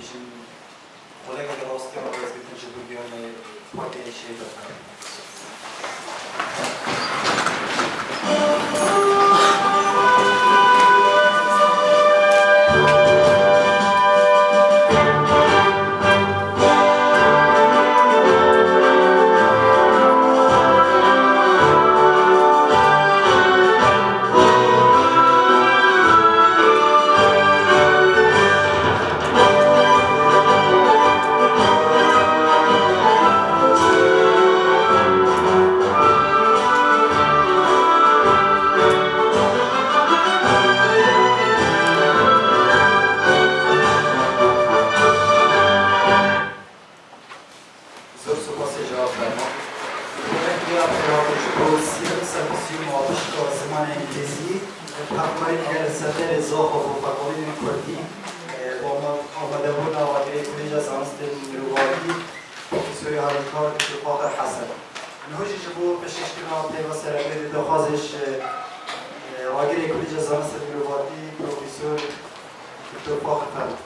بيشن ولكن دراستي أنا بس كنت نشوف اليوم وقت شيء بفهم. Zakho فقولي كردي وما دبونا وغير كلية زانست المروادي بروفيسور هاريكار اتفاق حسن نهوجي جبو بشكلنا بيبا سرقة دخازش وغير كلية زانست المروادي بروفيسور اتفاق فرد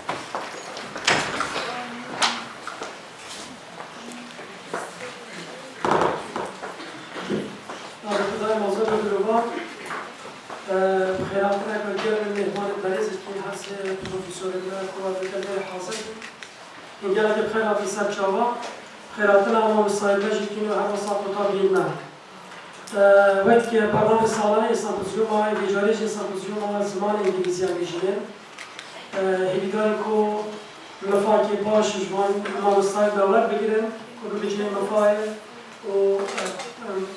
خيراتنا كجير المهمان البريز كي حس بروفيسور الكوادر حاصل إن جالك بخيرات السب شوا خيراتنا ما مصايبة جيكينو هذا صار طبيعينا وقت كي برنامج سالانه سمپوزیوم های دیجاریش سمپوزیوم های زمان انگلیسی هم بیشتر هیداری کو مفاهی باش جوان ما مصايب دولار بگیرن کدوم بیشتر مفاهی و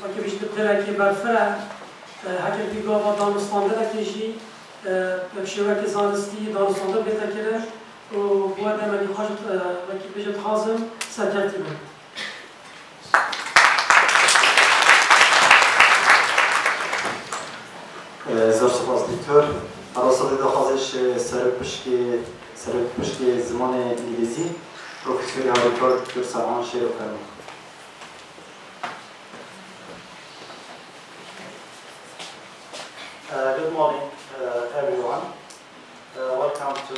اگه بیشتر ترکی برفره هکر دیگه با دانستانده دکیجی بشوک زانستی دانستانده بیت کرده و باید مگی خواهد وکی بجد خازم سرکرتی بود. زور سپاس دکتر. الان دخوازش سرک پشکی زمان انگلیسی پروفیسور هاریکار دکتر سلمان شیر فرمود. Good morning, everyone. Welcome to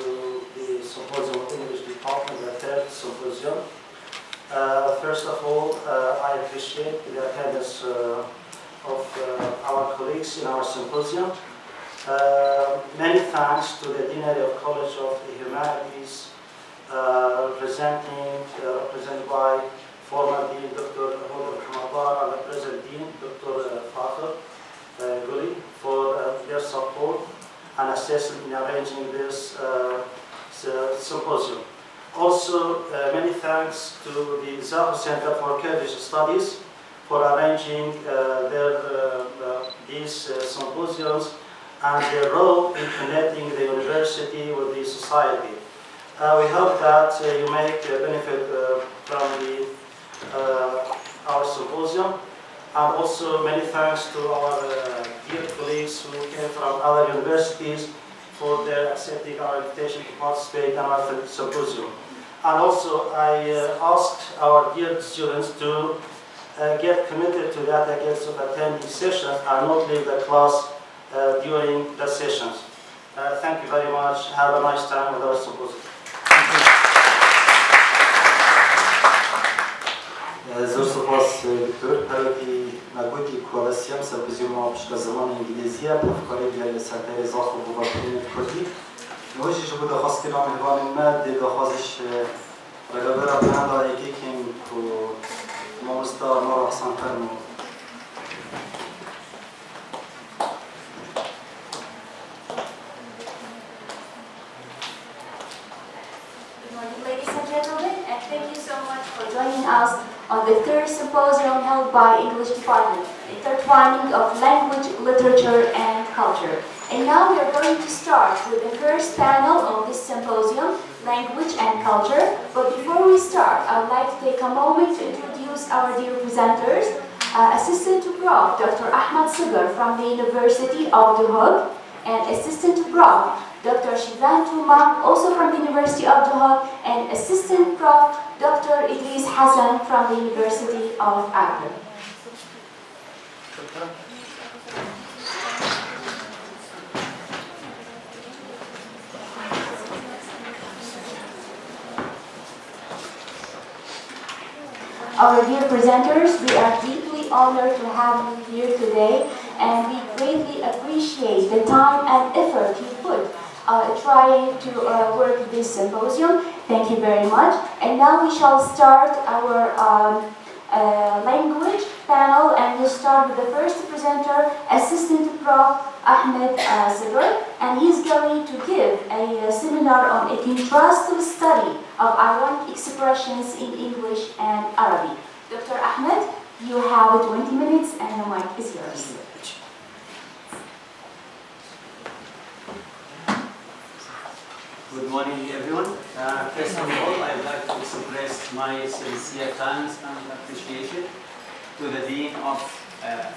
the Symposium of English Department, the third symposium. First of all, I appreciate the attendance of our colleagues in our symposium. Many thanks to the Dean of College of the Humanities, represented by former Dean Dr. Ahmed Kamabar and the present Dean Dr. Fakhr Guli for their support and assistance in arranging this symposium. Also, many thanks to the Zakho Center for Kurdish Studies for arranging these symposiums and their role in connecting the university with the society. We hope that you make benefit from our symposium. And also many thanks to our dear colleagues who came from other universities for their accepting our invitation to participate in our symposium. And also I asked our dear students to get committed to the attendance of attending sessions and not leave the class during the sessions. Thank you very much. Have a nice time with our symposium. زور سپاس دکتر. هرکی نگویی کوالسیام سمپوزیوم آبشکا زمان انگلیسیه بافکاری بیای سنتر زاخو بودن کردی. نوشیش بود خواست کنم مهمان ما دیده خواستش رگبر برند یکی کیم کو مامستا ما رحسان فرمو. Ladies and gentlemen, and thank you so much for joining us on the third symposium held by English Department, Intertwining of Language, Literature and Culture. And now we are going to start with the first panel of this symposium, Language and Culture. But before we start, I would like to take a moment to introduce our dear presenters. Assistant to Prof. Dr. Ahmad Sigar from the University of The Hague, and Assistant to Prof. Dr. Shivan Tuma, also from the University of The Hague, and Assistant Prof. Dr. Idris Hassan from the University of Akron. our dear presenters, we are deeply honored to have you here today, and we greatly appreciate the time and effort you put trying to work this symposium. Thank you very much. And now we shall start our language panel, and we'll start with the first presenter, Assistant Prof. Ahmed Sidr, and he's going to give a seminar on a contrastive study of ironic expressions in English and Arabic. Dr. Ahmed, you have 20 minutes and the mic is yours. Good morning, everyone. First of all, I'd like to express my sincere thanks and appreciation to the Dean of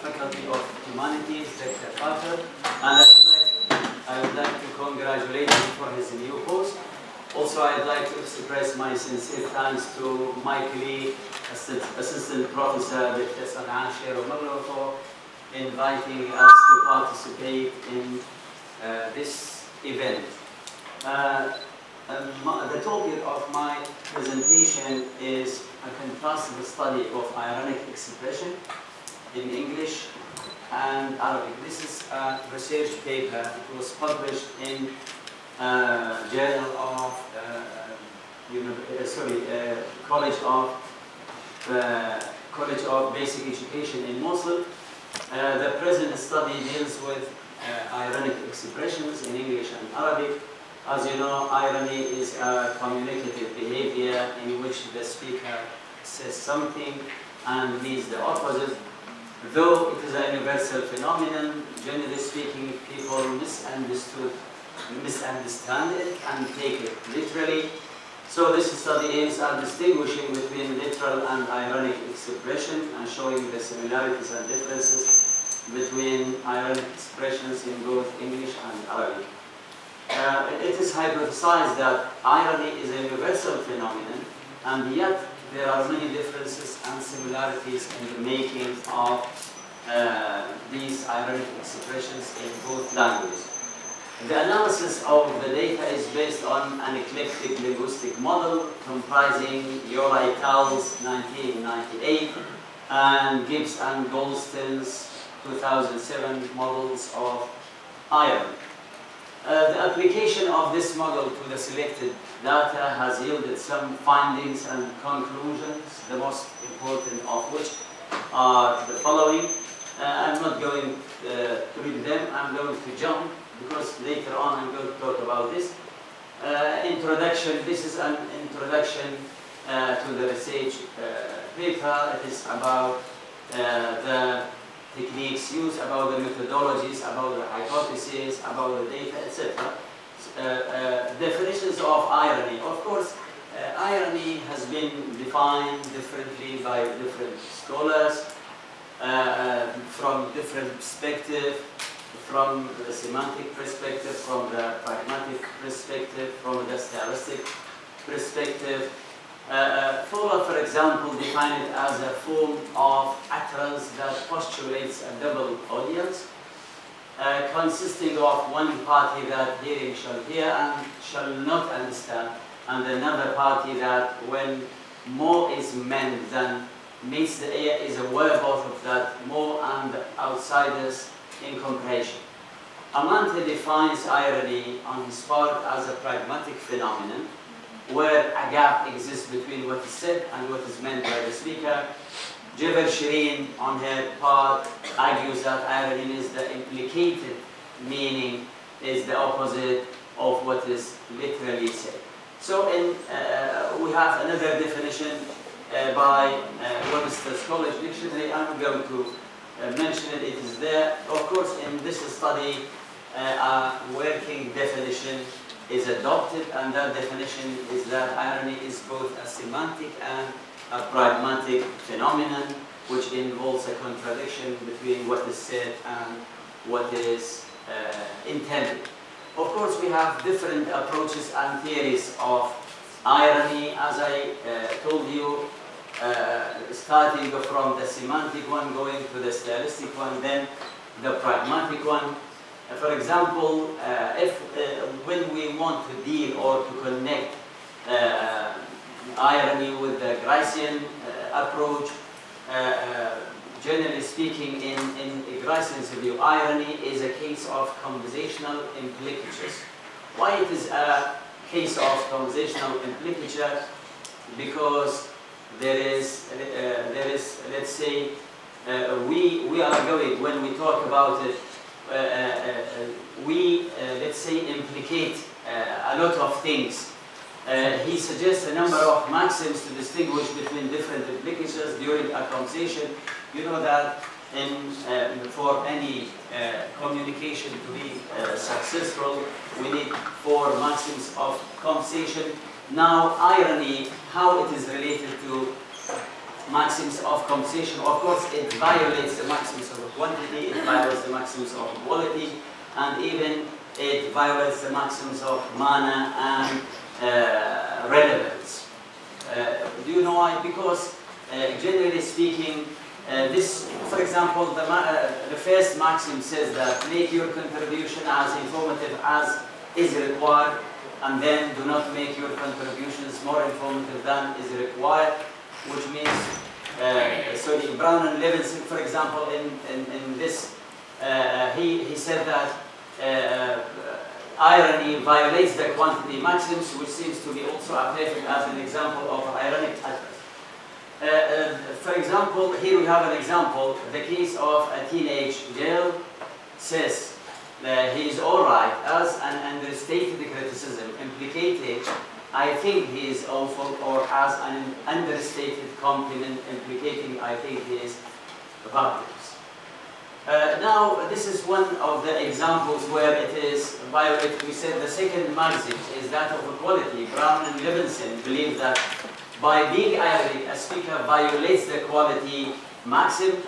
Faculty of Humanities, Dr. Carter, and I would like to congratulate him for his new post. Also, I'd like to express my sincere thanks to my colleague, Assistant Professor Dr. Sanaa Shero for inviting us to participate in this event. The topic of my presentation is a contrastive study of ironic expression in English and Arabic. This is a research paper. It was published in Journal of College of Basic Education in Mosul. The present study deals with ironic expressions in English and Arabic. As you know, irony is a communicative behavior in which the speaker says something and means the opposite. Though it is a universal phenomenon, generally speaking, people misunderstand it and take it literally. So this study aims at distinguishing between literal and ironic expression and showing the similarities and differences between ironic expressions in both English and Arabic. It is hypothesized that irony is a universal phenomenon, and yet there are many differences and similarities in the making of these ironic expressions in both languages. The analysis of the data is based on an eclectic linguistic model comprising Yora et al.'s 1998 and Gibbs and Goldstein's 2007 models of irony. The application of this model to the selected data has yielded some findings and conclusions, the most important of which are the following. I'm not going to read them, I'm going to jump because later on I'm going to talk about this. Introduction, this is an introduction to the research paper. It is about the techniques used, about the methodologies, about the hypotheses, about the data, etc. Definitions of irony. Of course, irony has been defined differently by different scholars from different perspectives, from the semantic perspective, from the pragmatic perspective, from the stylistic perspective. Fowler, for example, defined it as a form of utterance that postulates a double audience, consisting of one party that hearing shall hear and shall not understand, and another party that when more is meant than meets the ear is aware both of that more and outsiders in comparison. Amante defines irony on his part as a pragmatic phenomenon, where a gap exists between what is said and what is meant by the speaker. Jever Shireen, on her part, argues that irony is the implicated meaning is the opposite of what is literally said. So we have another definition by Webster's College Dictionary. I'm going to mention it, it is there. Of course, in this study, a working definition is adopted, and that definition is that irony is both a semantic and a pragmatic phenomenon, which involves a contradiction between what is said and what is intended. Of course, we have different approaches and theories of irony, as I told you, starting from the semantic one, going to the stylistic one, then the pragmatic one. For example, when we want to deal or to connect irony with the Gracian approach, generally speaking, in a Griceland's view, irony is a case of conversational implicatures. Why it is a case of conversational implicature? Because there is, let's say, we are going, when we talk about it, we, let's say, implicate a lot of things. He suggests a number of maxims to distinguish between different implicatures during a conversation. You know that for any communication to be successful, we need 4 maxims of conversation. Now, irony, how it is related to maxims of conversation. Of course, it violates the maxims of quantity, it violates the maxims of quality, and even it violates the maxims of manner and relevance. Do you know why? Because generally speaking, this, for example, the first maxim says that make your contribution as informative as is required, and then do not make your contributions more informative than is required, which means, so Brown and Levinson, for example, in this, he said that irony violates the quantity maxims, which seems to be also a perfect as an example of ironic utterance. For example, here we have an example. The case of a teenage girl says that he is all right as an understated criticism implicating, I think he is awful, or as an understated compliment implicating, I think he is fabulous. Now, this is one of the examples where it is violated. We said the second maxim is that of equality. Brown and Levinson believe that by being ironic, a speaker violates the quality maxim,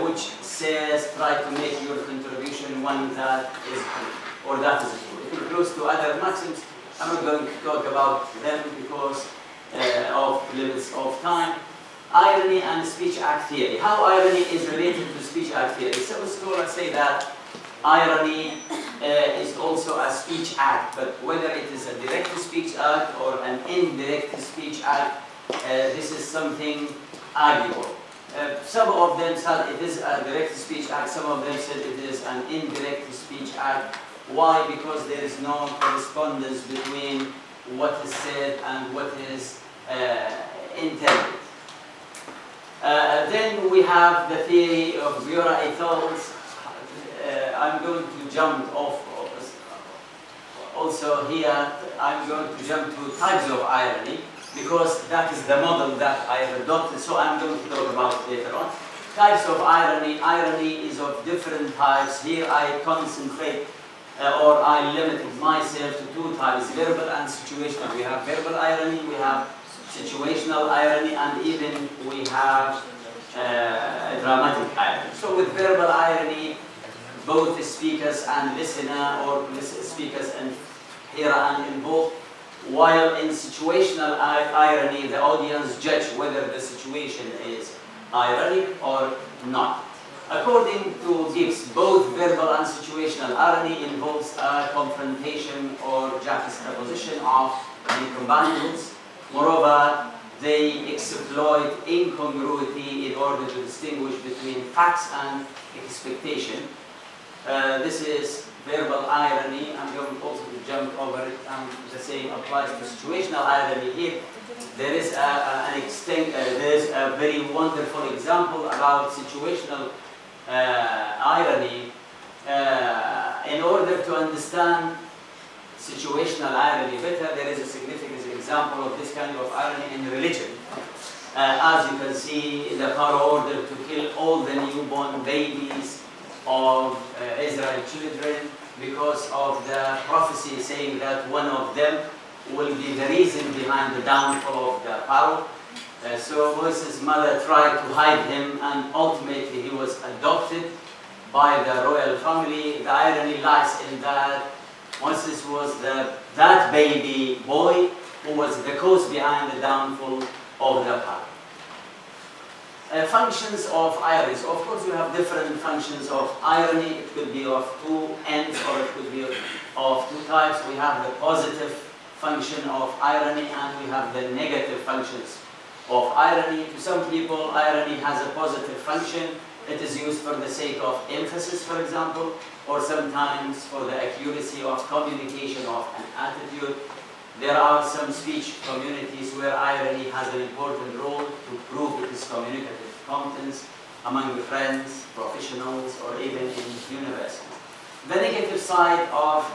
which says try to make your contribution one that is true, or that is true. If it goes to other maxims, I'm not going to talk about them because of limits of time. Irony and speech act theory. How irony is related to speech act theory. Some scholars say that irony is also a speech act, but whether it is a direct speech act or an indirect speech act, this is something arguable. Some of them said it is a direct speech act, some of them said it is an indirect speech act. Why? Because there is no correspondence between what is said and what is intended. Then we have the theory of Viora et al. I'm going to jump off. Also here, I'm going to jump to types of irony, because that is the model that I have adopted, so I'm going to talk about it later on. Types of irony. Irony is of different types. Here I concentrate, or I limited myself to 2 types, verbal and situational. We have verbal irony, we have situational irony, and even we have dramatic irony. So with verbal irony, both the speakers and listener, or speakers and hearer and involved, while in situational irony, the audience judge whether the situation is ironic or not. According to Gibbs, both verbal and situational irony involves a confrontation or juxtaposition of incompatibles. Moreover, they exploit incongruity in order to distinguish between facts and expectation. This is verbal irony. I'm going also to jump over it, and the same applies to situational irony. Here, there is a very wonderful example about situational irony. In order to understand situational irony better, there is a significant example of this kind of irony in religion. As you can see, the Pharaoh ordered to kill all the newborn babies of Israel children because of the prophecy saying that one of them will be the reason behind the downfall of the Pharaoh. So Moses' mother tried to hide him, and ultimately he was adopted by the royal family. The irony lies in that Moses was that baby boy who was the cause behind the downfall of the Pharaoh. Functions of irony. So of course you have different functions of irony. It could be of 2 ends, or it could be of 2 types. We have the positive function of irony, and we have the negative functions of irony. To some people, irony has a positive function. It is used for the sake of emphasis, for example, or sometimes for the accuracy of communication of an attitude. There are some speech communities where irony has an important role to prove its communicative competence among friends, professionals, or even in universities. The negative side of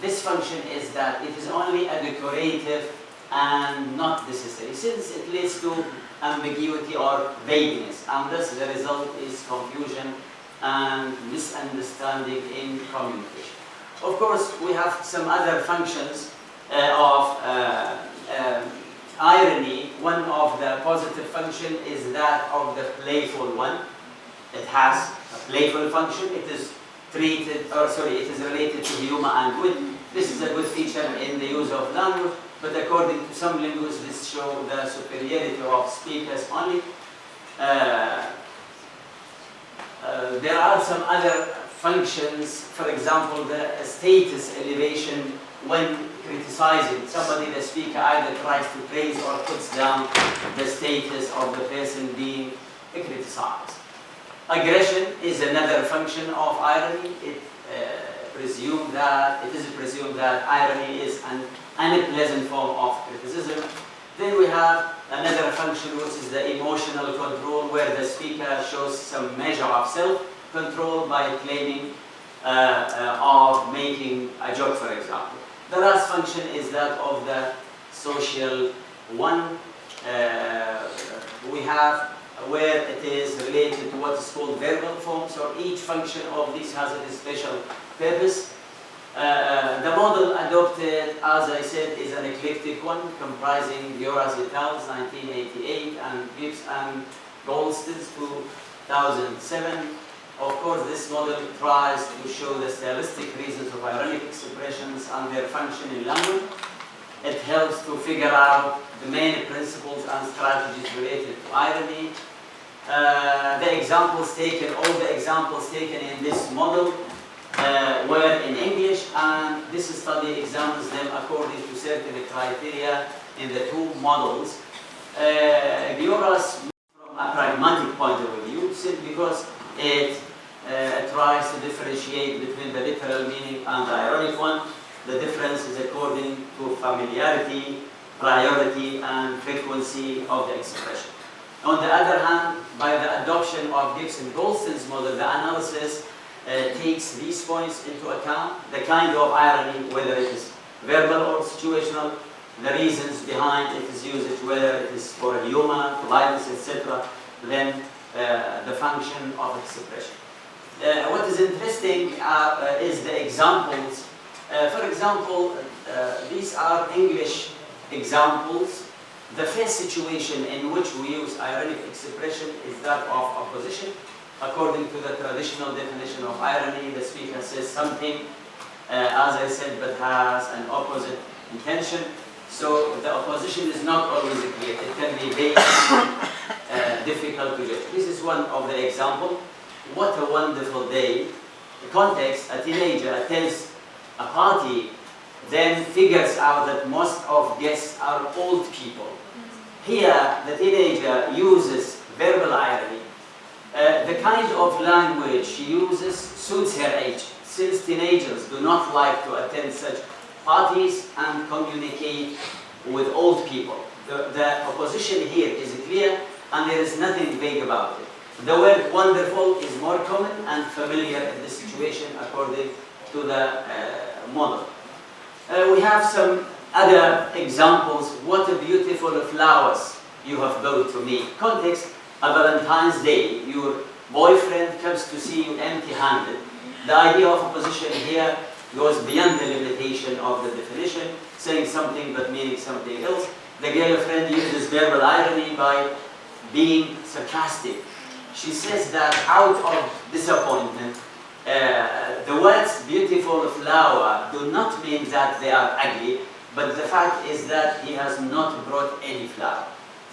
this function is that it is only a decorative and not necessary, since it leads to ambiguity or vagueness, and thus the result is confusion and misunderstanding in communication. Of course, we have some other functions of irony. One of the positive function is that of the playful one. It has a playful function. It is it is related to humor and wit. This is a good feature in the use of language, but according to some linguists, this shows the superiority of speakers only. There are some other functions, for example, the status elevation. When criticizing somebody, the speaker either tries to praise or puts down the status of the person being criticized. Aggression is another function of irony. It is presumed that irony is an unpleasant form of criticism. Then we have another function, which is the emotional control, where the speaker shows some measure of self-control by claiming or making a joke, for example. The last function is that of the social one. We have where it is related to what is called verbal forms, or each function of these has a special purpose. The model adopted, as I said, is an eclectic one comprising Dioras et al. 1988 and Gibbs and Goldstein's 2007. Of course, this model tries to show the stylistic reasons of ironic expressions and their function in language. It helps to figure out the main principles and strategies related to irony. All the examples taken in this model were in English, and this study examines them according to certain criteria in the two models. Dioras, from a pragmatic point of view, simply because it tries to differentiate between the literal meaning and the ironic one. The difference is according to familiarity, priority, and frequency of the expression. On the other hand, by the adoption of Gibbs and Goldstein's model, the analysis takes these points into account: the kind of irony, whether it is verbal or situational, the reasons behind its usage, whether it is for humor, politeness, etc., then the function of expression. What is interesting is the examples. For example, these are English examples. The first situation in which we use ironic expression is that of opposition. According to the traditional definition of irony, the speaker says something, as I said, but has an opposite intention. So the opposition is not always clear. It can be very difficult to judge. This is one of the examples. What a wonderful day. The context: a teenager attends a party, then figures out that most of guests are old people. Here, the teenager uses verbal irony. The kind of language she uses suits her age, since teenagers do not like to attend such parties and communicate with old people. The opposition here is clear, and there is nothing vague about it. The word wonderful is more common and familiar in this situation according to the model. We have some other examples. What a beautiful flowers you have brought to me. Context: a Valentine's Day. Your boyfriend comes to see you empty-handed. The idea of opposition here goes beyond the limitation of the definition, saying something but meaning something else. The girlfriend uses verbal irony by being sarcastic. She says that out of disappointment, the words beautiful flower do not mean that they are ugly, but the fact is that he has not brought any flower.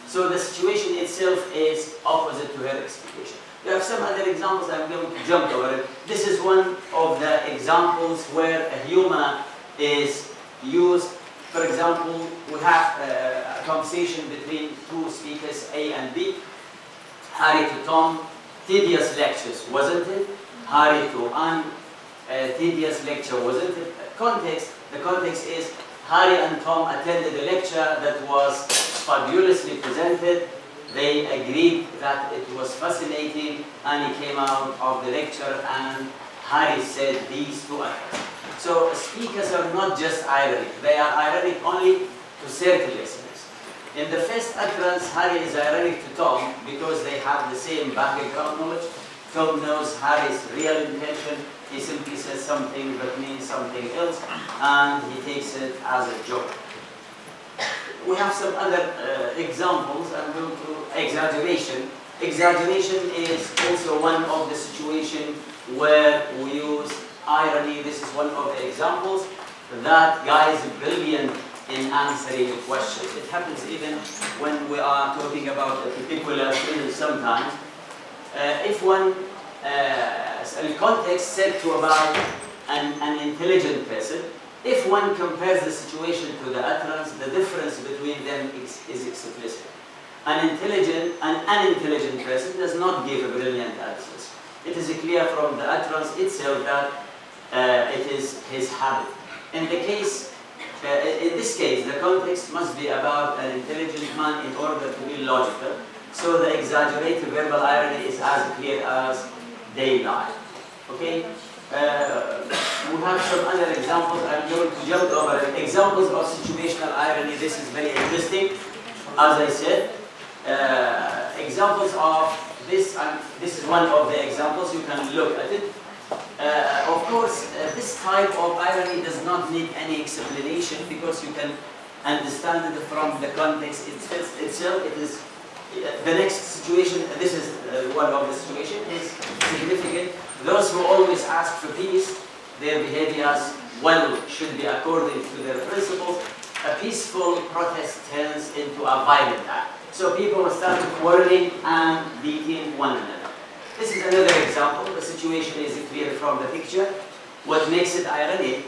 So the situation itself is opposite to her expectation. We have some other examples. I'm going to jump over it. This is one of the examples where a humor is used. For example, we have a conversation between two speakers, A and B. Harry to Tom, tedious lectures, wasn't it? Harry to Anne, tedious lecture, wasn't it? The context is Harry and Tom attended a lecture that was fabulously presented. They agreed that it was fascinating, and he came out of the lecture and Harry said these two items. So speakers are not just ironic, they are ironic only to certain listeners. In the first utterance, Harry is ironic to Tom because they have the same background knowledge. Tom knows Harry's real intention. He simply says something that means something else, and he takes it as a joke. We have some other examples. I'm going to exaggeration. Exaggeration is also one of the situations where we use irony. This is one of the examples. That guy is brilliant in answering questions. It happens even when we are talking about a particular field sometimes. If one, in context said to about an intelligent person, if one compares the situation to the utterance, the difference between them is explicit. An unintelligent person does not give a brilliant answers. It is clear from the utterance itself that it is his habit. In this case, the context must be about an intelligent man in order to be logical. So the exaggerated verbal irony is as clear as daylight. Okay? We have some other examples. I'm going to jump over it. Examples of situational irony. This is very interesting. As I said, examples of this, and this is one of the examples. You can look at it. Of course, this type of irony does not need any explanation because you can understand it from the context itself. It is the next situation. This is one of the situations is significant. Those who always ask for peace, their behaviors should be according to their principles. A peaceful protest turns into a violent act. So people start quarreling and beating one another. This is another example. The situation is clear from the picture. What makes it ironic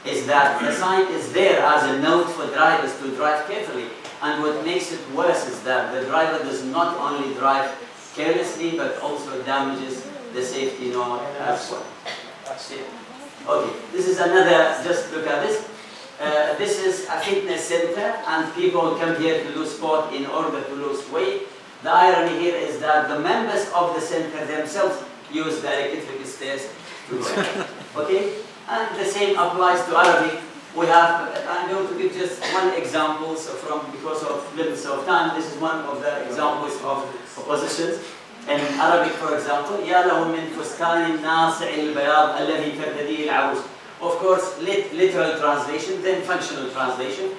is that the sign is there as a note for drivers to drive carefully. And what makes it worse is that the driver does not only drive carelessly, but also damages the safety note as well. Okay, this is another, just look at this. This is a fitness center, and people come here to lose sport in order to lose weight. The irony here is that the members of the center themselves use the electric stairs to work. Okay? And the same applies to Arabic. We have, I'm going to give just one example because of limits of time. This is one of the examples of oppositions. In Arabic, for example, يا له من فستان ناصع البياض الذي ترتديه العروس. Of course, literal translation, then functional translation.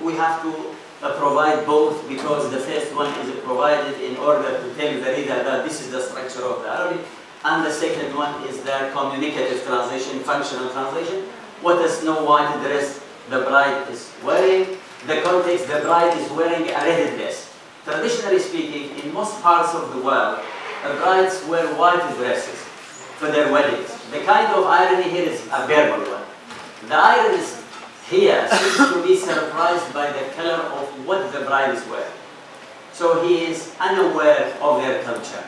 We have to provide both because the first one is provided in order to tell the reader that this is the structure of the Arabic, and the second one is the communicative translation, functional translation. What a Snow White dress the bride is wearing. The context, the bride is wearing a red dress. Traditionally speaking, in most parts of the world, brides wear white dresses for their weddings. The kind of irony here is a verbal one. The ironist here seems to be surprised by the color of what the bride is wearing. So he is unaware of their culture.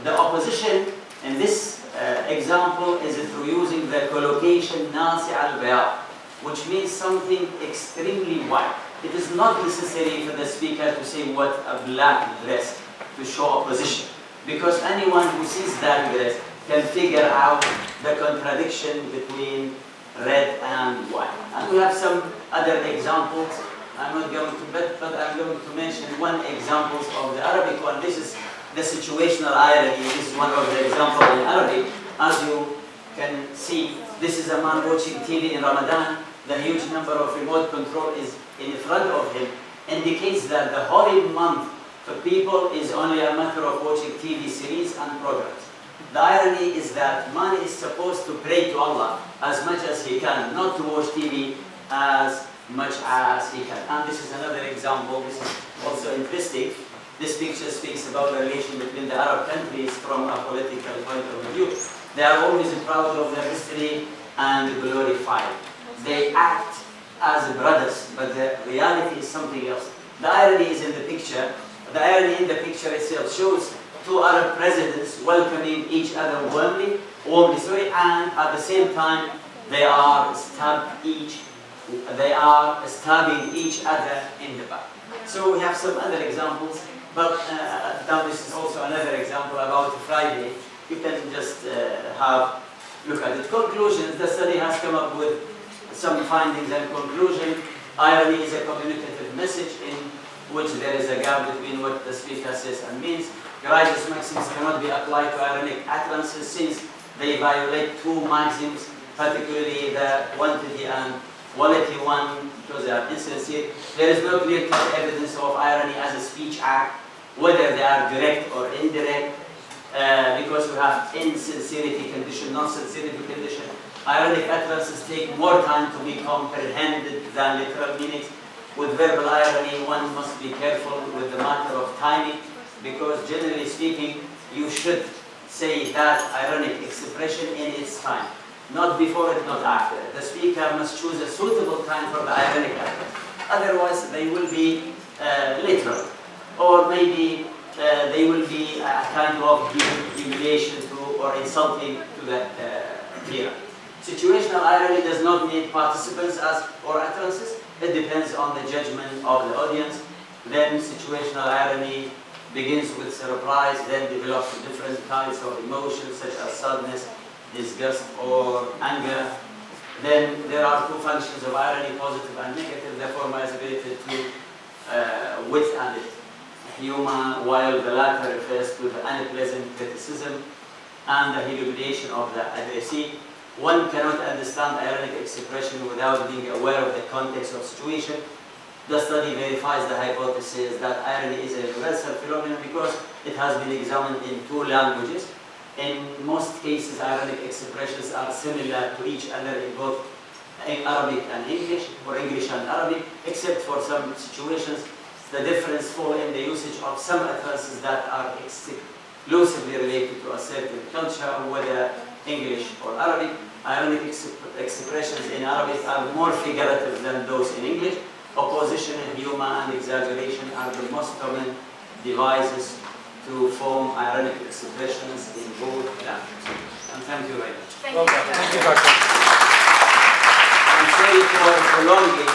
The opposition in this example is through using the collocation nasi al-bayad, which means something extremely white. It is not necessary for the speaker to say what a black dress to show opposition, because anyone who sees that dress can figure out the contradiction between red and white. And we have some other examples. I'm not going to but I'm going to mention one example of the Arabic one. This is the situational irony. This is one of the examples in Arabic. As you can see, this is a man watching TV in Ramadan. The huge number of remote control is in front of him, indicates that the holy month for people is only a matter of watching TV series and programs. The irony is that man is supposed to pray to Allah as much as he can, not to watch TV as much as he can. And this is another example. This is also interesting. This picture speaks about the relation between the Arab countries from a political point of view. They are always proud of their history and glorified. They act as brothers, but the reality is something else. The irony is in the picture. The irony in the picture itself shows two Arab presidents welcoming each other warmly, and at the same time they are stabbing each other in the back. So we have some other examples, but now this is also another example about Friday. You can just look at it. Conclusions, the study has come up with some findings and conclusions. Irony is a communicative message in which there is a gap between what the speaker says and means. Gradus maxims cannot be applied to ironic utterances since they violate two maxims, particularly the quantity and quality one, because they are insincere. There is no clear-cut evidence of irony as a speech act, whether they are direct or indirect, because we have insincerity condition, non-sincerity condition. Ironic utterances take more time to be comprehended than literal meanings. With verbal irony, one must be careful with the matter of timing, because generally speaking, you should say that ironic expression in its time. Not before it, not after. The speaker must choose a suitable time for the ironic utterance. Otherwise, they will be literal. Or maybe they will be a kind of humiliation to or insulting to the hearer. Situational irony does not need participants or utterances. It depends on the judgment of the audience. Then situational irony begins with surprise, then develops different kinds of emotions such as sadness, disgust, or anger. Then there are two functions of irony, positive and negative. The former is related to wit and humor, while the latter refers to the unpleasant criticism and the humiliation of the addressee. One cannot understand ironic expression without being aware of the context of situation. The study verifies the hypothesis that irony is a universal phenomenon because it has been examined in two languages. In most cases, ironic expressions are similar to each other in both Arabic and English, or English and Arabic, except for some situations. The difference falls in the usage of some utterances that are exclusively related to a certain culture, whether English or Arabic. Ironic expressions in Arabic are more figurative than those in English. Opposition, humor, and exaggeration are the most common devices to form ironic expressions in both languages. And thank you very much. Thank you. I'm sorry for prolonging.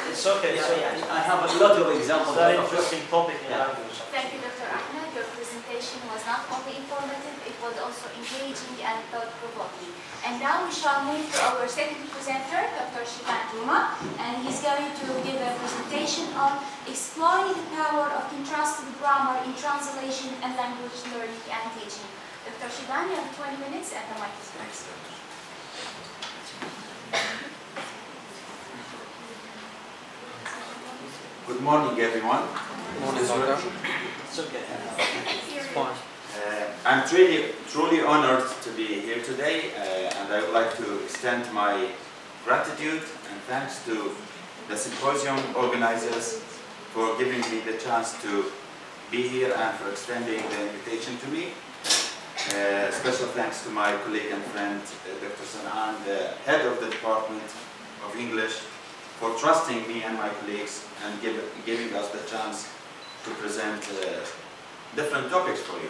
It's okay. I have a lot of examples. Very interesting topic in language. Thank you, Dr. Ahmed. Your presentation was not only informative, it was also engaging and thought-provoking. And now we shall move to our second presenter, Dr. Shivan Juma, and he's going to give a presentation on exploring the power of contrasted grammar in translation and language learning and teaching. Dr. Shivan, you have 20 minutes and the mic is yours. Good morning, everyone. Good morning, Doctor. It's okay. It's fine. I'm truly honored to be here today, and I would like to extend my gratitude and thanks to the symposium organizers for giving me the chance to be here and for extending the invitation to me. Special thanks to my colleague and friend, Dr. Sanaan, the head of the Department of English, for trusting me and my colleagues and giving us the chance to present different topics for you.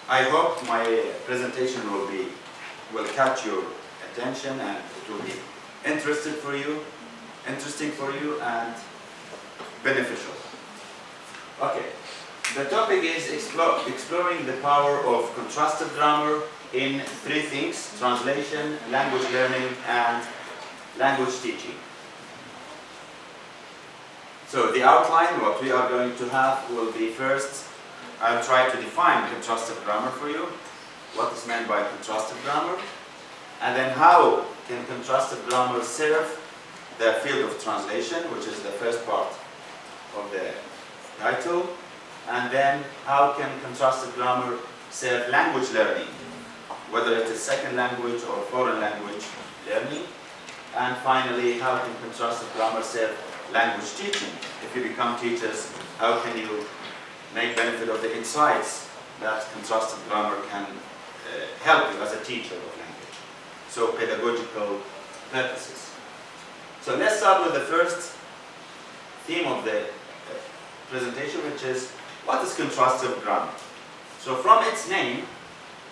I hope my presentation will catch your attention and it will be interesting for you and beneficial. Okay, the topic is exploring the power of contrastive grammar in three things: translation, language learning, and language teaching. So the outline, what we are going to have will be first, I'll try to define contrastive grammar for you, what is meant by contrastive grammar, and then how can contrastive grammar serve the field of translation, which is the first part of the title, and then how can contrastive grammar serve language learning, whether it is second language or foreign language learning, and finally, how can contrastive grammar serve language teaching. If you become teachers, how can you make benefit of the insights that contrastive grammar can help you as a teacher of language? So pedagogical purposes. So let's start with the first theme of the presentation, which is what is contrastive grammar. So from its name,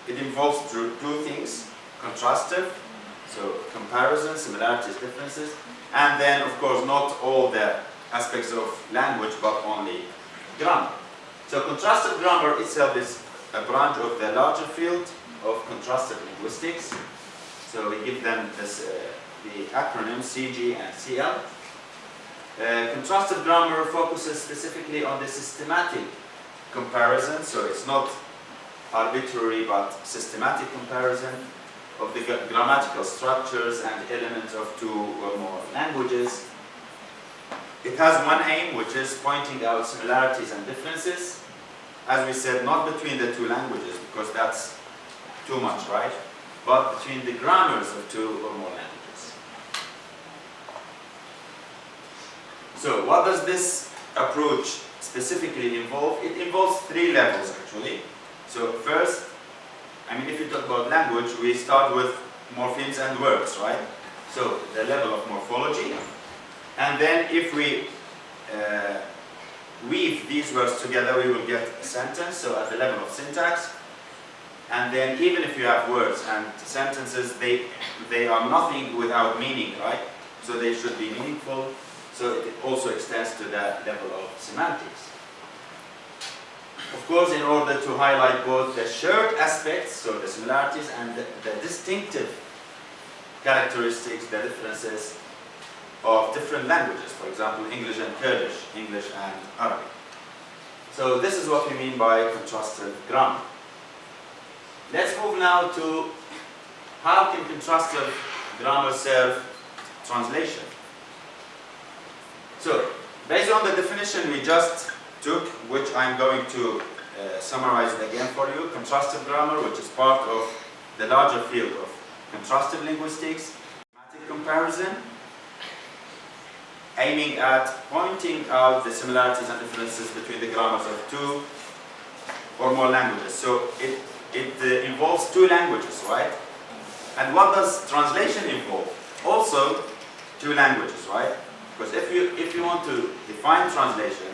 it involves two things: contrastive, so comparison, similarities, differences, and then of course not all the aspects of language, but only grammar. So contrastive grammar itself is a branch of the larger field of contrastive linguistics. So we give them this, the acronym CG and CL. Contrastive grammar focuses specifically on the systematic comparison, so it's not arbitrary but systematic comparison of the grammatical structures and elements of two or more languages. It has one aim, which is pointing out similarities and differences. As we said, not between the two languages, because that's too much, right? But between the grammars of two or more languages. So what does this approach specifically involve? It involves three levels, actually. So first, if you talk about language, we start with morphemes and verbs, right? So the level of morphology. And then if we weave these words together, we will get a sentence, so at the level of syntax. And then even if you have words and sentences, they are nothing without meaning, right? So they should be meaningful. So it also extends to that level of semantics. Of course, in order to highlight both the shared aspects, so the similarities, and the distinctive characteristics, the differences of different languages, for example, English and Kurdish, English and Arabic. So this is what we mean by contrastive grammar. Let's move now to how can contrastive grammar serve translation. So, based on the definition we just took, which I'm going to summarize it again for you, contrastive grammar, which is part of the larger field of contrastive linguistics, semantic comparison, aiming at pointing out the similarities and differences between the grammars of two or more languages. So it involves two languages, right? And what does translation involve? Also, two languages, right? Because if you want to define translation,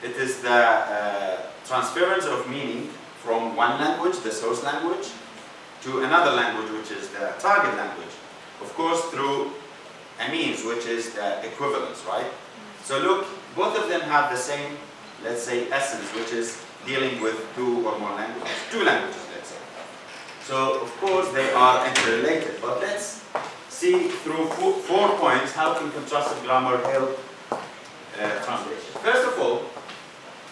it is the transference of meaning from one language, the source language, to another language, which is the target language. Of course, through a means, which is the equivalence, right? So look, both of them have the same, let's say, essence, which is dealing with two or more languages, two languages, let's say. So, of course, they are interrelated, but let's see through 4 points how can contrastive grammar help translation. First of all,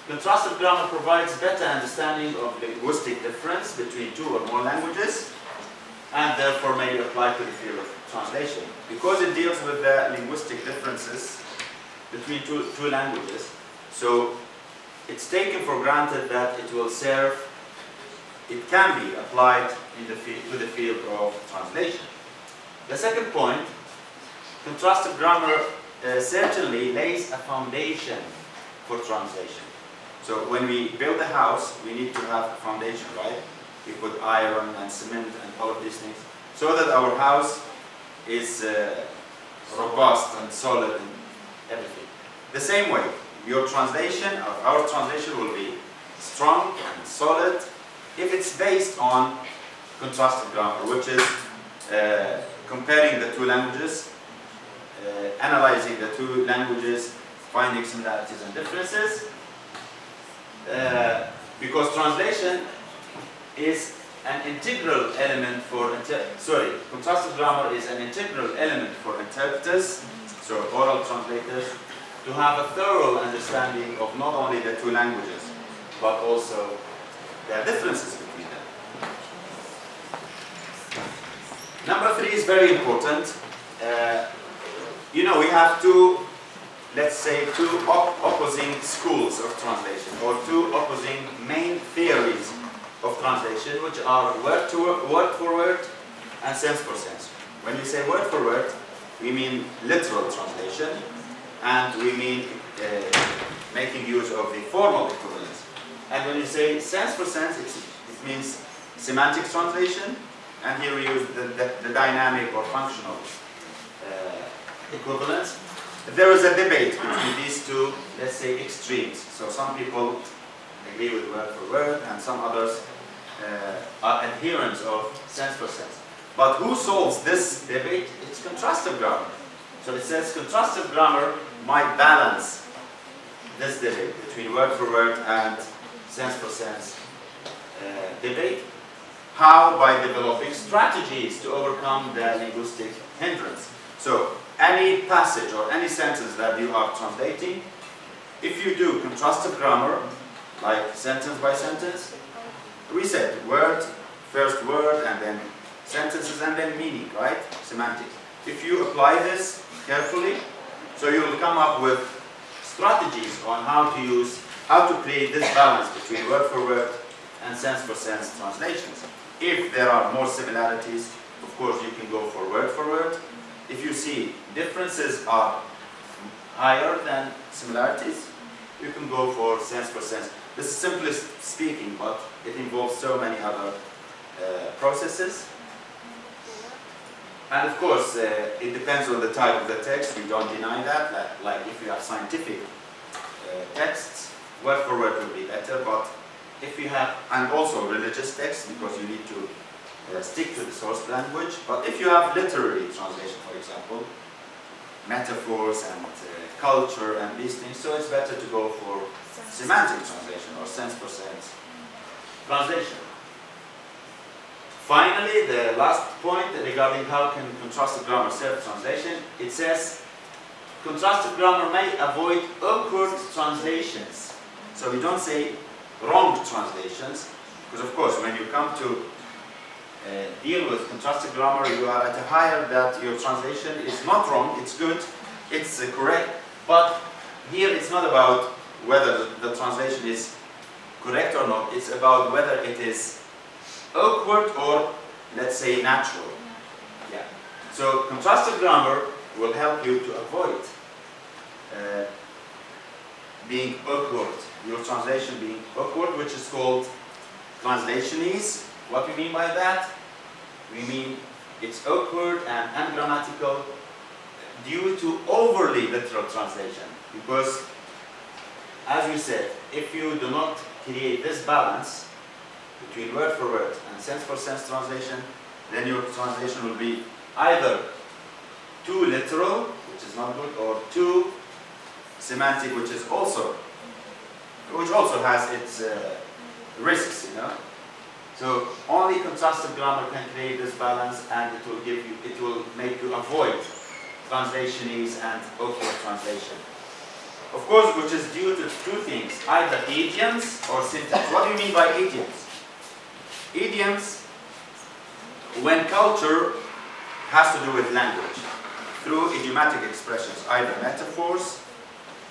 contrastive grammar provides better understanding of linguistic difference between two or more languages, and therefore may apply to the field of translation. Because it deals with the linguistic differences between two languages, so it's taken for granted that it will serve, it can be applied in the to the field of translation. The second point, contrastive grammar certainly lays a foundation for translation. So when we build a house, we need to have a foundation, right? We put iron and cement and all of these things, so that our house is robust and solid and everything. The same way, your translation, our translation will be strong and solid if it's based on contrastive grammar, which is comparing the two languages, analyzing the two languages, finding similarities and differences. Because translation is an integral element for, contrastive grammar is an integral element for interpreters, so oral translators, to have a thorough understanding of not only the two languages, but also the differences between them. Number 3 is very important. We have two, let's say, two opposing schools of translation, or two opposing main theories of translation, which are word for word and sense for sense. When we say word for word, we mean literal translation, and we mean making use of the formal equivalence. And when you say sense for sense, it means semantic translation, and here we use the dynamic or functional equivalence. there is a debate between these two, let's say, extremes. So some people agree with word for word, and some others are adherents of sense for sense. But who solves this debate? It's contrastive grammar. So it says contrastive grammar might balance this debate between word for word and sense for sense debate. How? By developing strategies to overcome the linguistic hindrance. So any passage or any sentence that you are translating, if you do contrastive grammar, like sentence by sentence, we said word, first word, and then sentences, and then meaning, right? Semantics. If you apply this carefully, so you will come up with strategies on how to create this balance between word for word and sense for sense translations. If there are more similarities, of course you can go for word. If you see differences are higher than similarities, you can go for sense for sense. This is simplest speaking, but it involves so many other processes. And of course, it depends on the type of the text. We don't deny that. Like if you have scientific texts, word for word will be better. But if you have, and also religious texts, because you need to stick to the source language. But if you have literary translation, for example, metaphors and culture and these things, so it's better to go for semantic translation or sense for sense translation. Finally, the last point regarding how can contrastive grammar serve translation, it says contrastive grammar may avoid awkward translations. So we don't say wrong translations, because of course when you come to deal with contrastive grammar, you are at a higher that your translation is not wrong, it's good, it's correct, but here it's not about whether the translation is correct or not, it's about whether it is awkward or, let's say, natural. Yeah. So contrastive grammar will help you to avoid being awkward, your translation being awkward, which is called translationese. What we mean by that? We mean it's awkward and ungrammatical due to overly literal translation. Because, as we said, if you do not create this balance between word for word and sense for sense translation, then your translation will be either too literal, which is not good, or too semantic, which also has its risks, you know. So only contrastive grammar can create this balance, and it will make you avoid translationese and awkward translation. Of course, which is due to two things, either idioms or syntax. What do you mean by idioms? Idioms, when culture has to do with language, through idiomatic expressions, either metaphors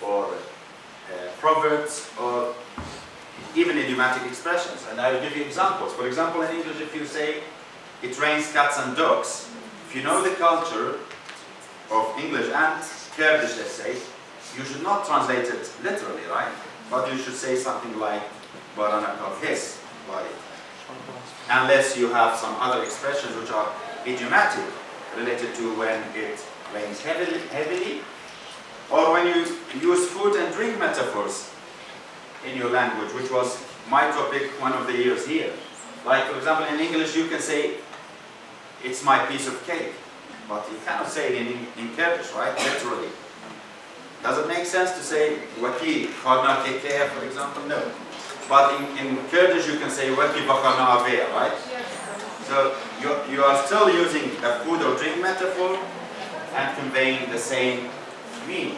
or proverbs or even idiomatic expressions. And I will give you examples. For example, in English, if you say, it rains cats and dogs, if you know the culture of English and Kurdish, let's say, you should not translate it literally, right? But you should say something like, barana his, like, unless you have some other expressions which are idiomatic, related to when it rains heavily, or when you use food and drink metaphors in your language, which was my topic one of the years here. Like, for example, in English you can say, it's my piece of cake, but you cannot say it in Kurdish, right? Literally. Does it make sense to say, waki khadna kekea, for example? No. But in Kurdish you can say, waki bakhana avea, right? So you are still using a food or drink metaphor and conveying the same meaning.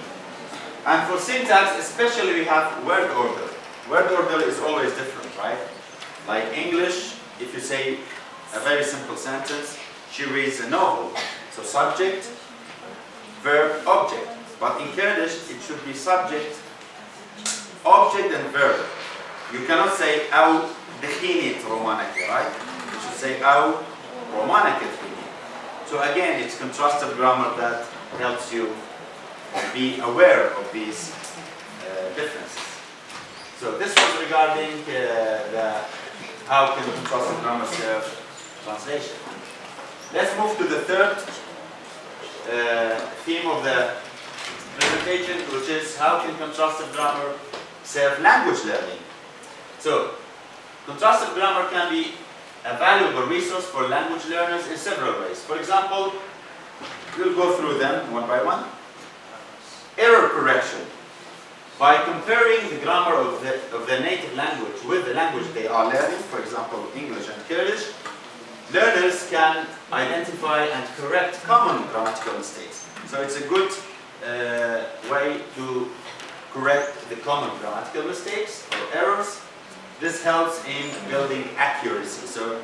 And for syntax, especially, we have word order. Word order is always different, right? Like English, if you say a very simple sentence, she reads a novel. So subject, verb, object. But in Kurdish, it should be subject, object, and verb. You cannot say أو دخيني رومانك, right? You should say أو رومانك دخيني. So again, it's contrastive grammar that helps you be aware of these differences. So this was regarding how can contrastive grammar serve translation. Let's move to the third theme of the presentation, which is how can contrastive grammar serve language learning. So, contrastive grammar can be a valuable resource for language learners in several ways. For example, we'll go through them one by one. Error correction. By comparing the grammar of the native language with the language they are learning, for example, English and Kurdish, learners can identify and correct common grammatical mistakes. So it's a good way to correct the common grammatical mistakes or errors. This helps in building accuracy. So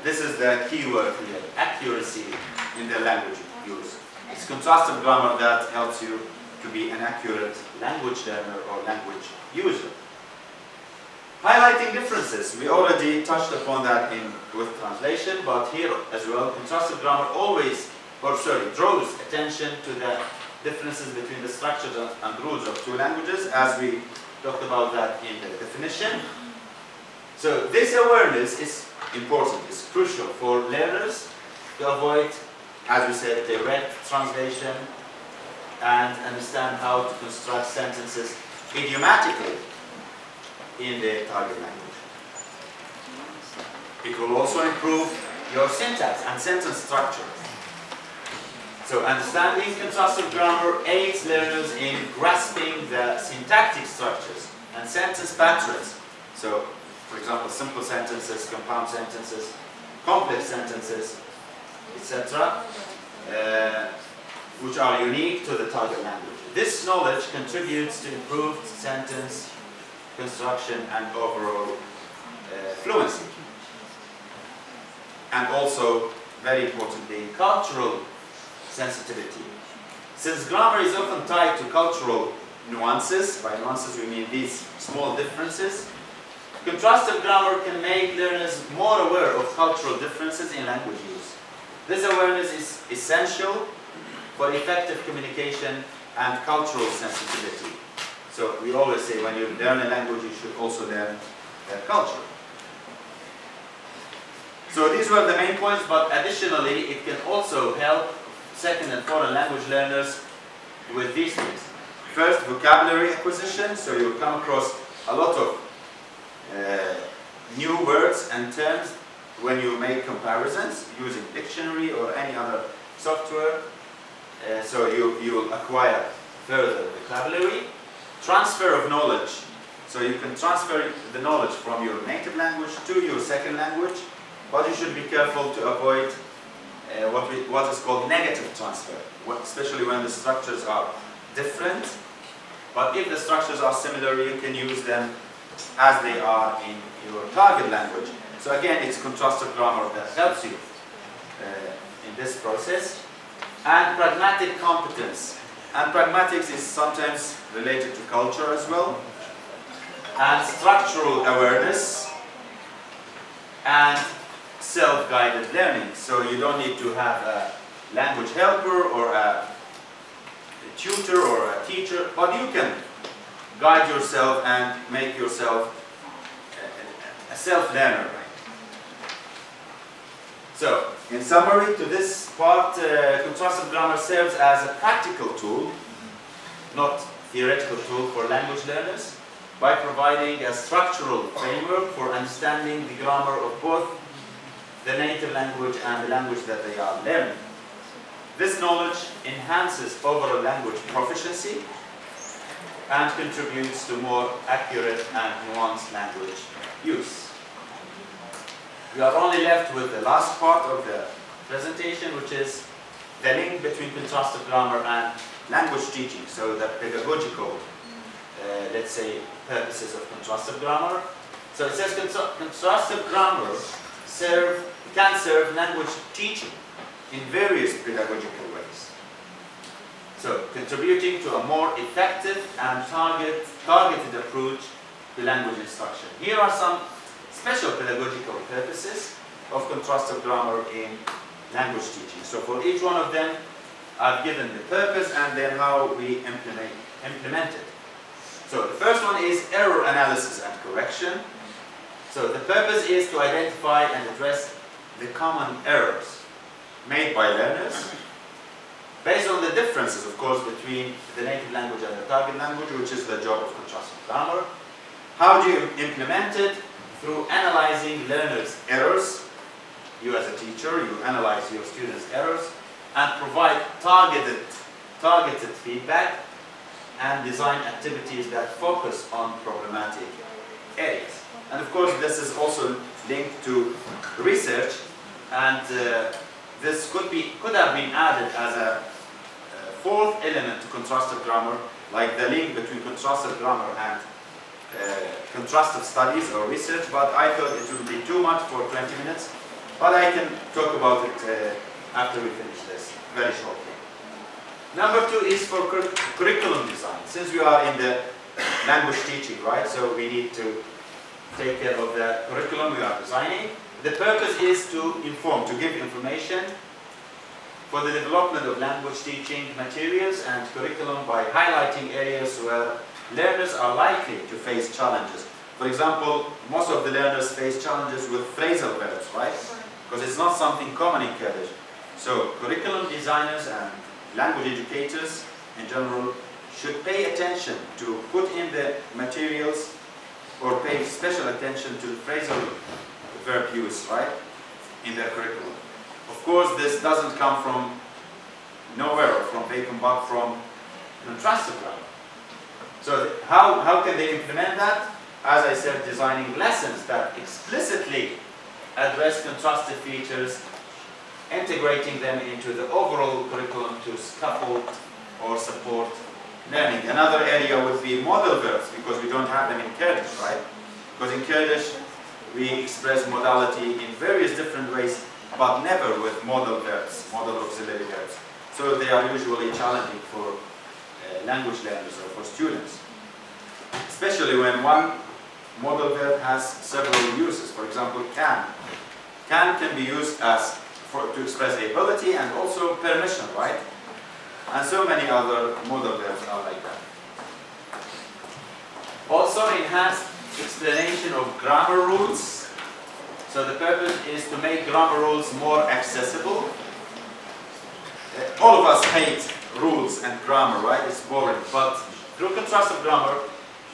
this is the key word here, accuracy in the language use. It's contrastive grammar that helps you to be an accurate language learner or language user. Highlighting differences. We already touched upon that with translation, but here as well, contrastive grammar draws attention to the differences between the structures and rules of two languages, as we talked about that in the definition. So this awareness is important, it's crucial for learners to avoid, as we said, direct translation and understand how to construct sentences idiomatically in the target language. It will also improve your syntax and sentence structure. So understanding contrastive grammar aids learners in grasping the syntactic structures and sentence patterns. So, for example, simple sentences, compound sentences, complex sentences, etc., which are unique to the target language. This knowledge contributes to improved sentence construction and overall fluency. And also, very importantly, cultural sensitivity. Since grammar is often tied to cultural nuances, by nuances we mean these small differences, contrastive grammar can make learners more aware of cultural differences in language use. This awareness is essential for effective communication and cultural sensitivity. So we always say when you learn a language, you should also learn their culture. So these were the main points, but additionally, it can also help second and foreign language learners with these things. First, vocabulary acquisition. So you'll come across a lot of new words and terms when you make comparisons using dictionary or any other software. So you will acquire further vocabulary. Transfer of knowledge. So you can transfer the knowledge from your native language to your second language, but you should be careful to avoid what is called negative transfer, especially when the structures are different. But if the structures are similar, you can use them as they are in your target language. So again, it's contrastive grammar that helps you in this process. And pragmatic competence. And pragmatics is sometimes related to culture as well. And structural awareness. And self-guided learning. So you don't need to have a language helper or a tutor or a teacher, but you can guide yourself and make yourself a self-learner. So, in summary to this part, contrastive grammar serves as a practical tool, not theoretical tool for language learners, by providing a structural framework for understanding the grammar of both the native language and the language that they are learning. This knowledge enhances overall language proficiency and contributes to more accurate and nuanced language use. We are only left with the last part of the presentation, which is the link between contrastive grammar and language teaching, so the pedagogical, let's say, purposes of contrastive grammar. So it says contrastive grammar can serve language teaching in various pedagogical ways. So contributing to a more effective and targeted approach to language instruction. Here are some special pedagogical purposes of contrastive grammar in language teaching. So for each one of them, I've given the purpose and then how we implement it. So the first one is error analysis and correction. So the purpose is to identify and address the common errors made by learners based on the differences, of course, between the native language and the target language, which is the job of contrastive grammar. How do you implement it? Through analyzing learners' errors. You as a teacher, you analyze your students' errors and provide targeted feedback and design activities that focus on problematic areas. And of course, this is also linked to research, and this could have been added as a fourth element to contrastive grammar, like the link between contrastive grammar and contrastive studies or research, but I thought it would be too much for 20 minutes, but I can talk about it after we finish this very shortly. Number 2 is for curriculum design. Since we are in the language teaching, right, so we need to take care of the curriculum we are designing. The purpose is to inform, to give information for the development of language teaching materials and curriculum by highlighting areas where learners are likely to face challenges. For example, most of the learners face challenges with phrasal verbs, right? Because it's not something common in Kurdish. So curriculum designers and language educators in general should pay attention to put in the materials or pay special attention to phrasal verb use, right, in their curriculum. Of course, this doesn't come from nowhere or from vacuum, but from contrastive grammar. So how can they implement that? As I said, designing lessons that explicitly address contrastive features, integrating them into the overall curriculum to scaffold or support learning. Another area would be modal verbs, because we don't have them in Kurdish, right? Because in Kurdish, we express modality in various different ways, but never with modal verbs, modal auxiliary verbs. So they are usually challenging for language learners or for students. Especially when one modal verb has several uses. For example, can. Can be used as to express ability and also permission, right? And so many other modal verbs are like that. Also, enhanced explanation of grammar rules. So the purpose is to make grammar rules more accessible. All of us hate rules and grammar, right? It's boring. But through contrastive grammar,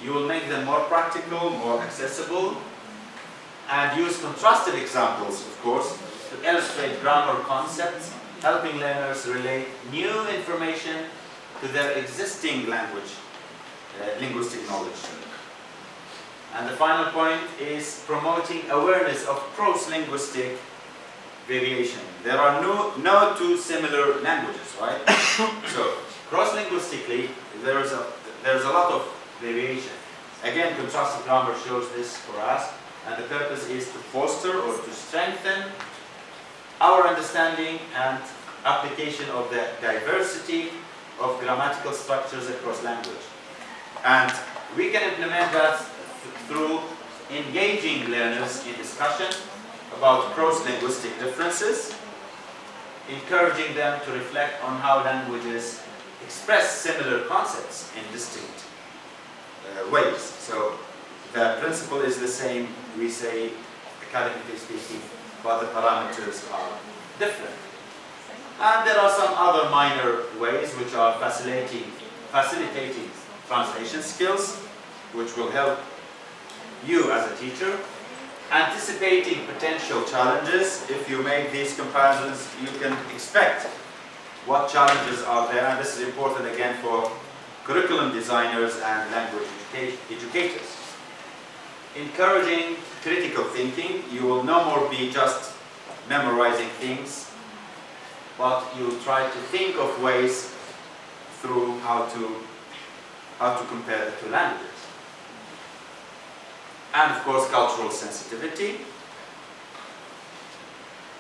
you will make them more practical, more accessible, and use contrastive examples, of course, to illustrate grammar concepts, helping learners relate new information to their existing language, linguistic knowledge. And the final point is promoting awareness of cross-linguistic variation. There are no two similar languages, right? So cross-linguistically, there is a lot of variation. Again, contrastive grammar shows this for us, and the purpose is to foster or to strengthen our understanding and application of the diversity of grammatical structures across language. And we can implement that through engaging learners in discussion about cross-linguistic differences, encouraging them to reflect on how languages express similar concepts in distinct ways. So the principle is the same, we say, academically speaking, but the parameters are different. And there are some other minor ways which are facilitating translation skills, which will help you as a teacher. Anticipating potential challenges. If you make these comparisons, you can expect what challenges are there, and this is important again for curriculum designers and language educators. Encouraging critical thinking. You will no more be just memorizing things, but you will try to think of ways through how to compare the two languages. And of course, cultural sensitivity,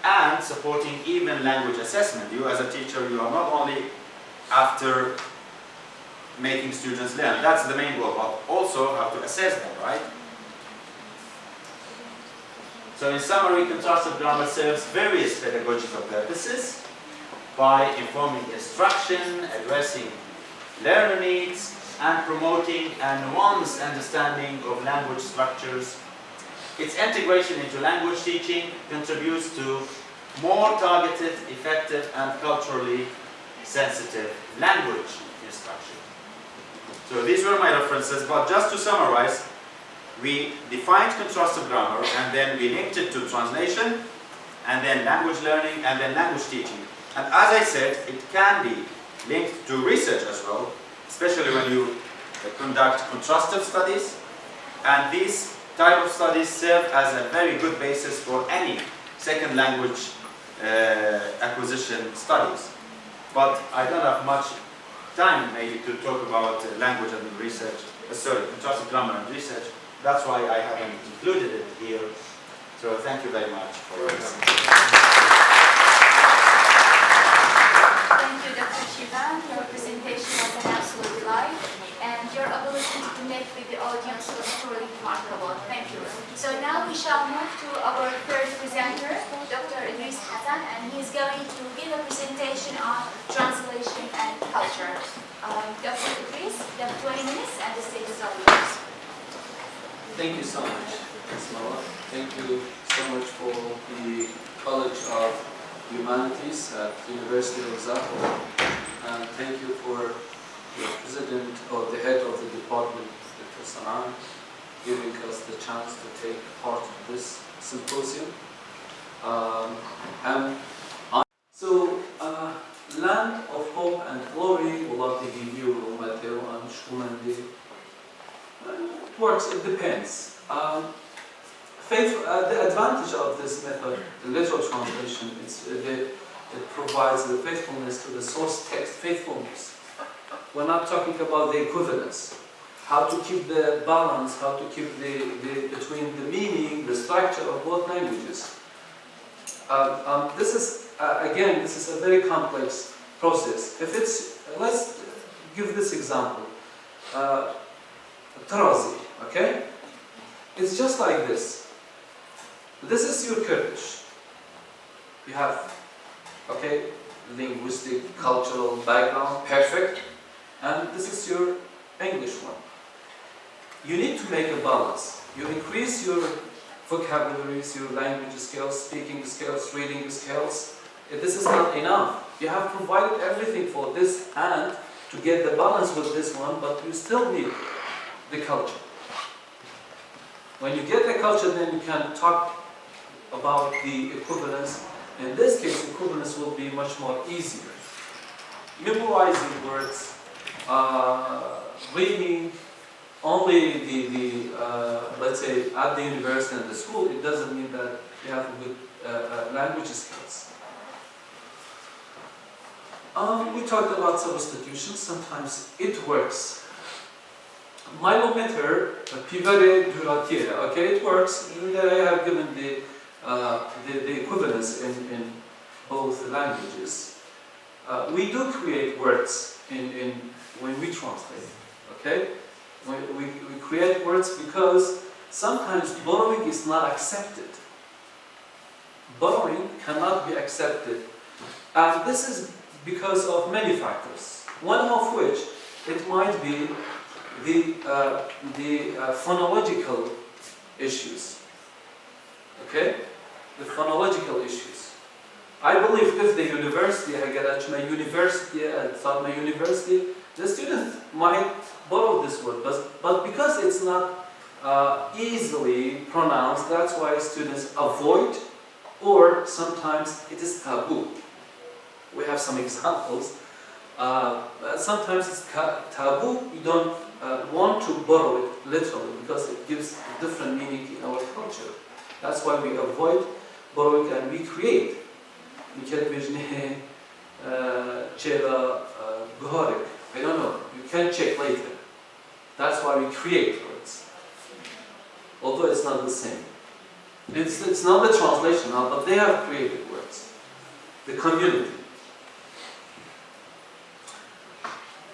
and supporting even language assessment. You as a teacher, you are not only after making students learn, that's the main goal, but also have to assess them, right? So in summary, contrastive grammar serves various pedagogical purposes by informing instruction, addressing learner needs, and promoting a nuanced understanding of language structures. Its integration into language teaching contributes to more targeted, effective, and culturally sensitive language instruction. So these were my references, but just to summarize, we defined contrastive grammar and then we linked it to translation and then language learning and then language teaching. And as I said, it can be linked to research as well, especially when you conduct contrastive studies. And these type of studies serve as a very good basis for any second language acquisition studies. But I don't have much time maybe to talk about language and research, contrastive grammar and research. That's why I haven't included it here. So thank you very much for listening. Thank you, Dr. Shivan. Your presentation was an absolute delight, and your ability to connect with the audience was truly remarkable. Thank you. So now we shall move to our third presenter, Dr. Idris Hassan, and he is going to give a presentation on translation and culture. Dr. Idris, you have 20 minutes, and the stage is all yours. Thank you so much, Ms. Marwa. Thank you so much for the College of Humanities at the University of Zakho. And thank you for the president or the head of the department, Dr. Sanan, giving us the chance to take part in this symposium. Land of Hope and Glory, والله تجيبيه ومتى وأنشكمندي. It works, it depends. The advantage of this method, the literal translation, it provides the faithfulness to the source text, faithfulness. We're not talking about the equivalence, how to keep the balance, how to keep between the meaning, the structure of both languages. This is a very complex process. Let's give this example. Tarazi, okay? It's just like this. This is your Kurdish. You have, okay, linguistic, cultural background, perfect. And this is your English one. You need to make a balance. You increase your vocabularies, your language skills, speaking skills, reading skills. This is not enough. You have provided everything for this and to get the balance with this one, but you still need the culture. When you get the culture, then you can talk about the equivalence. In this case, equivalence will be much more easier. Memorizing words, reading only let's say at the university and the school, it doesn't mean that you have good language skills. We talked about substitution. Sometimes it works. Milometer, pivare duratiere. Okay, it works. I have given the equivalence in both languages. We do create words when we translate. Okay, we create words because sometimes borrowing is not accepted. Borrowing cannot be accepted, and this is because of many factors. One of which it might be the phonological issues. Okay, the phonological issues. I believe if the university, the students might borrow this word, but because it's not easily pronounced, that's why students avoid, or sometimes it is taboo. We have some examples. Sometimes it's taboo. We don't want to borrow it literally because it gives a different meaning in our culture. That's why we avoid borrowing and we create. I don't know. You can check later. That's why we create words. Although it's not the same. It's not the translation now, but they have created words. The community.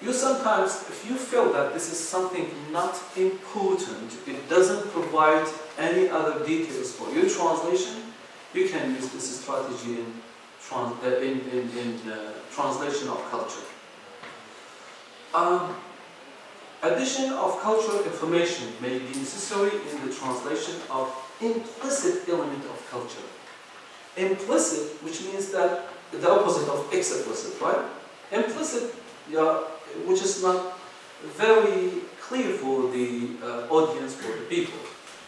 You sometimes, if you feel that this is something not important, it doesn't provide any other details for your translation, you can use this strategy in translation of culture. Addition of cultural information may be necessary in the translation of implicit element of culture. Implicit, which means that the opposite of explicit, right? Implicit, yeah, which is not very clear for the audience, for the people.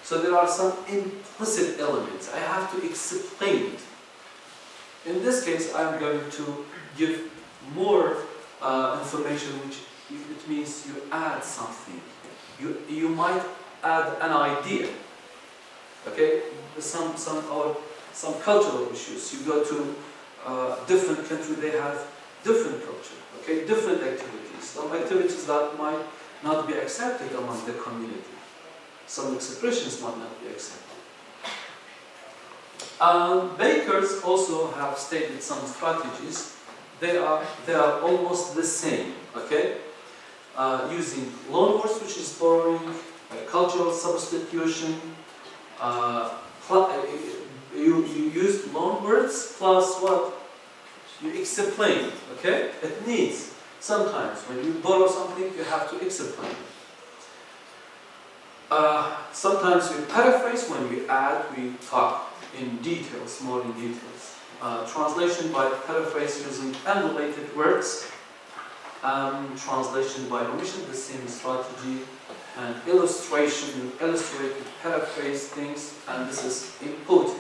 So there are some implicit elements. I have to explain it. In this case, I'm going to give more information, which it means you add something. You might add an idea. Okay, some cultural issues. You go to different country, they have different culture. Okay, different activities. Some activities that might not be accepted among the community. Some expressions might not be accepted. Bakers also have stated some strategies. They are almost the same. Okay, using loanwords, which is borrowing, cultural substitution. You use loanwords plus what? You explain. Okay, it needs sometimes when you borrow something, you have to explain. Sometimes we paraphrase. When we add, we talk in details, more in details. Translation by paraphrase using unrelated words. Translation by omission, the same strategy. And illustration, you illustrate, you paraphrase things, and this is important.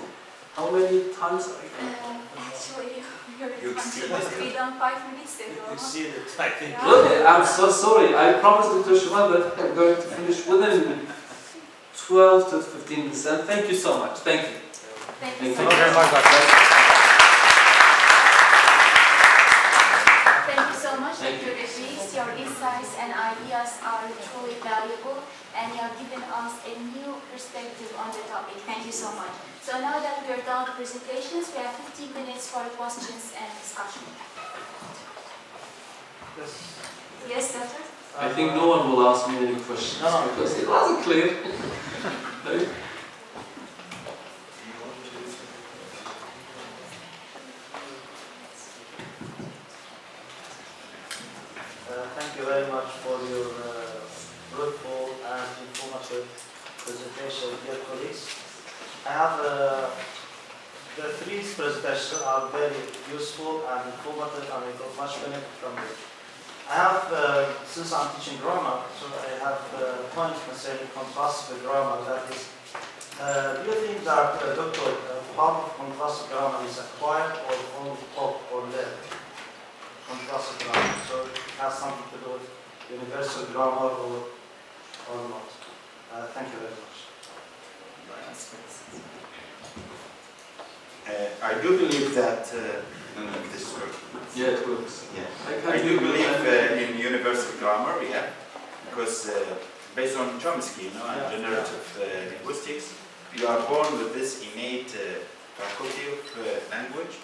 How many times I can? Actually, You your time exceeded was it. be done 5 minutes ago. Exceeded, I think. Yeah. Really? I'm so sorry. I promised Dr. Shima that I'm going to finish within 12 to 15 minutes. And thank you so much. Thank you. Thank you Thank so you much. very much, Dr. Thank you so much, Thank Dr. Idris. Your insights and ideas are truly valuable, and you have given us a new perspective on the topic. Thank you so much. So now that we're done with presentations, we have 15 minutes for questions and discussion. Yes, Doctor? I think no one will ask me any questions No. because it wasn't clear. Right? Thank you very much for your fruitful and informative presentation, dear colleagues. I have the three presentations are very useful and informative, and I got much benefit from it. I have, since I'm teaching grammar, so I have a point concerning contrastive grammar. That is, do you think that, Doctor, part of contrastive grammar is acquired or only taught or learned? Contrastive grammar, so it has something to do with universal grammar or not. Thank you very much. I do believe that, this works. Yeah, it works. Yeah. I do believe in universal grammar, yeah, because based on Chomsky, and generative linguistics, you are born with this innate faculty of language.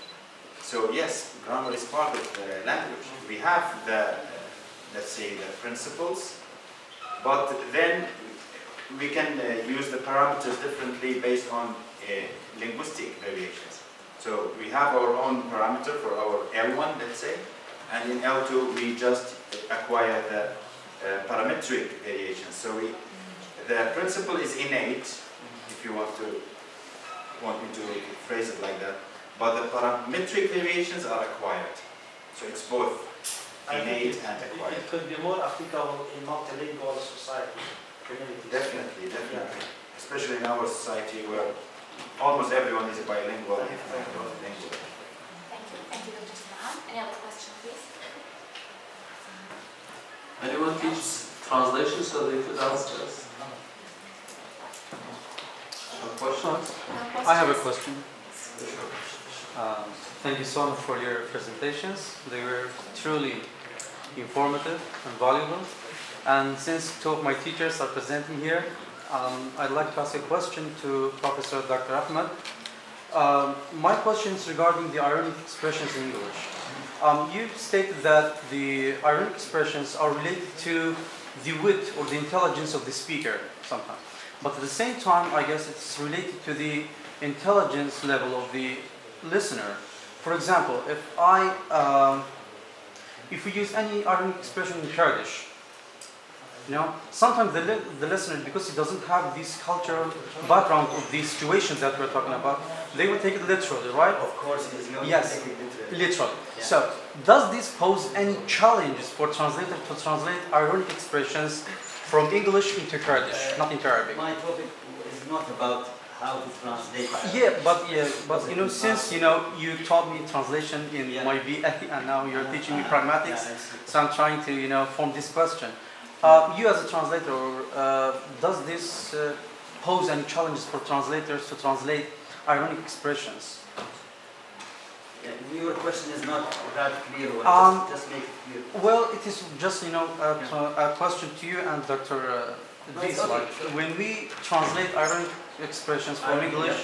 So yes, grammar is part of language. We have the, let's say, the principles, but then we can use the parameters differently based on linguistic variations. So we have our own parameter for our L1, let's say, and in L2 we just acquire the parametric variations. So the principle is innate, if you want me to phrase it like that, but the parametric variations are acquired. So it's both innate and acquired. It could be more applicable in multilingual society, communities. Definitely. Especially in our society where almost everyone is bilingual, if not monolingual. Thank you, Dr. Sinan. Any other question, please? Anyone teaches translation so they could ask us? No questions? I have a question. Thank you so much for your presentations. They were truly informative and valuable. And since two of my teachers are presenting here, I'd like to ask a question to Professor Dr. Ahmed. My question is regarding the ironic expressions in English. You stated that the ironic expressions are related to the wit or the intelligence of the speaker sometimes. But at the same time, I guess it's related to the intelligence level of the listener. For example, if we use any ironic expression in Kurdish, sometimes the listener, because he doesn't have this cultural background of these situations that we're talking about, they will take it literally, right? Of course, it is not Yes, taken literally. literally. Yeah. So, does this pose any challenges for translator to translate ironic expressions from English into Kurdish, not into Arabic? My topic is not about how to translate. But you know, since you know you taught me translation in Yeah. my BA and now you're teaching me pragmatics, Yeah, I see. so I'm trying to form this question. You as a translator, does this pose any challenges for translators to translate ironic expressions? Yeah, your question is not that clear. Just make it clear. Well, it is just a question to you and Dr. No, Dees, it's okay. like when we translate ironic expressions from English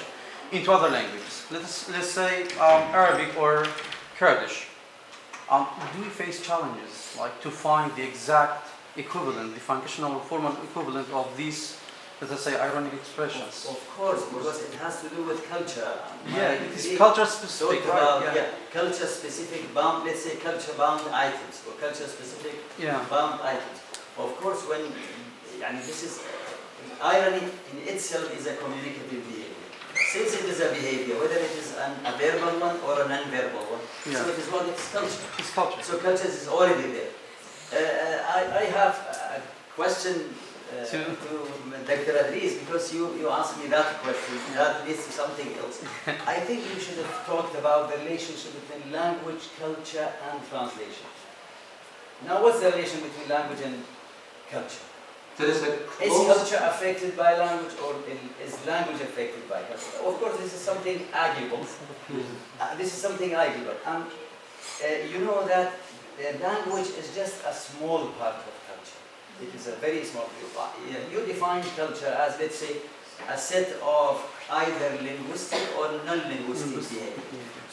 into other languages, let's say Arabic or Kurdish, do we face challenges like to find the exact equivalent, the functional or formal equivalent of these, let's say, ironic expressions? Of course, because it has to do with culture. Yeah, it is culture specific, Talk about, right? culture specific bound, let's say culture bound items or culture specific Yeah. bound items. Of course, when this is irony in itself is a communicative behavior. Since it is a behavior, whether it is a verbal one or a non-verbal one, Yeah. so it is what it's culture. It's culture. So culture is already there. I have a question to Dr. Adriz, because you asked me that question, that leads to something else. I think you should have talked about the relationship between language, culture, and translation. Now, what's the relation between language and culture? There is a Is close culture affected by language, or is language affected by culture? Of course, this is something arguable. This is something arguable. And you know that language is just a small part of culture. It is a very small part. You define culture as, let's say, a set of either linguistic or non-linguistic behavior.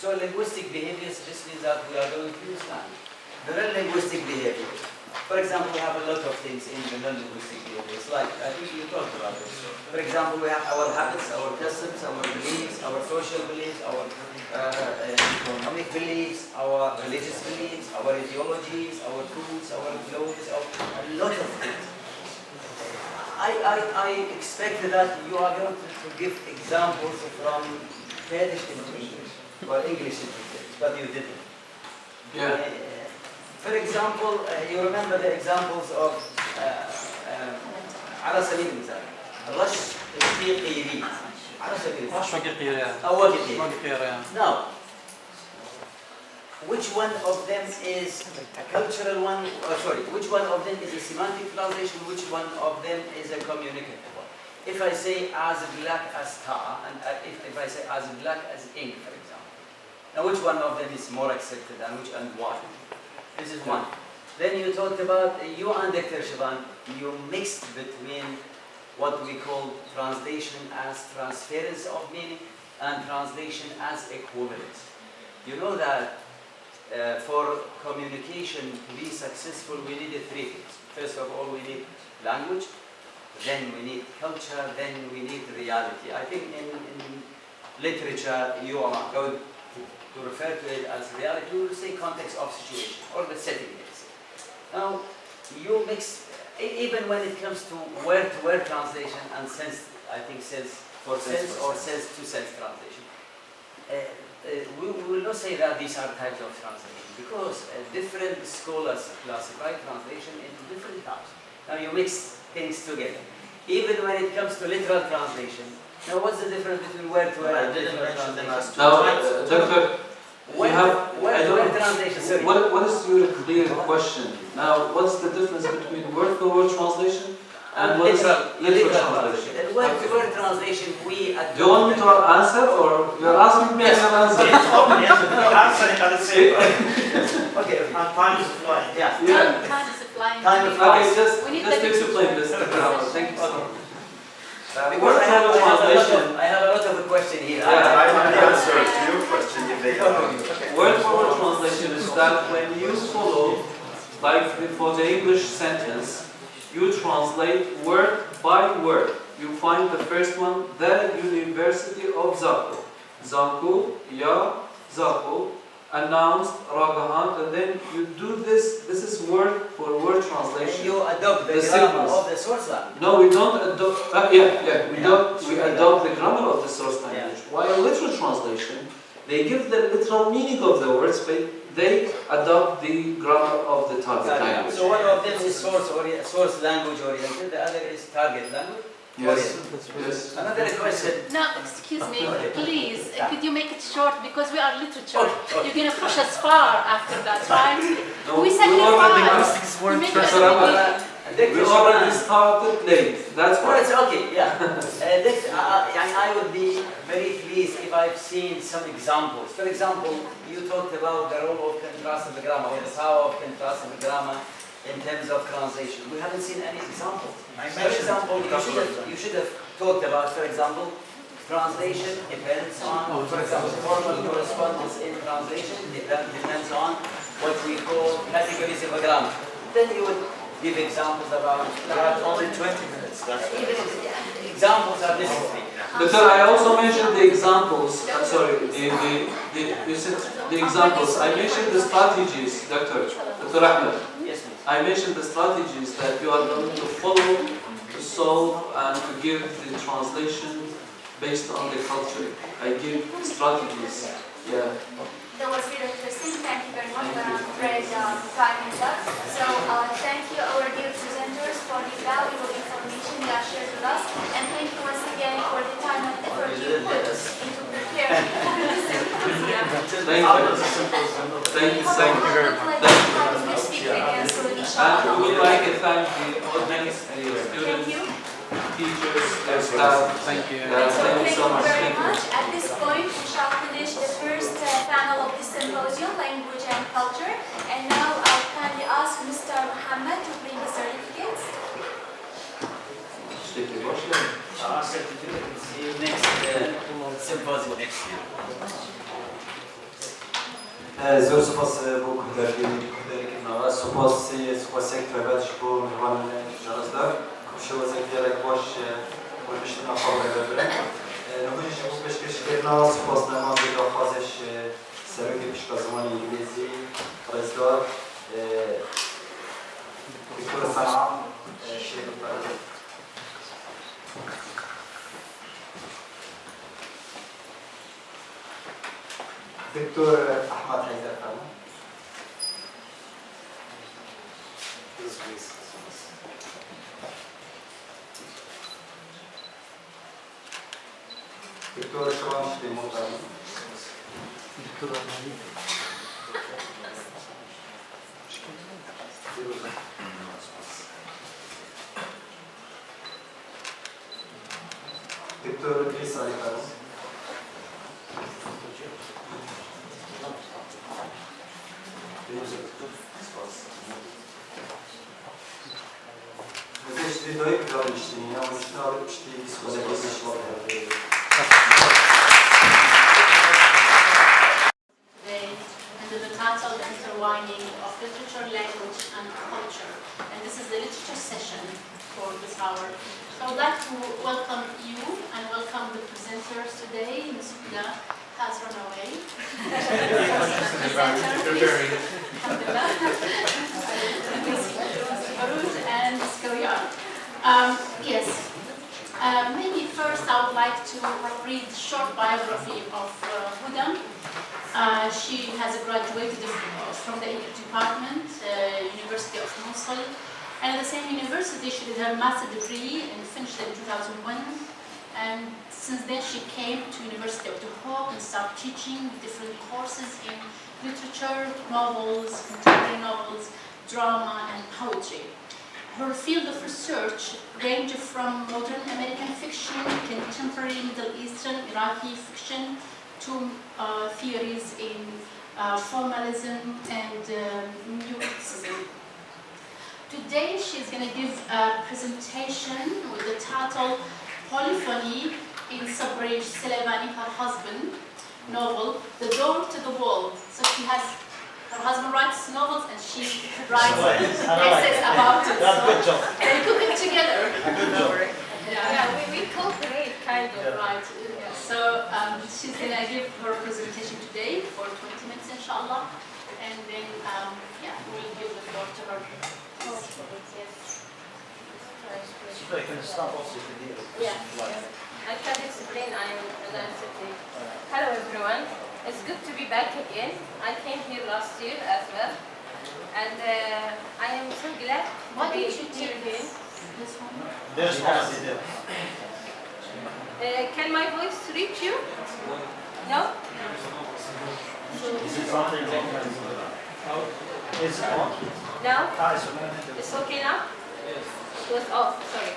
So linguistic behaviors, this means that we are going to use language. The non-linguistic behaviors, for example, we have a lot of things in the non-linguistic behaviors, like I think you talked about this. For example, we have our habits, our customs, our beliefs, our social beliefs, our economic beliefs, our religious beliefs, our ideologies, our foods, our clothes, a lot of things. I expect that you are going to give examples from Kurdish in English, or English in English, but you didn't. Yeah. For example, you remember the examples of على سبيل المثال رش القيري على سبيل المثال Now, which one of them is a cultural one, which one of them is a semantic translation, which one of them is a communicative one? If I say as black as tar, and if I say as black as ink, for example, now which one of them is more accepted and which and why? This is one. Then you talked about, you and Dr. Shaban, you mixed between what we call translation as transference of meaning and translation as equivalence. You know that for communication to be successful, we needed three things. First of all, we need language, then we need culture, then we need reality. I think in literature, you are going to refer to it as reality. You will say context of situation or the setting. Now, you mix, even when it comes to word-to-word translation and sense, I think sense for sense or sense-to-sense translation, we will not say that these are types of translation because different scholars classify translation into different types. Now, you mix things together. Even when it comes to literal translation, now what's the difference between word-to-word and literal translation? Now, Doctor, word translation, sorry. What is your clear question? Now, what's the difference between word-to-word translation and what is literal translation? Word-to-word translation, we Do you want me to answer or you're asking me to answer? Answer it at the same time. Okay. And time is flying. Yeah. Time is flying. Time is Okay, just We need to the- explain this. Thank you so much. Because I have a lot of a question here. Yeah, I have the answer to your question if they allow you. Word-for-word translation is that when you follow, like for the English sentence, you translate word by word. You find the first one, the University of Zakho. Zakho, Zakho, announced, Ragahan, and then you do this. This is word for word translation. You adopt the grammar sequence of the source language. No, we don't adopt. We adopt the grammar of the source language. While literal translation They give the literal meaning of the words, but they adopt the grammar of the target language. So one of them is source language oriented, the other is target language. Yes. Yes. Another question. No, excuse me, please, could you make it short because we are literature. You're going to push us far after that, right? No, We we sacrifice. more We make interesting. it We already started late. That's No, why. it's okay, yeah. I would be very pleased if I've seen some examples. For example, you talked about the role of contrastive grammar, or the power of contrastive grammar in terms of translation. We haven't seen any examples. For example, you should have talked about, for example, translation depends on, for example, formal correspondence in translation depends on what we call categories of a grammar. Then you would give examples about only 20 minutes. examples are necessary. Doctor, I also mentioned the examples. Sorry, you said the examples. I mentioned the strategies, Doctor Ahmed. Yes, please. I mentioned the strategies that you are going to follow to solve and to give the translation based on the culture. I give strategies. Yeah. That was really interesting. Thank you very much. I'm afraid time is up. So thank you our dear presenters for the valuable information you have shared with us. And thank you once again for the time and effort you put into preparing this symposium. Thank you. Thank you very much. Thank you. Speak again soon, And inshallah. we would like to thank the audience, the Thank you. students, teachers, their staff. Thank you. Thank you so much. Very Thank you. much. At this point, we shall finish the first panel of the symposium, Language and Culture. And now I'll kindly ask Mr. Muhammad to bring the certificates. Our certificate is see you next symposium next year. زۆر سپاس بۆ گوهدارکردنەوە سوپاسێک تایبەت بۆ میهمان جەڕزدار شێوەزێک دیارێک باش بۆ پشتنا خاڵێ ببرن نمونیش بۆ پێشکەشکردنەوە سوپاسنامە بۆ داخوازش سەرۆکی پشتکازمانی ئینگلیزی ڕێزدار دکتۆر سەنعام شێرفەر دكتور أحمد حيدر فهمي. دكتور شوان شليمون فهمي. دكتور إدريس علي فهمي. Jeżeli dojdzie do myślenia, można robić dyskusję z under the title The Intertwining of Literature, Language and Culture. And this is the literature session for this hour. So I would like to welcome you and welcome the presenters today. Ms. Huda has run away. And Skoyan. Yes. Maybe first I would like to read a short biography of Huda. She has graduated from the English department, University of Mosul, and at the same university she did her master's degree and finished it in 2001. And since then she came to University of The Hague and started teaching different courses in literature, novels, contemporary novels, drama and poetry. Her field of research ranges from modern American fiction, contemporary Middle Eastern, Iraqi fiction, to theories in formalism and new criticism. Today she's going to give a presentation with the title Polyphony in Sabri Selevani, her husband, novel, The Door to the World. So she has, her husband writes novels and she writes essays about it. Good job. They cook it together. Good job. Yeah, we cooperate kind of. Right. Yeah. So she's going to give her presentation today for 20 minutes, inshallah. And then, yeah, we'll give the floor to her. You can start also with the Yeah. I can explain. I'm an Hello everyone. It's good to be back again. I came here last year as well. And I am so glad Why to be did you here take again. this one? There's one. Can my voice reach you? No? Is it on? Is it on? No? Ah, it's on. It's okay now? It was off, sorry.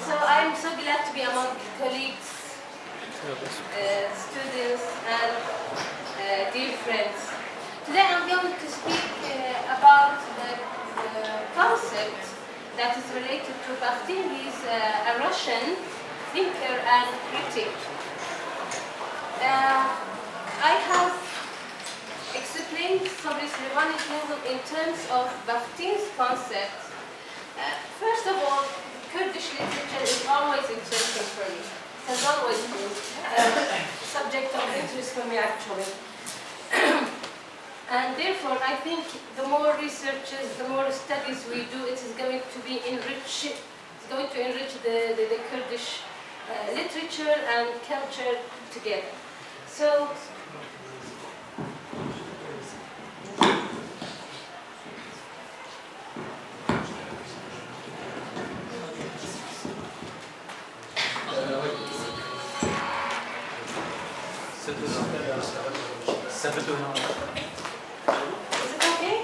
So I'm so glad to be among colleagues, students, and dear friends. Today I'm going to speak about the concept that is related to Bakhtin. He's a Russian thinker and critic. I have explained Sabri Slimani's novel in terms of Bakhtin's concept. First of all, Kurdish literature is always interesting for me. It has always been a subject of interest for me, actually. And therefore, I think the more researches, the more studies we do, it is going to be enrich. It's going to enrich the Kurdish literature and culture together. So. Is it okay?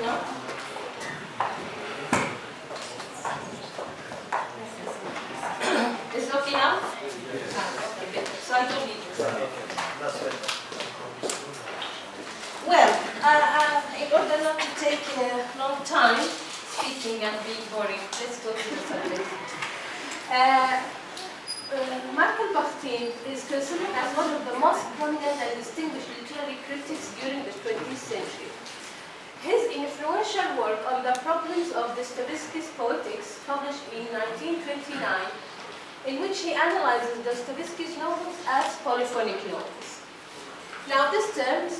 No? Is it okay now? Okay. So I don't need this. Well, in order not to take a long time speaking and being boring, let's go to the subject. Michael Bakhtin is considered as one of the most prominent and distinguished literary critics during the 20th century. His influential work on the problems of Dostoevsky's poetics, published in 1929, in which he analyzes Dostoevsky's novels as polyphonic novels. Now, this term was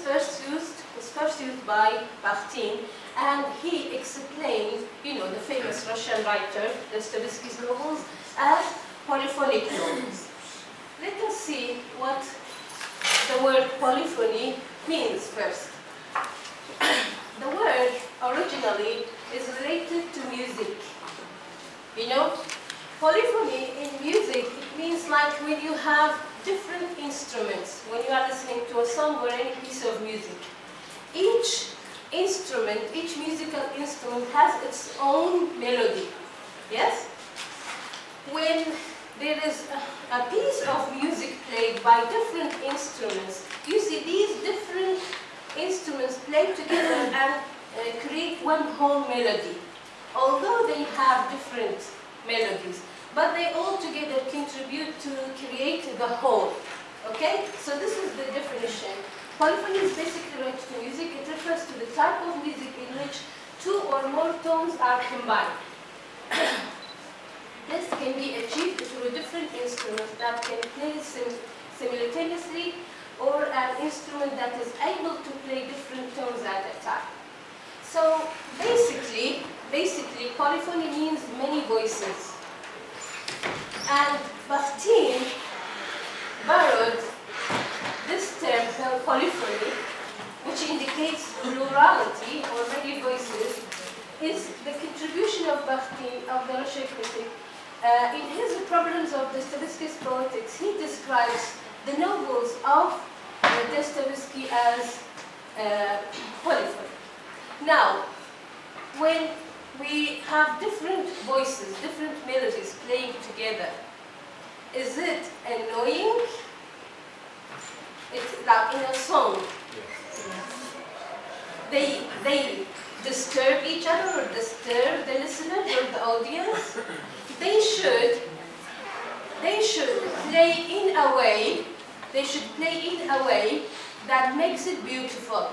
first used by Bakhtin, and he explained, the famous Russian writer Dostoevsky's novels as polyphonic novels. Let us see what the word polyphony means first. The word originally is related to music. Polyphony in music, it means like when you have different instruments, when you are listening to a song or any piece of music. Each instrument, each musical instrument has its own melody. Yes? When there is a piece of music played by different instruments, you see these different instruments play together and create one whole melody. Although they have different melodies, but they all together contribute to create the whole. Okay? So this is the definition. Polyphony is basically related to music. It refers to the type of music in which two or more tones are combined. This can be achieved through different instruments that can play simultaneously, or an instrument that is able to play different tones at a time. So basically, polyphony means many voices. And Bakhtin borrowed this term, polyphony, which indicates plurality or many voices, is the contribution of Bakhtin, of the Russian critic. In his Problems of Dostoevsky's Poetics, he describes the novels of Dostoevsky as polyphony. Now, when we have different voices, different melodies playing together, is it annoying? It's like in a song. They disturb each other or disturb the listeners or the audience. They should play in a way. They should play in a way that makes it beautiful.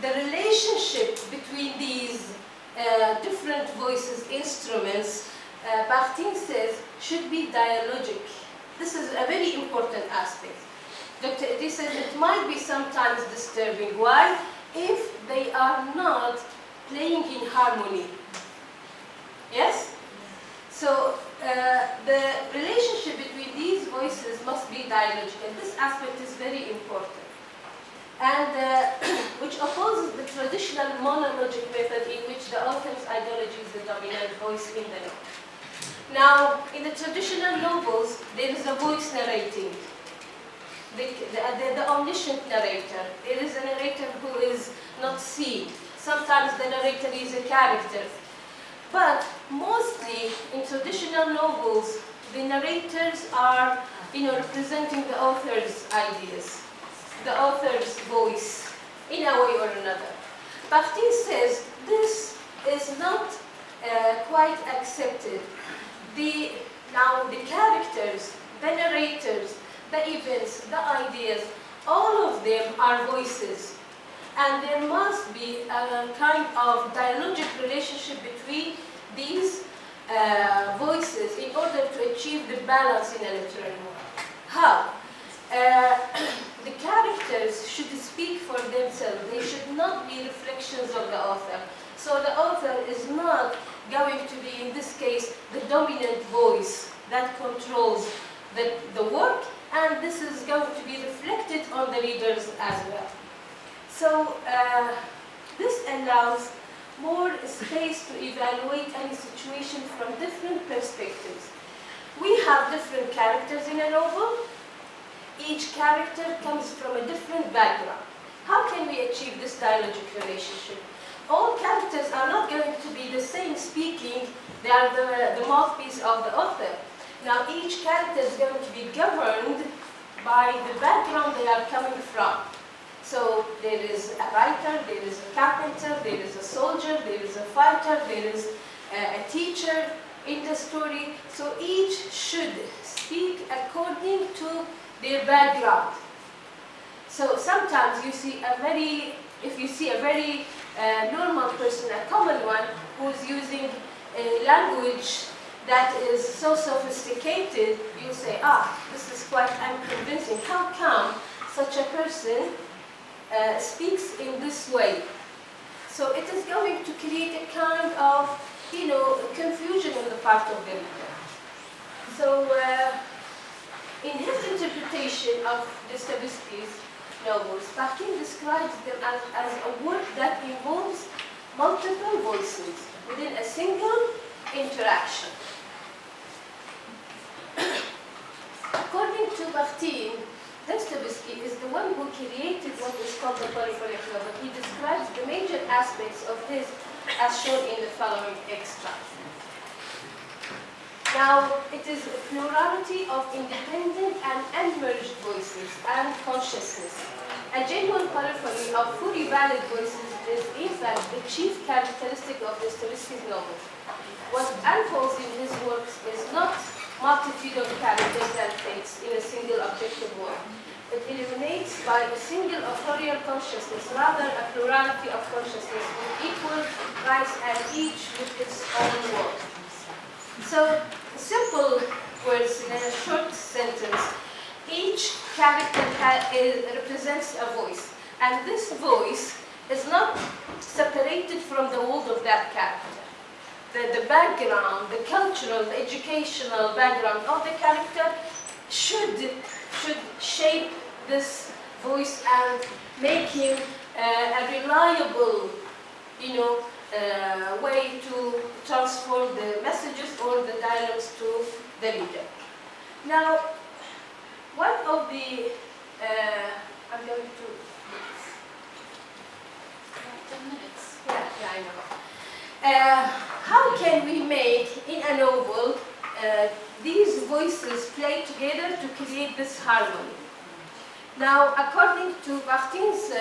The relationship between these different voices, instruments, Bakhtin says, should be dialogic. This is a very important aspect. Dr. Edi says it might be sometimes disturbing. Why? If they are not playing in harmony. Yes? So the relationship between these voices must be dialogical. This aspect is very important. And which opposes the traditional monologic method in which the author's ideology is the dominant voice in the novel. Now, in the traditional novels, there is a voice narrating. The omniscient narrator. There is a narrator who is not seen. Sometimes the narrator is a character. But mostly in traditional novels, the narrators are, representing the author's ideas, the author's voice, in a way or another. Bakhtin says this is not quite accepted. Now the characters, the narrators, the events, the ideas, all of them are voices. And there must be a kind of dialogic relationship between these voices in order to achieve the balance in a literary work. How? The characters should speak for themselves. They should not be reflections of the author. So the author is not going to be, in this case, the dominant voice that controls the work, and this is going to be reflected on the readers as well. So this allows more space to evaluate any situation from different perspectives. We have different characters in a novel. Each character comes from a different background. How can we achieve this dialogic relationship? All characters are not going to be the same speaking. They are the mouthpiece of the author. Now each character is going to be governed by the background they are coming from. So there is a writer, there is a carpenter, there is a soldier, there is a fighter, there is a teacher in the story. So each should speak according to their background. So sometimes you see if you see a very normal person, a common one, who's using a language that is so sophisticated, you say, this is quite unconvincing. How come such a person speaks in this way? So it is going to create a kind of, confusion on the part of the reader. So in his interpretation of Dostoevsky's novels, Bakhtin describes them as a work that involves multiple voices within a single interaction. According to Bakhtin, Dostoevsky is the one who created what is called the polyphonic novel. He describes the major aspects of his as shown in the following extract. Now, it is a plurality of independent and unmerged voices and consciousness. A genuine polyphony of fully valid voices is, in fact, the chief characteristic of Dostoevsky's novels. What unfolds in his works is not multitude of characters and fates in a single objective work. It illuminates by a single authorial consciousness, rather a plurality of consciousness with equal rights and each with its own work. So, simple words in a short sentence, each character represents a voice, and this voice is not separated from the world of that character. The background, the cultural, the educational background of the character should shape this voice and make him a reliable, way to transform the messages or the dialogues to the reader. Now, one of the, I'm going to, 10 minutes. yeah, I know. How can we make in a novel these voices play together to create this harmony? Now, according to Bakhtin's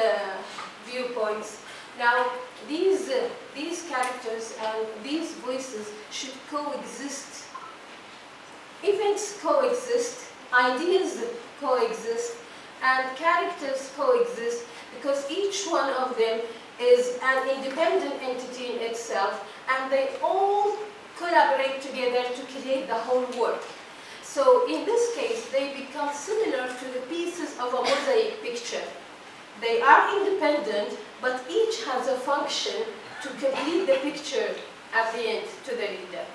viewpoints, now these characters and these voices should coexist. Events coexist, ideas coexist, and characters coexist because each one of them is an independent entity in itself, and they all collaborate together to create the whole work. So in this case, they become similar to the pieces of a mosaic picture. They are independent, but each has a function to complete the picture at the end to the reader.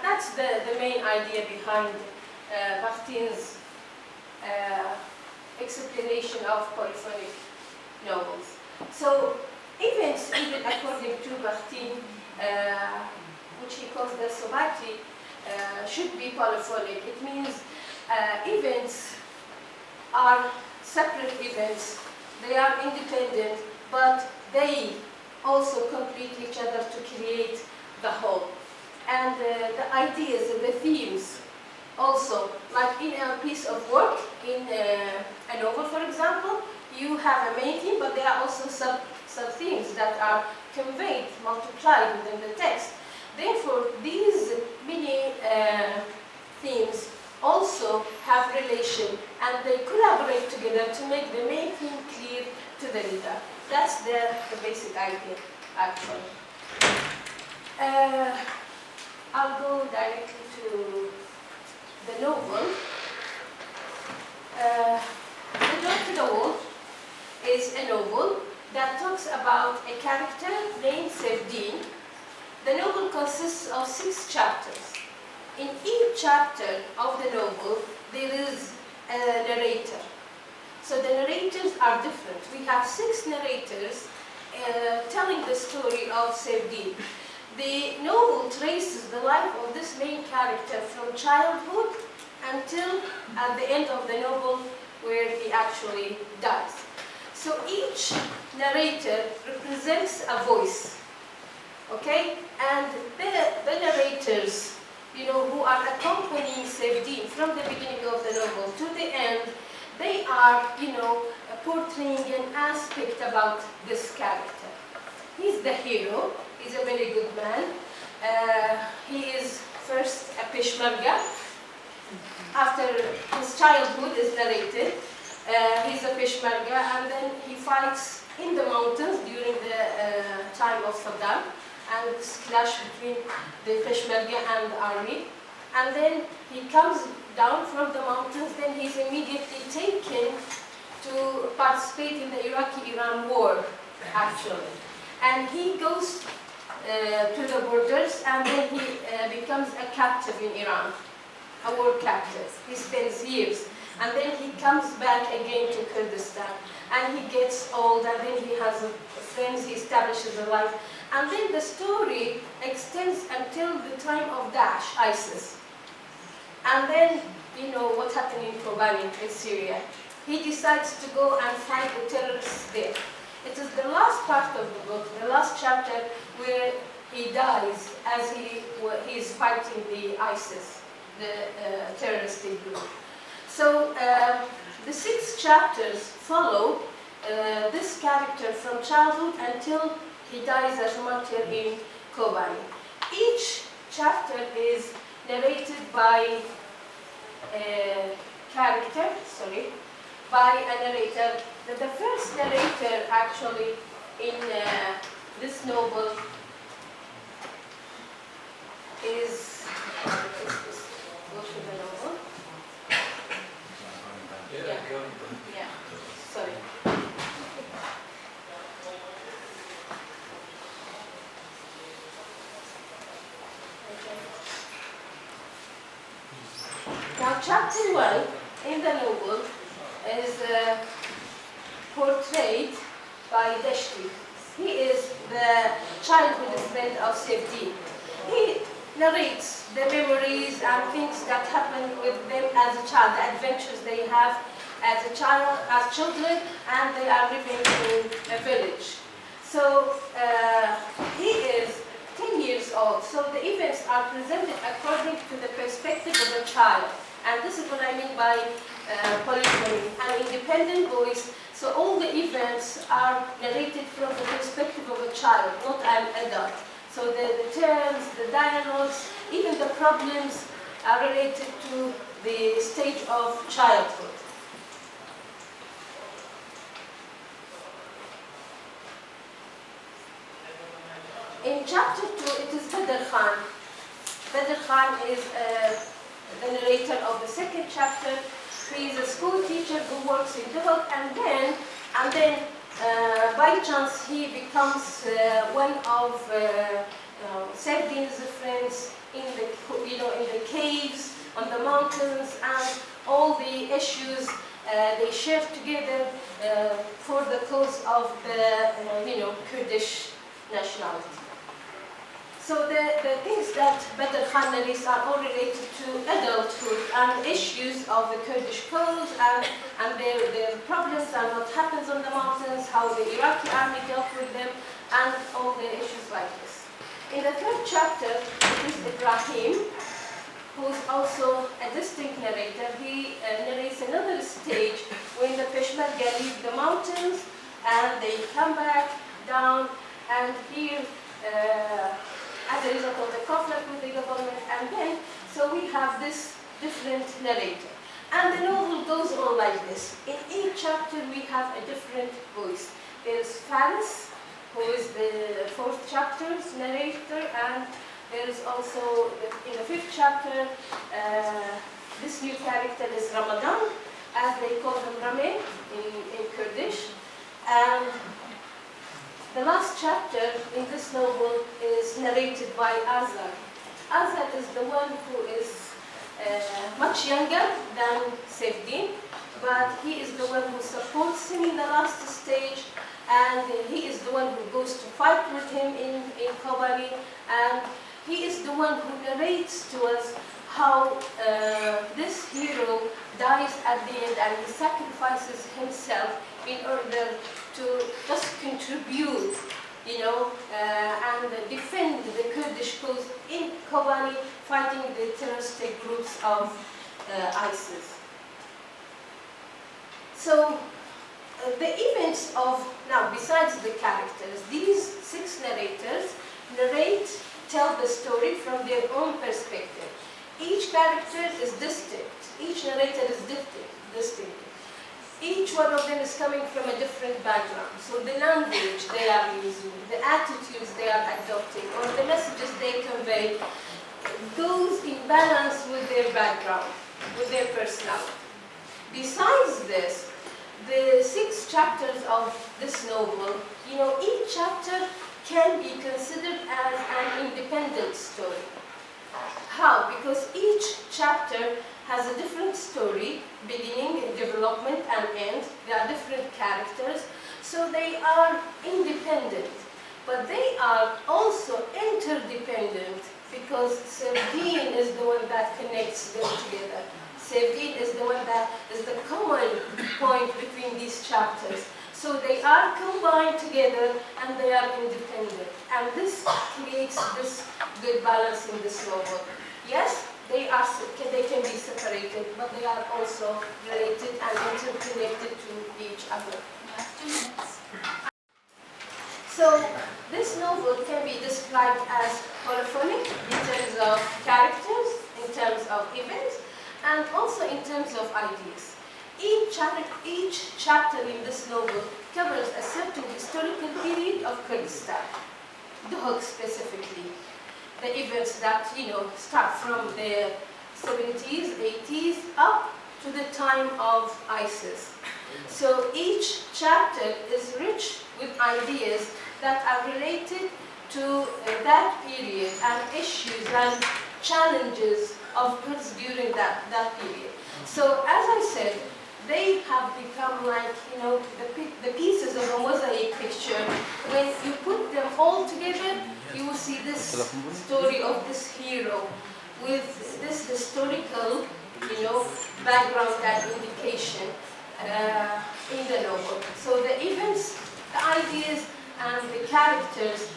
That's the main idea behind Bakhtin's explanation of polyphonic novels. So events, even according to Bakhtin, which he calls the somati, should be polyphonic. It means events are separate events. They are independent, but they also complete each other to create the whole. And the ideas and the themes also, like in a piece of work, in a novel, for example, you have a main theme, but there are also sub-themes that are conveyed, multiplied within the text. Therefore, these many themes also have relation, and they collaborate together to make the main theme clear to the reader. That's the basic idea, actually. I'll go directly to the novel. The Door to the Wall is a novel that talks about a character named Sevdin. The novel consists of 6 chapters. In each chapter of the novel, there is a narrator. So the narrators are different. We have 6 narrators telling the story of Sevdin. The novel traces the life of this main character from childhood until at the end of the novel where he actually dies. So each narrator represents a voice, okay? And the narrators, who are accompanying Sevdin from the beginning of the novel to the end, they are, portraying an aspect about this character. He's the hero. He's a very good man. He is first a Peshmerga. After his childhood is narrated, he's a Peshmerga, and then he fights in the mountains during the time of Saddam, and this clash between the Peshmerga and the army. And then he comes down from the mountains, then he's immediately taken to participate in the Iraqi-Iran war, actually. And he goes to the borders, and then he becomes a captive in Iran, a war captive. He spends years, and then he comes back again to Kurdistan, and he gets old, and then he has friends, he establishes a life, and then the story extends until the time of Daesh, ISIS. And then, what happened in Kobani in Syria. He decides to go and fight the terrorists there. It is the last part of the book, the last chapter, where he dies as he is fighting the ISIS, the terroristic group. So the 6 chapters follow this character from childhood until he dies as a martyr in Kobani. Each chapter is narrated by a character, by a narrator. The first narrator actually in this novel is, go to the novel. Yeah, sorry. Now chapter 1 in the novel is portrayed by Deshti. He is the childhood friend of Sevdin. He narrates the memories and things that happened with them as a child, the adventures they have as a child, as children, and they are living in a village. So he is 10 years old. So the events are presented according to the perspective of a child. And this is what I mean by polyphony, an independent voice. So all the events are narrated from the perspective of a child, not an adult. So the terms, the dialogues, even the problems are related to the stage of childhood. In chapter 2, it is Badr Khan. Badr Khan is the narrator of the 2nd chapter. He is a school teacher who works in Duhok, and then by chance he becomes one of Sevdin's friends in the caves on the mountains and all the issues they share together for the cause of the Kurdish nationality. So the things that Badr Khan narrates are all related to adulthood and issues of the Kurdish cause and their problems and what happens on the mountains, how the Iraqi army dealt with them, and all the issues like this. In the third chapter, it is Ibrahim, who is also a distinct narrator. He narrates another stage when the Peshmerga leave the mountains and they come back down, and here as a result of the conflict with the government, and then so we have this different narrator. And the novel goes on like this. In each chapter we have a different voice. There's Faris, who is the fourth chapter's narrator, and there is also, in the fifth chapter, this new character is Ramadan, as they call him Rame in Kurdish. And the last chapter in this novel is narrated by Azad. Azad is the one who is much younger than Saifdin, but he is the one who supports him in the last stage, and he is the one who goes to fight with him in Kobani, and he is the one who narrates to us how this hero dies at the end and he sacrifices himself in order to just contribute, and defend the Kurdish cause in Kobani, fighting the terroristic groups of ISIS. So the events of, now besides the characters, these 6 narrators tell the story from their own perspective. Each character is distinct, each narrator is distinct. Each one of them is coming from a different background. So the language they are using, the attitudes they are adopting, or the messages they convey goes in balance with their background, with their personality. Besides this, the 6 chapters of this novel, each chapter can be considered as an independent story. How? Because each chapter has a different story, beginning, development, and end. There are different characters, so they are independent. But they are also interdependent, because Saifdin is the one that connects them together. Saifdin is the one that is the common point between these chapters. So they are combined together and they are independent. And this creates this good balance in this novel. Yes, they can be separated, but they are also related and interconnected to each other. So this novel can be described as polyphonic in terms of characters, in terms of events, and also in terms of ideas. Each chapter in this novel covers a certain historical period of Kurdistan, the Hawk specifically. The events that, start from the 70s, 80s, up to the time of ISIS. So each chapter is rich with ideas that are related to that period and issues and challenges of Kurds during that period. So as I said, they have become like, the pieces of a mosaic picture. When you put them all together, you will see this story of this hero with this historical, background and indication in the novel. So the events, the ideas, and the characters,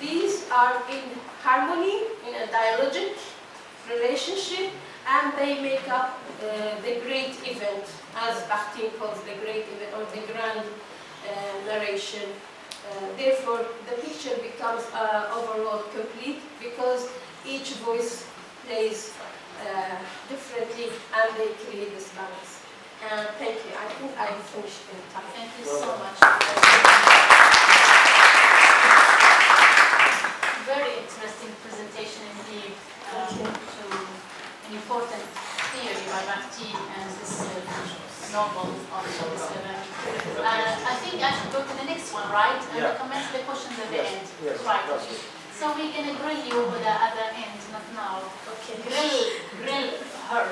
these are in harmony, in a dialogic relationship, and they make up the great event, as Bakhtin calls the great event, or the grand narration. Therefore, the picture becomes overall complete, because each voice plays differently and they create this balance. Thank you. I think I finished in time. Thank you so much. Very interesting presentation indeed to an important theory by Bakhtin and this novel of 47. I think I should go to the next one, right? And commence the questions at the end. Yes. Right. So we're going to grill you with the other end, not now. Okay. Grill her.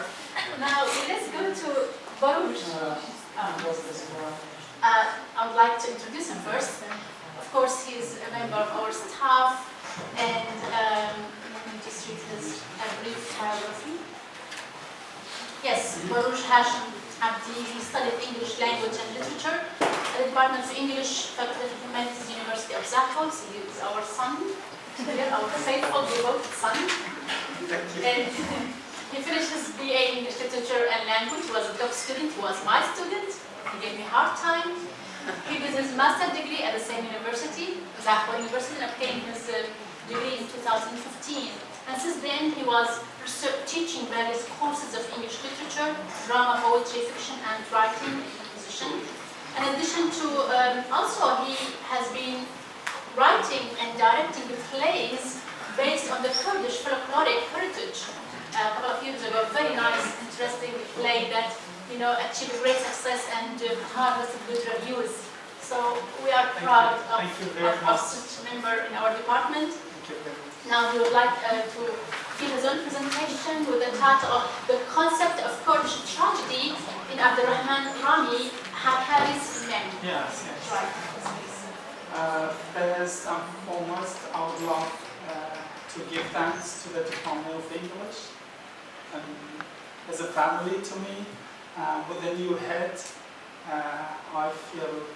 Baruch. I would like to introduce him first. Of course, he is a member of our staff, and let me just read his brief biography. Yes, Baruch Hashim Abdi, he studied English language and literature at the Department of English, Faculty of Humanities, University of Zakho. So he is our son, our faithful, devoted son. And he finished his BA in English Literature and Language. He was a top student. He was my student. He gave me a hard time. He did his master's degree at the same university, Zakho University, and obtained his degree in 2015. And since then, he was teaching various courses of English literature, drama, poetry, fiction, and writing and composition. In addition to, also he has been writing and directing plays based on the Kurdish folkloric heritage. A couple of years ago, very nice, interesting play that achieved great success and harvested good reviews. So we are proud of such a member in our department. Now we would like to give his own presentation with the title of The Concept of Kurdish Tragedy in Abdurrahman Rami Hakkari's Men. Yes. Right. First and foremost, I would love to give thanks to the Department of English and as a family to me. With a new head, I feel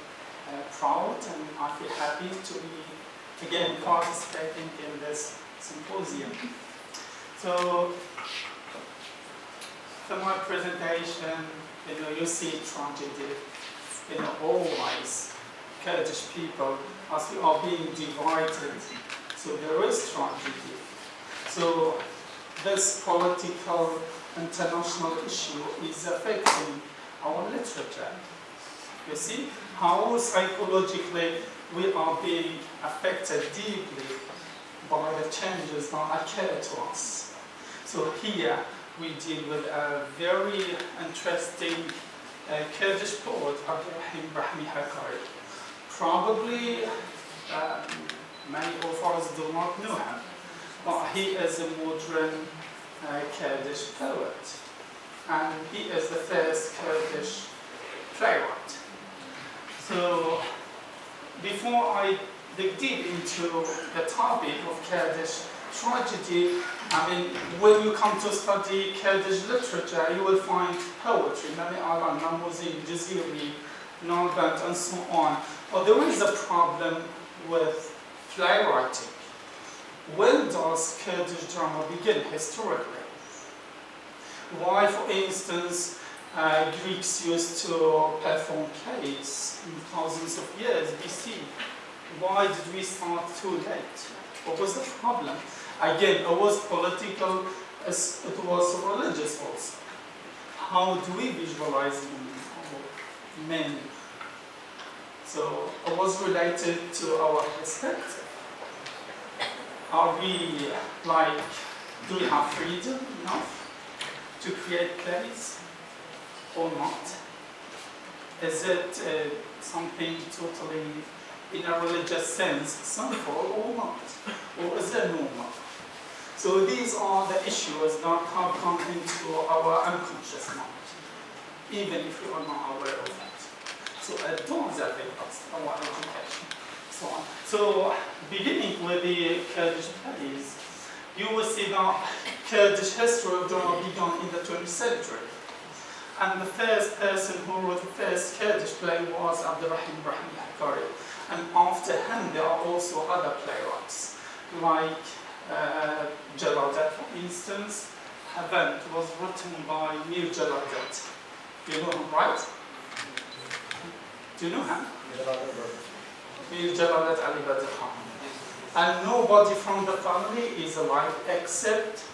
proud and I feel happy to be again participating in this symposium. So, for my presentation, you see tragedy in all eyes. Kurdish people, as we are being divided, so there is tragedy. So, this political international issue is affecting our literature. You see how psychologically we are being affected deeply by the changes that occur to us. So here we deal with a very interesting Kurdish poet, Abdurrahman Hakkari. Probably many of us do not know him, but he is a modern Kurdish poet, and he is the first Kurdish playwright. So, before I dig deep into the topic of Kurdish tragedy, when you come to study Kurdish literature, you will find poetry, Mani Alan, Namuzin, Jaziri, Nalbant, and so on. But there is a problem with playwriting. When does Kurdish drama begin historically? Why, for instance, Greeks used to perform plays in thousands of years BC? Why did we start too late? What was the problem? Again, it was political, it was religious also. How do we visualize men? So it was related to our perspective. Are we do we have freedom enough to create plays or not? Is it something totally, in a religious sense, sinful or not? Or is it normal? So these are the issues that have come into our unconscious mind, even if we are not aware of it. So it does affect us, our education. So, beginning with the Kurdish plays, you will see that Kurdish history of drama began in the 20th century. And the first person who wrote the first Kurdish play was Abdurrahman Hakkari. And after him, there are also other playwrights, like Jaladat, for instance. Havant was written by Mir Jaladat. You know him, right? Do you know him? Jalalat Ali Badr Khan. And nobody from the family is alive except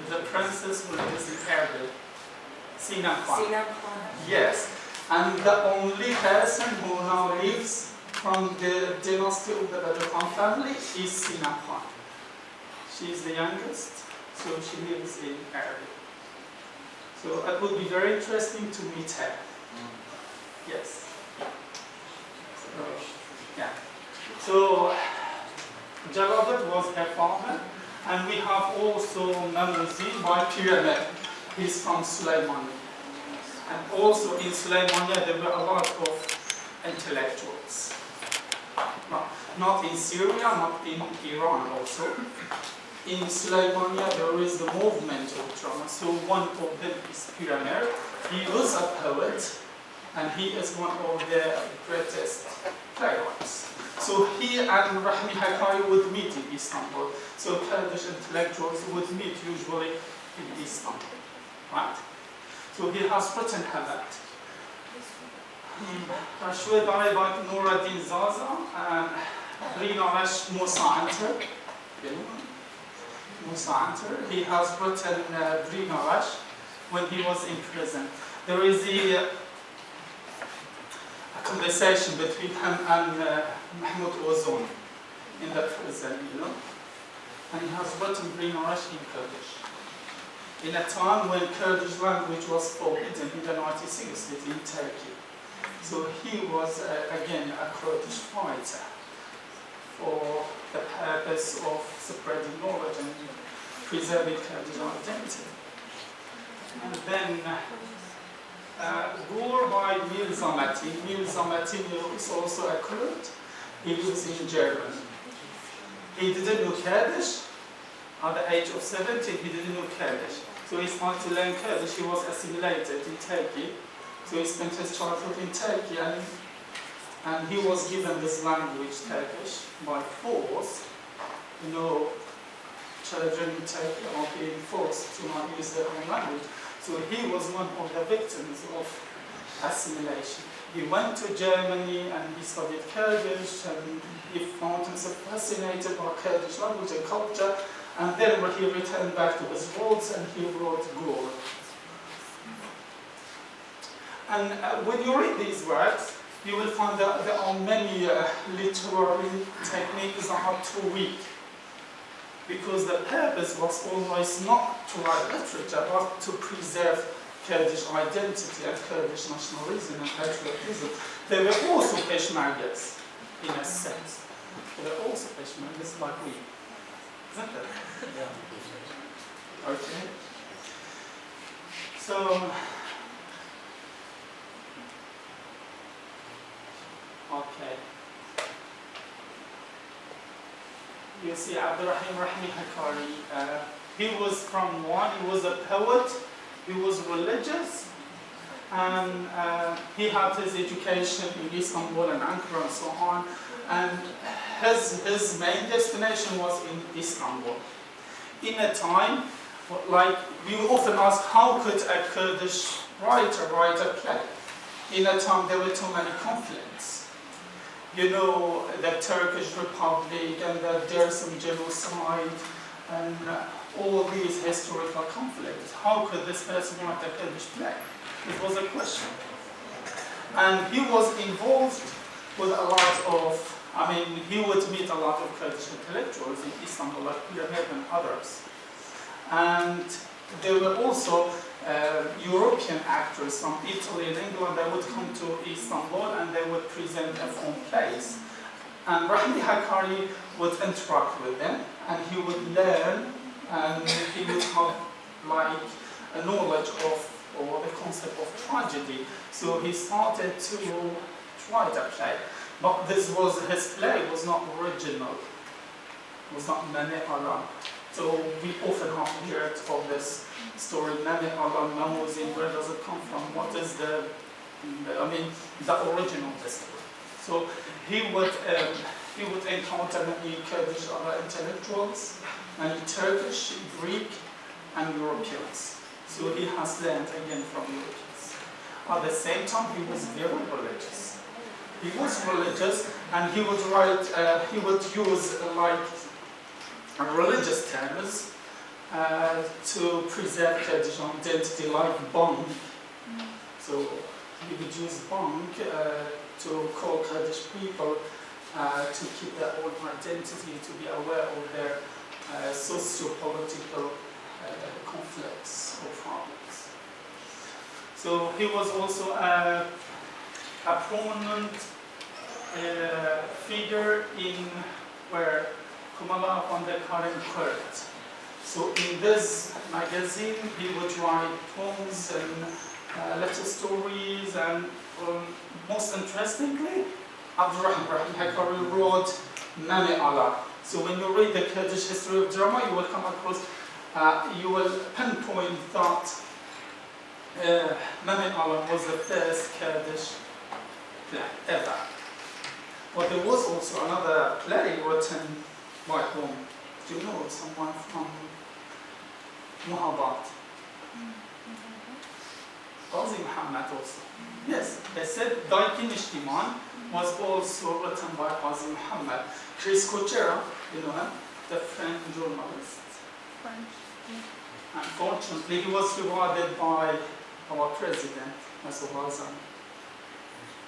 the princess who lives in Arabic, Sina Khan. Yes. And the only person who now lives from the dynasty of the Badr Khan family is Sina Khan. She is the youngest, so she lives in Arabic. So it would be very interesting to meet her. Yes. So Jalalat was her father, And we have also Mamuzi by Pyramid. He's from Sulaimani. And also in Sulaimania there were a lot of intellectuals. Not in Syria, not in Iran also. In Sulaimania there is the movement of drama. So one of them is Pyramid. He was a poet and he is one of the greatest playwrights. So he and Rahmi Haqqani would meet in Istanbul. So Kurdish intellectuals would meet usually in Istanbul, right? So he has written her that. Rashwe Dare by Nuruddin Zaza and Rinash Musa Anter. Musa Anter. He has written Rinash when he was in prison. There is a conversation between him and Mahmoud Ozon in the prison, you know. And he has written Rinash in Kurdish. In a time when Kurdish language was forbidden in the 1960s in Turkey. So he was, again, a Kurdish fighter for the purpose of spreading knowledge and preserving Kurdish identity. And then Gur by Mirza Matin. Mirza Matin is also a Kurd. He lives in Germany. He didn't know Kurdish. At the age of 17, he didn't know Kurdish. So he started to learn Kurdish. He was assimilated in Turkey. So he spent his childhood in Turkey and he was given this language, Turkish, by force. You know, children in Turkey are being forced to not use their own language. So he was one of the victims of assimilation. He went to Germany and he studied Kurdish and he found himself fascinated by Kurdish language and culture. And then when he returned back to his roots and he wrote Gur. And when you read these works, you will find that there are many literary techniques that are too weak. Because the purpose was always not to write literature, but to preserve Kurdish identity and Kurdish nationalism and patriotism. They were also Peshmergas, in a sense. They were also Peshmergas like we. Isn't it? Yeah. Okay. So, okay. You see, Abdurrahim Rahmi Haqqani, he was from one, he was a poet, he was religious, and he had his education in Istanbul and Ankara and so on, and his main destination was in Istanbul. In a time, like we often ask, how could a Kurdish writer write a play? In a time there were too many conflicts. You know, the Turkish Republic and the Dersim genocide and all these historical conflicts. How could this person write a Kurdish play? It was a question. And he was involved with a lot of, he would meet a lot of Kurdish intellectuals in Istanbul, like Pyramid and others. And there were also European actors from Italy and England that would come to Istanbul and they would present their own plays. And Rahmi Haqqani would interact with them and he would learn and he would have like a knowledge of or the concept of tragedy. So he started to write a play. But this was, his play was not original, was not Nane Alam. So we often have heard of this story, Nane Alam, Mamuzin, where does it come from? What is the origin of the story? So he would encounter many Kurdish other intellectuals, many Turkish, Greek, and Europeans. So he has learned again from Europeans. At the same time, he was very religious. He was religious, and he would write. He would use like religious terms to preserve Kurdish identity, like bang. So he would use bang to call Kurdish people to keep their own identity, to be aware of their socio-political conflicts or problems. So he was also a prominent figure in where Kumala on the current Kurd So in this magazine, he would write poems and little stories, and most interestingly, Abdurrahman Hakari wrote Mami Allah. So when you read the Kurdish history of drama, you will come across, you will pinpoint that Mami Allah was the first Kurdish play ever. But there was also another play written by whom? Do you know someone from Muhabbat? Qazi Muhammad also. Yes, they said Daikin Ishtiman was also written by Qazi Muhammad. Chris Cochera, you know him, the French journalist. Unfortunately, he was rewarded by our president, Mr. Walzan.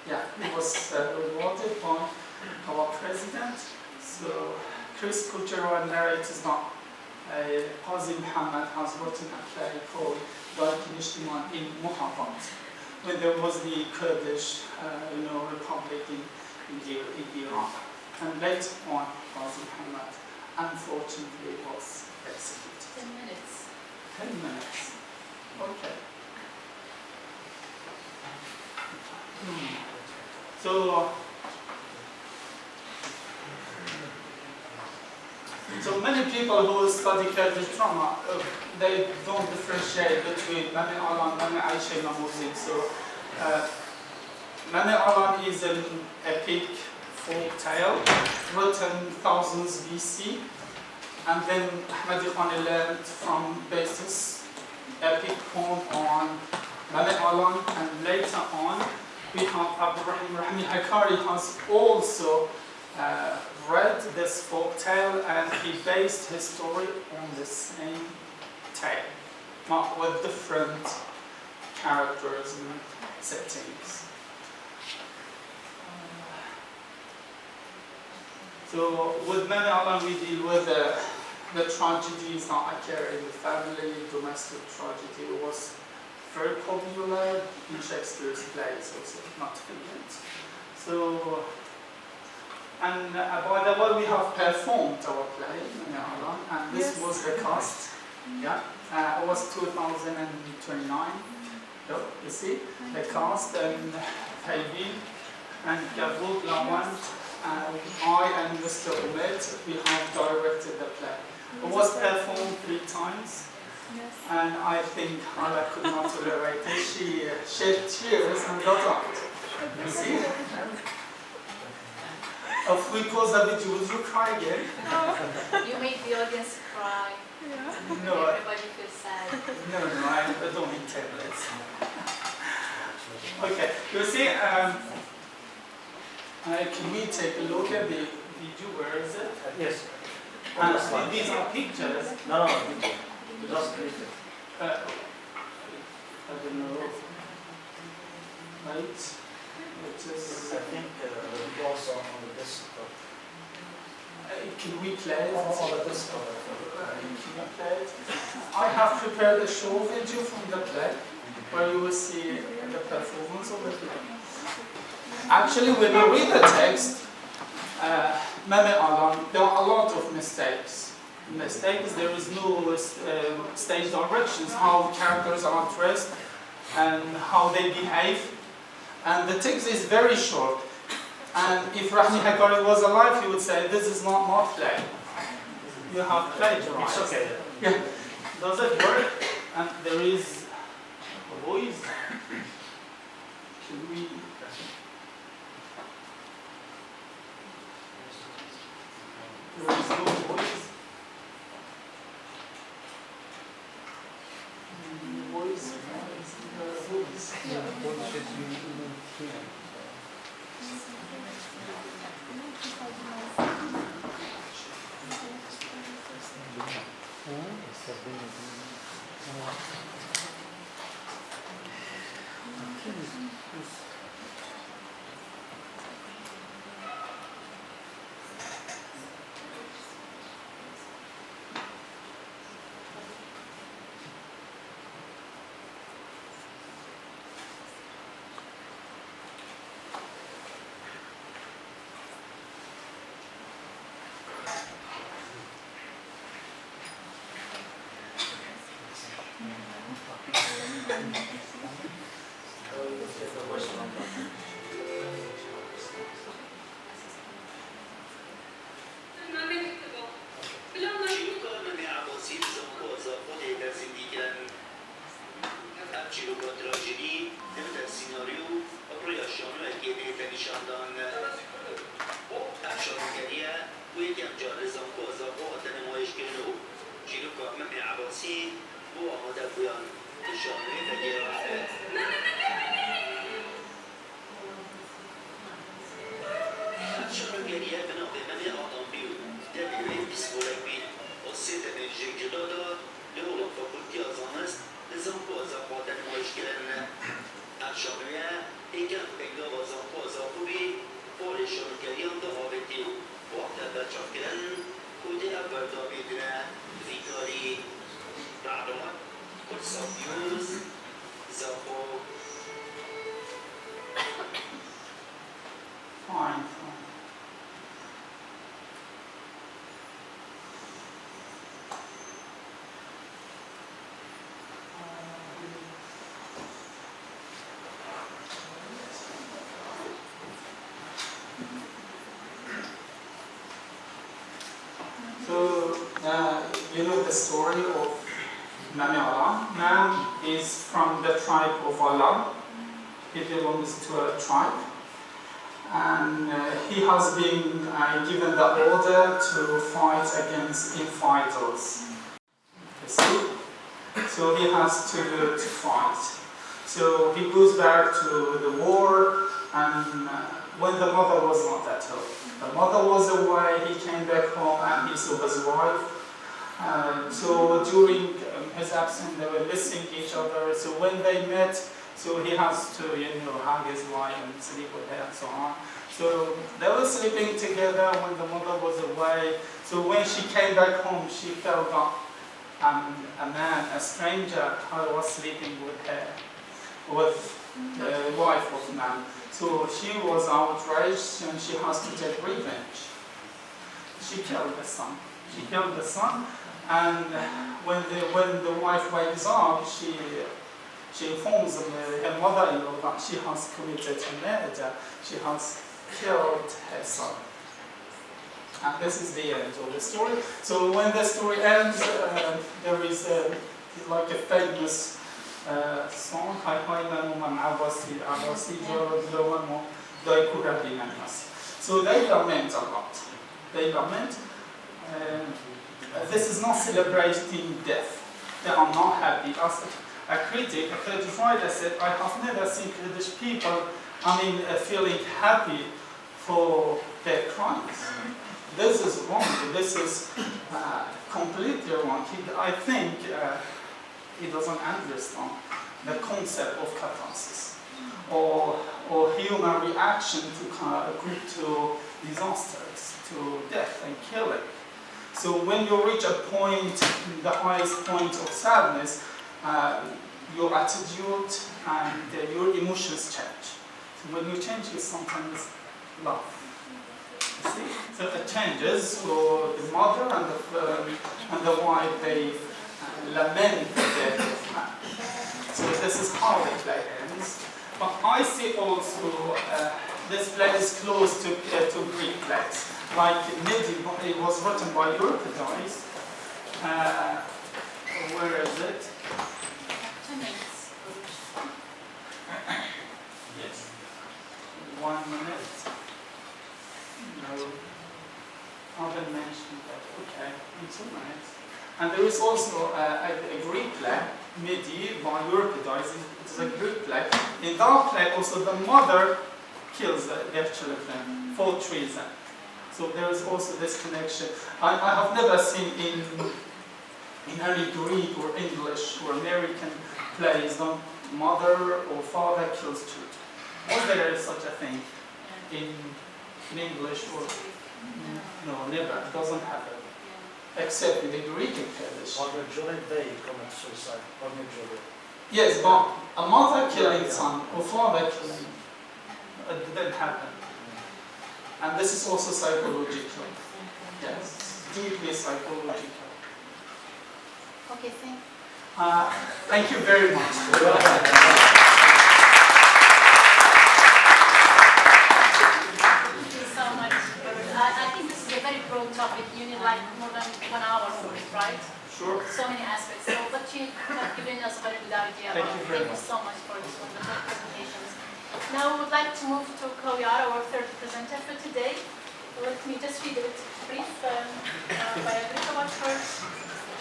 Yeah, he was rewarded by our president. So Chris Cochera narrates that Qazi Muhammad has written a play called Daikin Ishtiman in Muhabbat, when there was the Kurdish republic in Iraq. And later on, Qazi Muhammad unfortunately was executed. 10 minutes. 10 minutes. Okay. So many people who study Kurdish drama, they don't differentiate between Mami Alan and Mami Aisha Namuzin. So Mami Alan is an epic folk tale written thousands BC, and then Ahmadi Khan learned from basis epic poem on Mami Alan, and later on we have Abdurrahim Hakari has also read this folk tale, and he based his story on the same tale, not with different characters and settings. So with Mami Alan we deal with the tragedies that occur in the family. Domestic tragedy was very popular in Shakespeare's plays, also not frequent. So, and by the way, we have performed our play, and this was the cast. Yeah, it was 2029. Yep, you see the cast, and Haybi and Gavul Lawand and I and Mr. Umed, we have directed the play. It was performed 3 times. Yes. And I think Hala could not tolerate it. She shed tears and got out. You see? If we pause the video, would you cry again? You made the audience cry. Yeah. No, Everybody feels sad. no, I don't intend it. Okay, you see, can we take a look at the video? Where is it? Yes. And these are pictures. No, video. Just picture. I don't know. Right? It is. I think also on the desktop. Can we play it? On the desktop. Can we play it? I have prepared a show video from the play where you will see the performance of the play. Actually, when you read the text, Mami Alan, there are a lot of mistakes. There is no stage directions, how characters are dressed and how they behave. And the text is very short. And if Rahmi Hakari was alive, he would say, this is not my play. You have plagiarized. It's okay. Yeah. Does it work? And there is a voice. Can we... There is no voice. Fine. So, you know the story of Mami Allah. Mam is from the tribe of Allah. He belongs to a tribe. And he has been given the order to fight against infidels. You see? So he has to fight. So he goes back to the war, and when the mother was not at home. The mother was away, he came back home and he saw his wife. So during his absence, they were missing each other. So when they met, so he has to, hug his wife and sleep with her and so on. So they were sleeping together when the mother was away. So when she came back home, she felt that a man, a stranger, was sleeping with her, with the wife of man. So she was outraged and she has to take revenge. She killed the son. She killed the son, and when the wife wakes up, she informs her mother-in-law that she has committed a murder. She has killed her son. And this is the end of the story. So when the story ends, there is like a famous song, so they lament a lot. They lament. This is not celebrating death. They are not happy. As a critic, a Kurdish writer said, I have never seen Kurdish people, feeling happy for their crimes. This is wrong. This is completely wrong. I think he doesn't understand the concept of catharsis or human reaction to disasters, to death and killing. So when you reach a point, the highest point of sadness, your attitude and your emotions change. So when you change, you sometimes laugh. You see? So it changes. So the mother and the wife, they lament the death of man. So this is how the play ends. But I see also this play is close to Greek plays. Like medieval, it was written by Euripides. Where is it? 2 minutes. Yes. 1 minute. No. I haven't mentioned that. Okay, in 2 minutes. And there is also a Greek play, Medi, by Euripides. It is a Greek play. In that play, also the mother kills their children for treason. So there is also this connection. I have never seen in any Greek or English or American plays that mother or father kills children. Was there such a thing in English or no, never. It doesn't happen. Except in the Greek tradition. Mother children, they commit suicide. Mother children. Yes, but a mother killing son or father killing, it didn't happen. And this is also psychological. Yes, deeply psychological. Okay, Thank you very much. So much. I think this is a very broad topic. You need like more than 1 hour for it, right? Sure. So many aspects. So, but you have given us a very good idea. Thank you very Thank you much. so much for this wonderful presentations. Now we would like to move to Koyara, our third presenter for today. Let me just read a brief biography about her.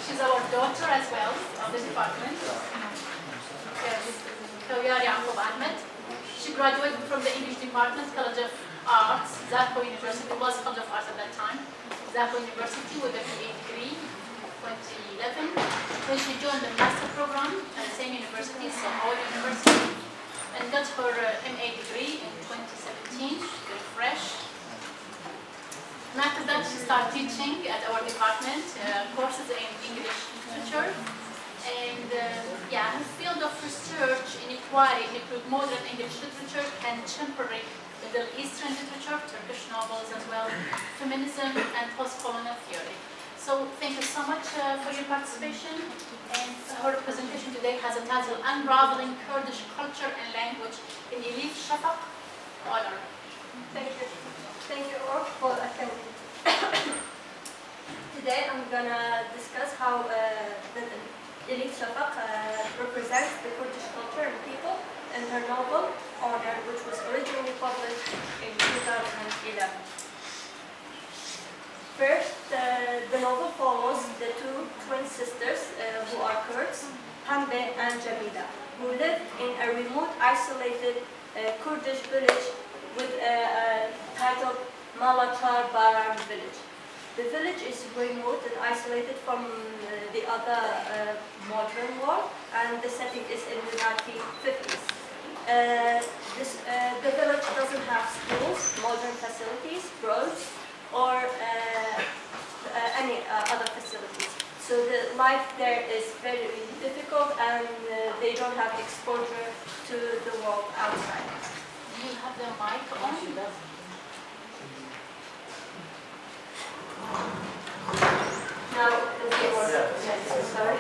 She's our daughter as well of the department. Koyara Yaqub Ahmed. She graduated from the English department, College of Arts, Zakho University. It was College of Arts at that time. Zakho University with a BA degree, 2011. Then she joined the master program at the same university, Zakho University, and got her MA degree in 2017, very fresh. And after that, she started teaching at our department, courses in English literature. And her field of research in inquiry include modern English literature, contemporary Middle Eastern literature, Turkish novels as well, feminism, and post-colonial theory. So thank you so much for your participation. And her presentation today has a title, Unraveling Kurdish Culture and Language in Elif Shafak Honor. Thank you. Thank you all for attending. Today I'm gonna discuss how the Elif Shafak represents the Kurdish culture and people in her novel Honor, which was originally published in 2011. First, the novel follows the two twin sisters who are Kurds, Pembe and Jamila, who live in a remote, isolated Kurdish village with a titled Malachar Baran village. The village is remote and isolated from the other modern world, and the setting is in the 1950s. The village doesn't have schools, modern facilities, roads, or any other facilities. So the life there is very difficult, and they don't have exposure to the world outside. Do you have the mic on? Now, yes, sorry.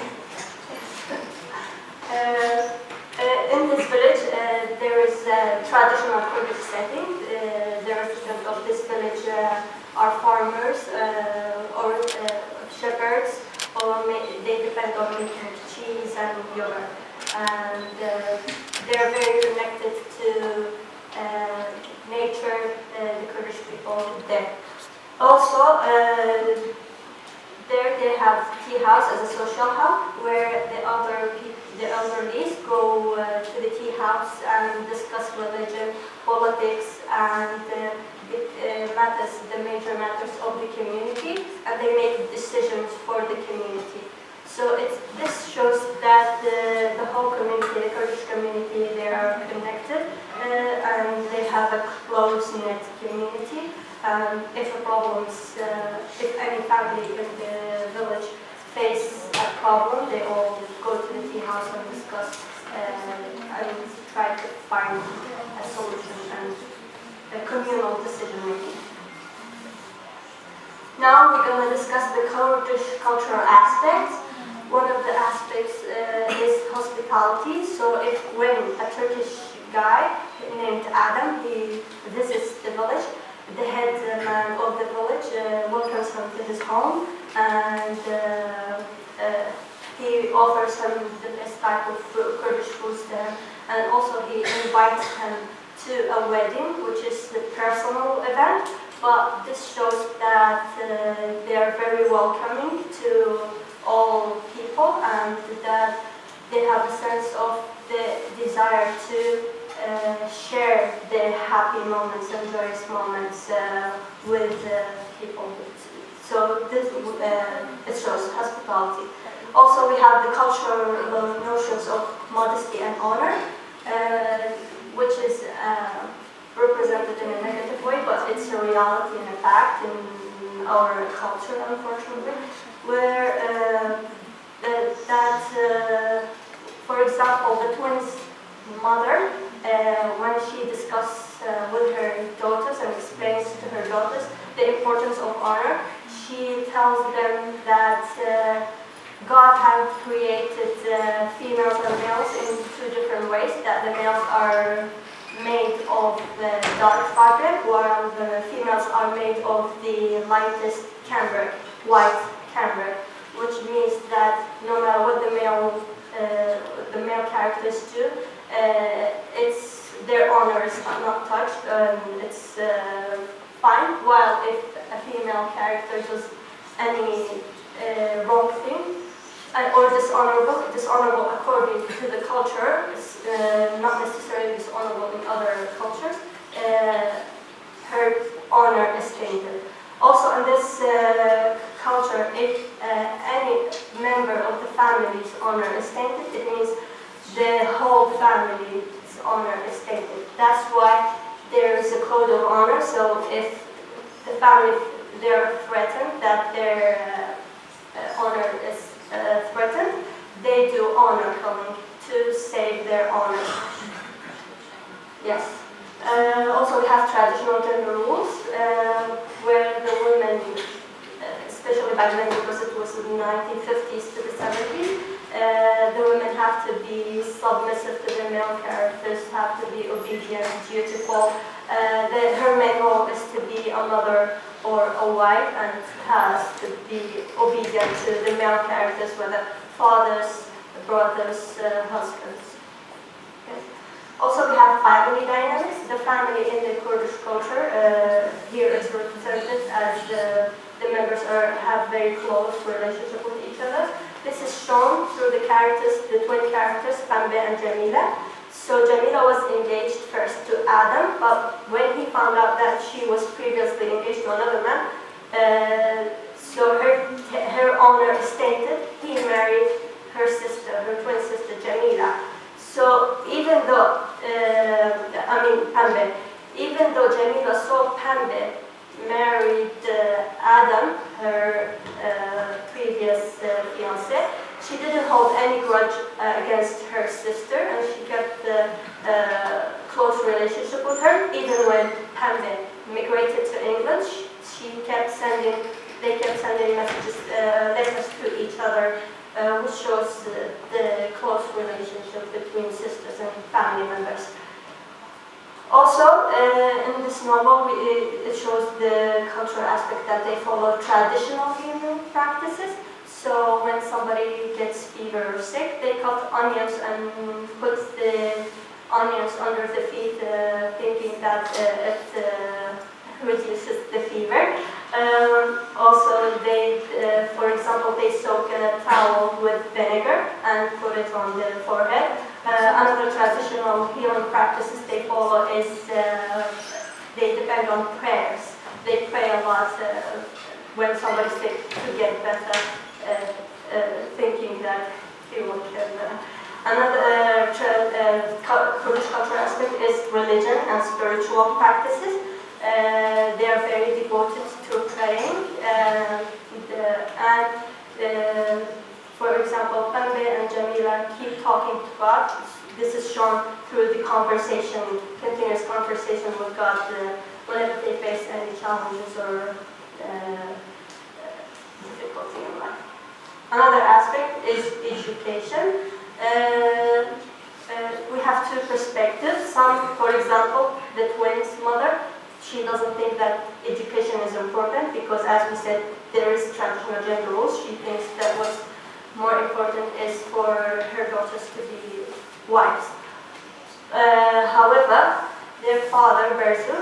In this village, there is a traditional Kurdish setting. The residents of this village are farmers or shepherds, or they depend on making cheese and yogurt. And they are very connected to nature, the Kurdish people there. Also, there they have tea house as a social hub, where the elderlies go to the tea house and discuss religion, politics, and the major matters of the community, and they make decisions for the community. So this shows that the whole community, the Kurdish community, they are connected, and they have a close-knit community. If any family in the village face a problem, they all go to the tea house and discuss and try to find a solution and a communal decision making. Now we're going to discuss the Kurdish cultural aspects. One of the aspects is hospitality. So when a Turkish guy named Adam, he visits the village, the head man of the village welcomes him to his home, and he offers him the best type of Kurdish foods to him, and also he invites him to a wedding, which is a personal event, but this shows that they are very welcoming to all people, and that they have a sense of the desire to share the happy moments and joyous moments with people. So this it shows hospitality. Also, we have the cultural notions of modesty and honor, which is represented in a negative way, but it's a reality and a fact in our culture, unfortunately, where for example, the twins' mother, when she discusses with her daughters and explains to her daughters the importance of honor, she tells them that God has created that the males are made of the dark fabric, while the females are made of the lightest cambric, white cambric, which means that no matter what the male characters do, it's their honors are not touched, and it's fine. While if a female character does any wrong thing or dishonorable according to the culture, it's not necessarily dishonorable in other cultures, her honor is tainted. Also in this culture, if any member of the family's honor is tainted, it means the whole family's honor is tainted. That's why there is a code of honor. So if the family, they're threatened that their honor is threatened, they do honor killing to save their honor. Yes. Also, we have traditional gender rules where the women, especially back then because it was in the 1950s to the 70s, the women have to be submissive to the male characters, have to be obedient, dutiful. Her main role is to be a mother or a wife, and has to be obedient to the male characters, whether fathers, brothers, husbands. Okay. Also, we have family dynamics. The family in the Kurdish culture here is represented as the members have very close relationship with each other. This is shown through the characters, the twin characters, Pembe and Jamila. So Jamila was engaged first to Adam, but when he found out that she was previously engaged to another man, so her honor is tainted. He married her sister, her twin sister Jamila. So even though, Pembe, even though Jamila saw Pembe married Adam, her previous fiancé, she didn't hold any grudge against her sister, and she kept a close relationship with her. Even when Pembe migrated to England, they kept sending messages, letters to each other, which shows the close relationship between sisters and family members. Also, in this novel, it shows the cultural aspect that they follow traditional healing practices. So when somebody gets fever or sick, they cut onions and put the onions under the feet, thinking that it reduces the fever. Also, for example, they soak a towel with vinegar and put it on the forehead. Another traditional healing practices they follow is they depend on prayers. They pray a lot when somebody's sick to get better, thinking that he will kill them. Another Kurdish cultural aspect is religion and spiritual practices. They are very devoted to praying, for example, Pembe and Jamila keep talking to God. This is shown through the conversation, continuous conversation with God whenever they face any challenges or difficulty in life. Another aspect is education. We have two perspectives. Some, for example, the twins' mother, she doesn't think that education is important because, as we said, there is traditional gender rules. She thinks that what's more important is for her daughters to be wives. However, their father, Berzu,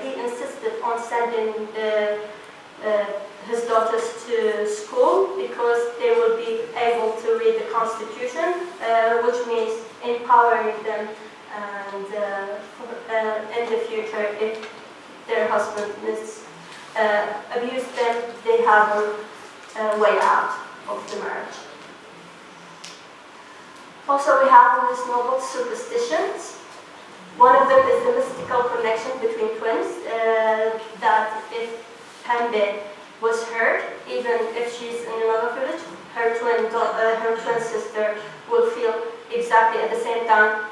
he insisted on sending his daughters to school because they will be able to read the Constitution, which means empowering them, and in the future, if their husband abuse them, they have a way out of the marriage. Also, we have in this novel superstitions. One of them is the mystical connection between twins, that if Pembe was hurt, even if she's in another village, her twin sister will feel exactly at the same time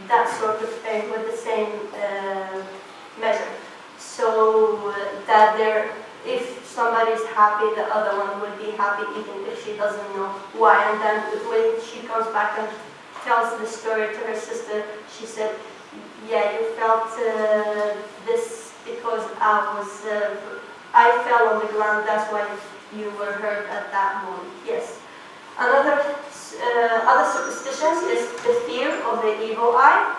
that sort of pain with the same measure. So that if somebody's happy, the other one will be happy even if she doesn't know why. And then when she comes back and tells the story to her sister, she said, yeah, you felt this because I fell on the ground, that's why you were hurt at that moment. Yes. Another other superstitions is the fear of the evil eye,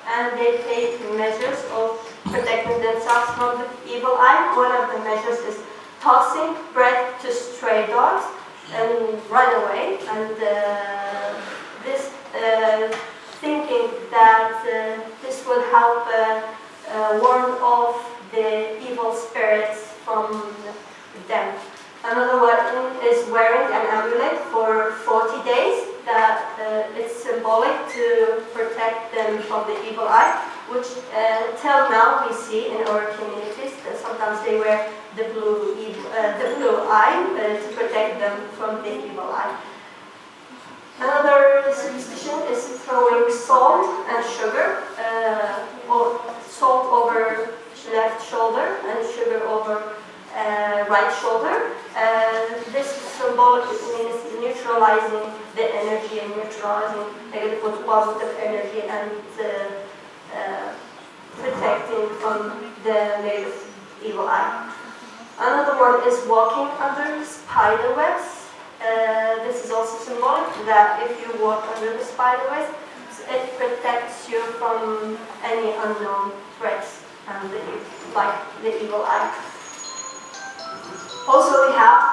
and they take measures of protecting themselves from the evil eye. One of the measures is tossing bread to stray dogs and run away, and this thinking that this would help warn off the evil spirits from them. Another one is wearing an amulet for 40 days. That it's symbolic to protect them from the evil eye, which till now we see in our communities that sometimes they wear the blue eye to protect them from the evil eye. Another superstition is throwing salt and sugar, or salt over left shoulder and sugar over right shoulder. This symbolic means neutralizing the energy and neutralizing negative with positive energy and protecting from the negative evil eye. Another one is walking under spider webs. This is also symbolic that if you walk under the spider webs, it protects you from any unknown threats and like the evil eye. Also, we have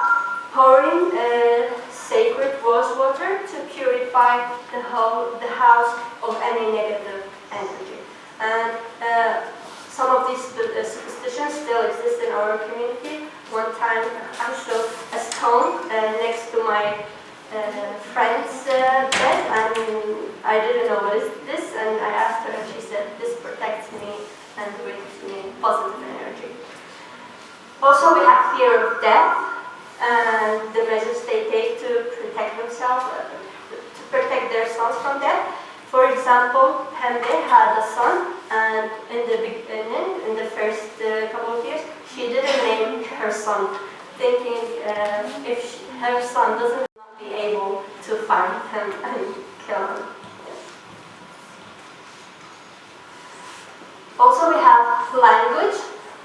pouring sacred rose water to purify the house of any negative energy. And some of these superstitions still exist in our community. One time I saw a stone next to my friend's bed, and I didn't know what is this, and I asked her, and she said, this protects me and brings me positive energy. Also, we have fear of death and the measures they take to protect themselves, to protect their sons from death. For example, Pembe had a son, and in the beginning, in the first couple of years, she didn't name her son, thinking if her son doesn't be able to find him and kill him. Also, we have language.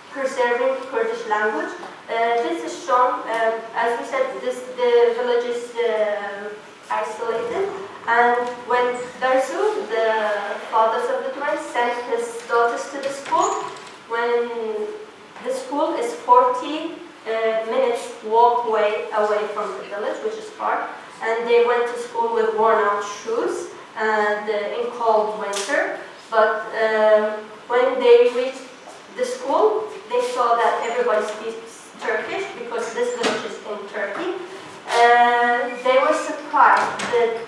Preserving Kurdish language. This is shown, as we said, the village is isolated, and when Darzu, the fathers of the twins, sent his daughters to the school, when the school is 40 minutes walkway away from the village, which is far, and they went to school with worn out shoes and in cold winter, but when they reached the school, they saw that everybody speaks Turkish because this village is in Turkey. They were surprised, the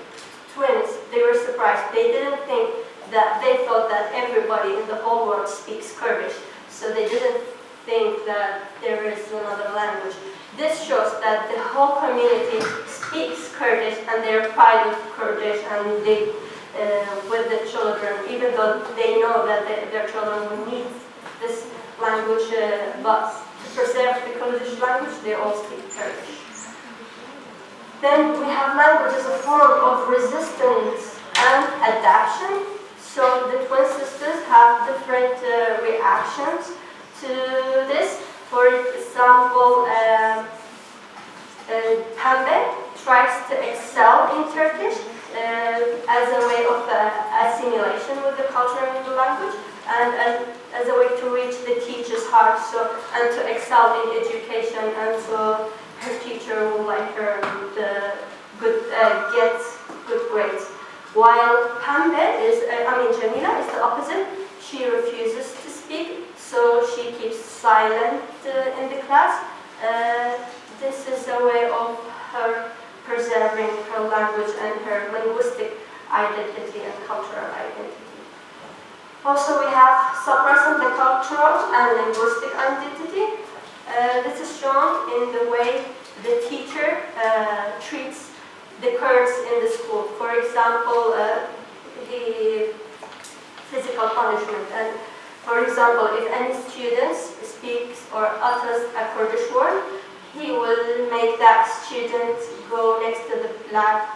twins, they were surprised. They didn't think that, they thought that everybody in the whole world speaks Kurdish. So they didn't think that there is another language. This shows that the whole community speaks Kurdish and they're proud of Kurdish, and they, with the children, even though they know that their children will need this language, but to preserve the Kurdish language, they all speak Turkish. Then we have language as a form of resistance and adaptation. So the twin sisters have different reactions to this. For example, Pembe tries to excel in Turkish as a way of assimilation with the culture and the language, and as a way to reach the teacher's heart, and to excel in education, and so her teacher will like her and get good grades. While Pembe is, Jamila is the opposite. She refuses to speak, so she keeps silent in the class. This is a way of her preserving her language and her linguistic identity and cultural identity. Also, we have suppressing the cultural and linguistic identity. This is shown in the way the teacher treats the Kurds in the school. For example, the physical punishment. And for example, if any student speaks or utters a Kurdish word, he will make that student go next to the black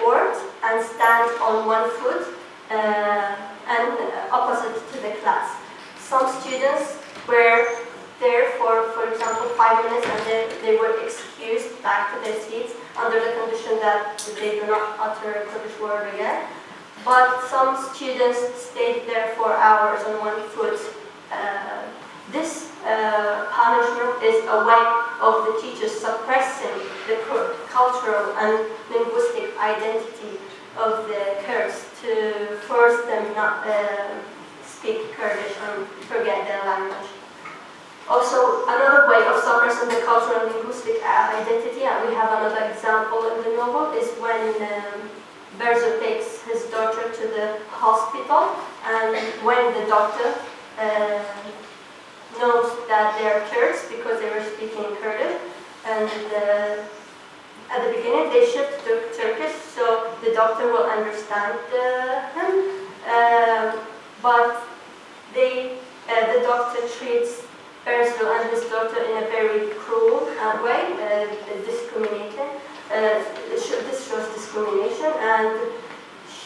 board and stand on one foot and opposite to the class. Some students were there for example, 5 minutes, and then they were excused back to their seats under the condition that they do not utter a Kurdish word again. But some students stayed there for hours on one foot. This punishment is a way of the teachers suppressing the cultural and linguistic identity of the Kurds to force them not speak Kurdish and forget their language. Also, another way of suppressing the cultural and linguistic identity, and we have another example in the novel, is when Berzo takes his daughter to the hospital, and when the doctor knows that they are Kurds because they were speaking Kurdish, and at the beginning they shift to Turkish, so the doctor will understand him, but the doctor treats Berzo and his daughter in a very cruel way, discriminating. This shows discrimination, and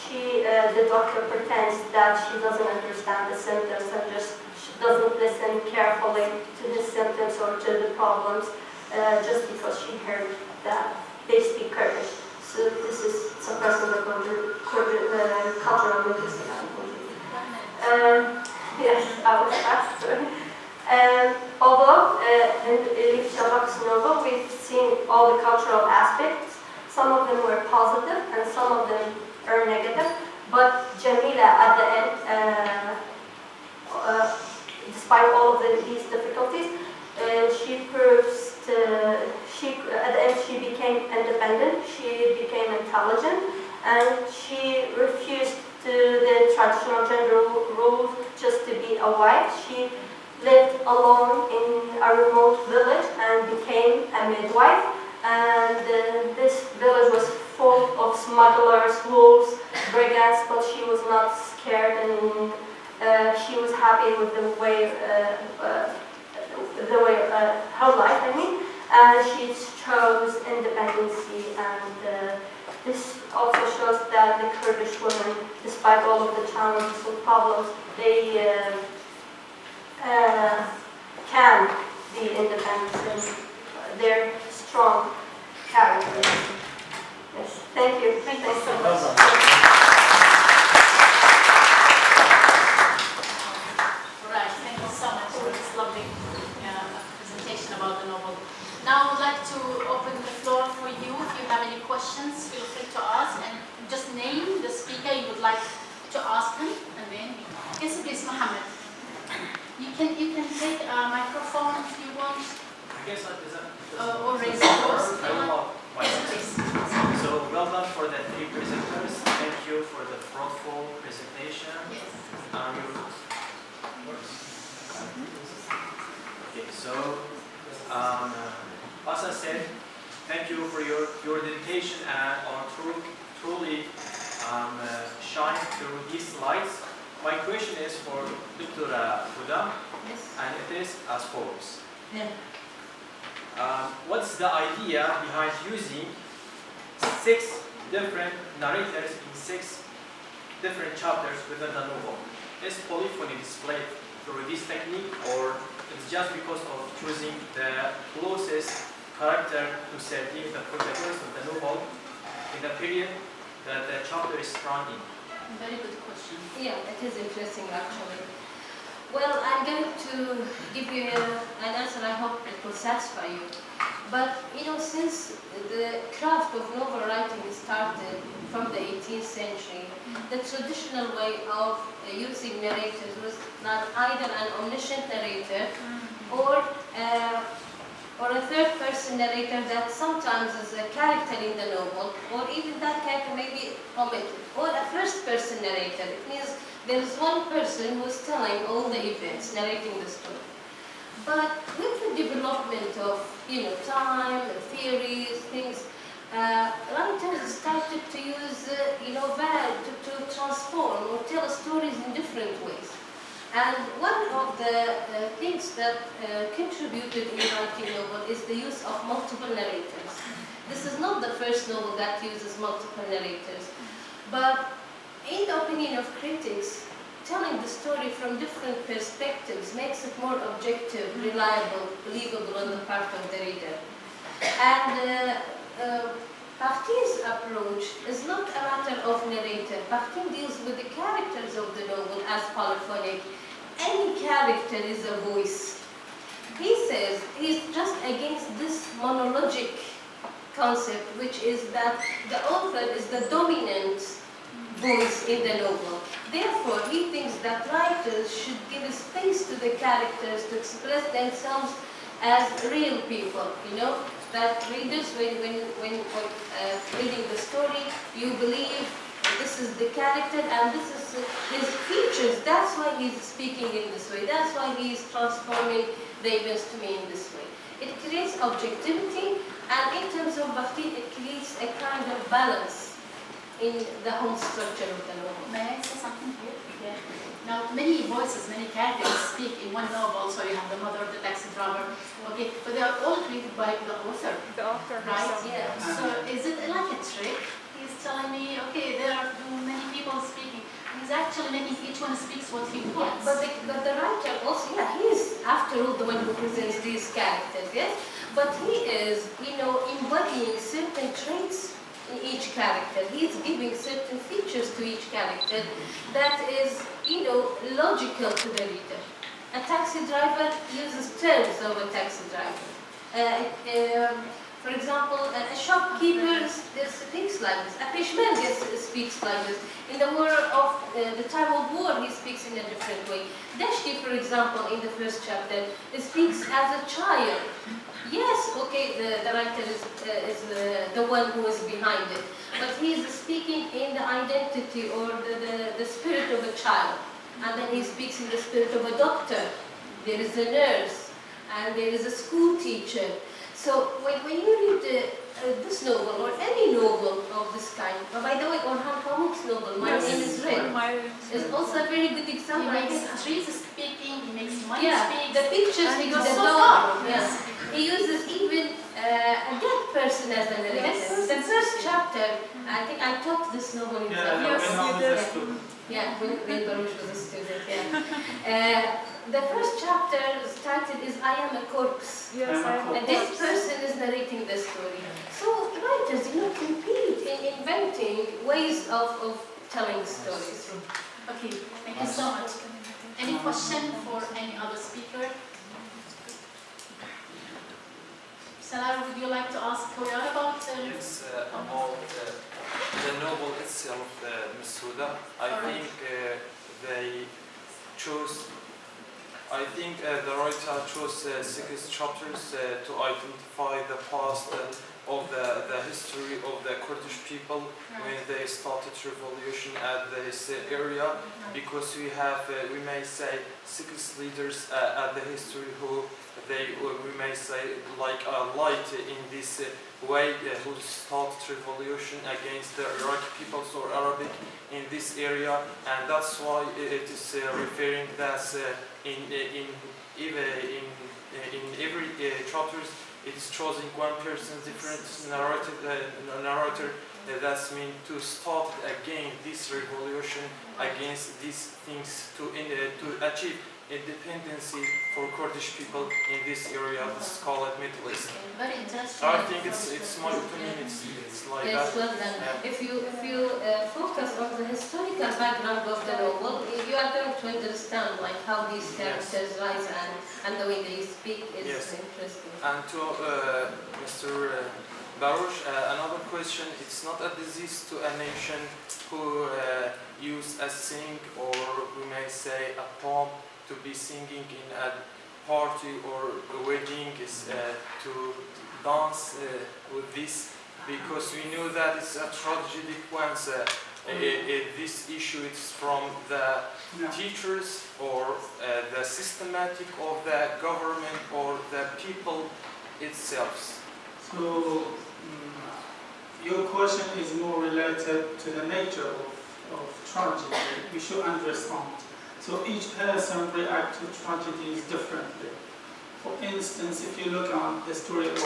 the doctor pretends that she doesn't understand the symptoms and just doesn't listen carefully to his symptoms or to the problems, just because she heard that they speak Kurdish. So this is suppressing the cultural linguistic identity. Yes, I was fast. Although in Elif Shafak's novel we've seen all the cultural aspects, some of them were positive and some of them are negative, but Jamila at the end, despite all of these difficulties, she proves at the end she became independent, she became intelligent, and she refused to the traditional gender rules just to be a wife. She lived alone in a remote village and became a midwife, and this village was full of smugglers, wolves, brigands, but she was not scared, and she was happy with the way her life, and she chose independency, and this also shows that the Kurdish women, despite all of the challenges and problems, they can be independent, and they're strong characters. Yes, thank you. Thank you so much. Right, thank you so much for this lovely presentation about the novel. Now I would like to open the floor for you. If you have any questions, feel free to ask, and just name the speaker you would like to ask him, and then yes, please, Mohammed. You can take a microphone if you want. I guess I present. Or raise your voice. I will not. Please. So well done for the 3 presenters. Thank you for the fruitful presentation. Yes. Okay, so as I said, thank you for your dedication and truly shine through these slides. My question is for Dr. Huda, Yes. and it is as follows. Yeah. What's the idea behind using 6 different narrators in 6 different chapters within the novel? Is polyphony displayed through this technique, or it's just because of choosing the closest character to setting the protagonist of the novel in the period that the chapter is running? Very good question. Yeah, it is interesting actually. Well, I'm going to give you an answer. I hope it will satisfy you. But since the craft of novel writing started from the 18th century, the traditional way of using narrators was not either an omniscient narrator or a third-person narrator that sometimes is a character in the novel, or even that character may be omitted, or a first-person narrator. It means there is one person who is telling all the events, narrating the story. But with the development of time, theories, things, writers started to use to transform or tell stories in different ways. And one of the things that contributed in writing novel is the use of multiple narrators. This is not the first novel that uses multiple narrators. But in the opinion of critics, telling the story from different perspectives makes it more objective, reliable, believable on the part of the reader. And Bachtin's approach is not a matter of narrator. Bachtin deals with the characters of the novel as polyphonic. Any character is a voice. He says he's just against this monologic concept, which is that the author is the dominant voice in the novel. Therefore, he thinks that writers should give a space to the characters to express themselves as real people, you know? That readers, when reading the story, you believe this is the character and this is his features. That's why he's speaking in this way. That's why he's transforming the events to me in this way. It creates objectivity, and in terms of Bachtin, it creates a kind of balance in the whole structure of the novel. May I say something here? Yeah. Now, many voices, many characters speak in one novel, so you have the mother, the taxi driver, okay, but they are all created by the author. The author, right? Yeah. So is it like a trick? He's telling me, okay, there are many people speaking. He's actually making each one speaks what he wants. But the writer also, yeah, he is, after all, the one who presents these characters, yes? But he is, you know, embodying certain traits in each character. He's giving certain features to each character that is, you know, logical to the reader. A taxi driver uses terms of a taxi driver. For example, a shopkeeper speaks like this. A fishman speaks like this. In the war of the time of war, he speaks in a different way. Dashki, for example, in the first chapter, speaks as a child. Yes, okay, the writer is the one who is behind it, but he is speaking in the identity or the spirit of a child. And then he speaks in the spirit of a doctor. There is a nurse, and there is a school teacher. So when you read this novel or any novel of this kind, by the way, Orhan Pamuk's novel, My Name is Red, is also a very good example. He makes trees speaking, he makes money yeah, speak. the pictures, and he he goes goes so so far. far. Yes. He uses even a dead person as a narrator. Yes. The first chapter, I think I taught this novel in when Baruch was a student. Yeah. The first chapter started is I am a corpse. Yes, I am a And this person is narrating the story. So writers, you know, compete in inventing ways of telling stories. Okay, thank you so much. Any question for any other speaker? Salar, would you like to ask Koyar about Yes, about the novel itself, Ms. Huda. I think they chose. I think the writer chose 6 chapters to identify the past of the history of the Kurdish people when they started revolution at this area, because we have, we may say, 6 leaders at the history who we may say, like a light in this way, who started revolution against the Iraqi peoples or Arabic in this area, and that's why it is referring that in every chapters it is choosing one person, different narrator. That's mean to start again this revolution against these things to achieve independency for Kurdish people in this area. This is called Middle East. Very interesting. I think it's my opinion. It's like Yes, that. well done. Yeah. If you focus on the historical background of the novel, you are going to understand like how these characters rise and the way they speak is interesting. And to Mr. Baruch, another question. It's not a disease to a nation who use a sing, or we may say a poem, to be singing in a party or a wedding, is to dance with this, because we know that it's a tragedy once this issue is from the teachers or the systematic of the government or the people itself. So your question is more related to the nature of tragedy. We should understand. So each person reacts to tragedies differently. For instance, if you look at the story of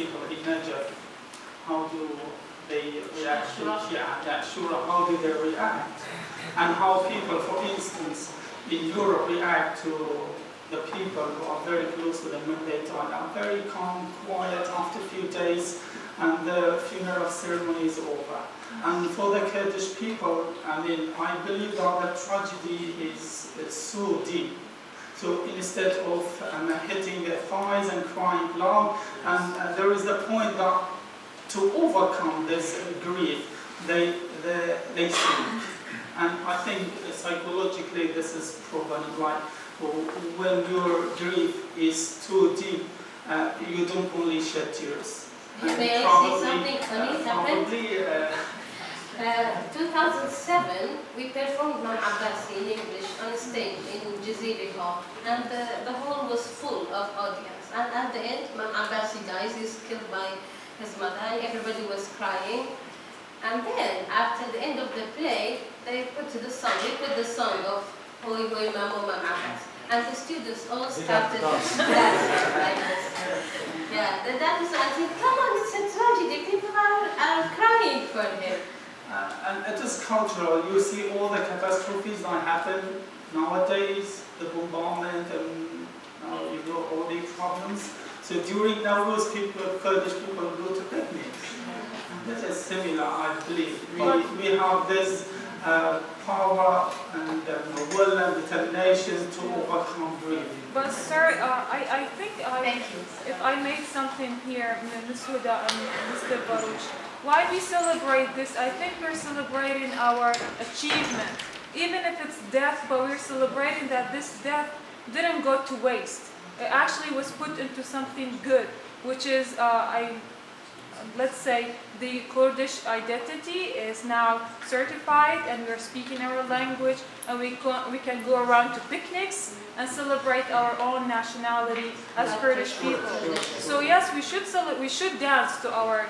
people in Najaf, how do they react to Shura, how do they react? And how people, for instance, in Europe react to the people who are very close to them when they die. Are very calm, quiet after a few days, and the funeral ceremony is over. And for the Kurdish people, I mean, I believe that the tragedy is so deep. So instead of hitting their thighs and crying loud, and there is the point that to overcome this grief, they sing. And I think psychologically this is proven, like when your grief is too deep, you don't only shed tears. May I say something funny happened? 2007, we performed Mam Abbasi in English on stage in Jaziri Hall, and the hall was full of audience. And at the end, Mam Abbasi dies, he's killed by his mother, and everybody was crying. And then, after the end of the play, they put the song of Hoi Hoi Mamo Mam Abbas. And the students all started dancing like this. Yeah, that was, I think, come on, it's a tragedy, people are crying for him. And it is cultural. You see all the catastrophes that happen nowadays, the bombardment and all these problems. So during Nowruz, Kurdish people go to picnics. That is similar, I believe. We have this power and will and determination to overcome grief. But sir, I think if I make something here, Ms. Huda and Mr. Baruch, why we celebrate this? I think we're celebrating our achievement. Even if it's death, but we're celebrating that this death didn't go to waste. It actually was put into something good, which is, let's say, the Kurdish identity is now certified and we're speaking our language, and we can go around to picnics and celebrate our own nationality as Kurdish people. So yes, we should dance to our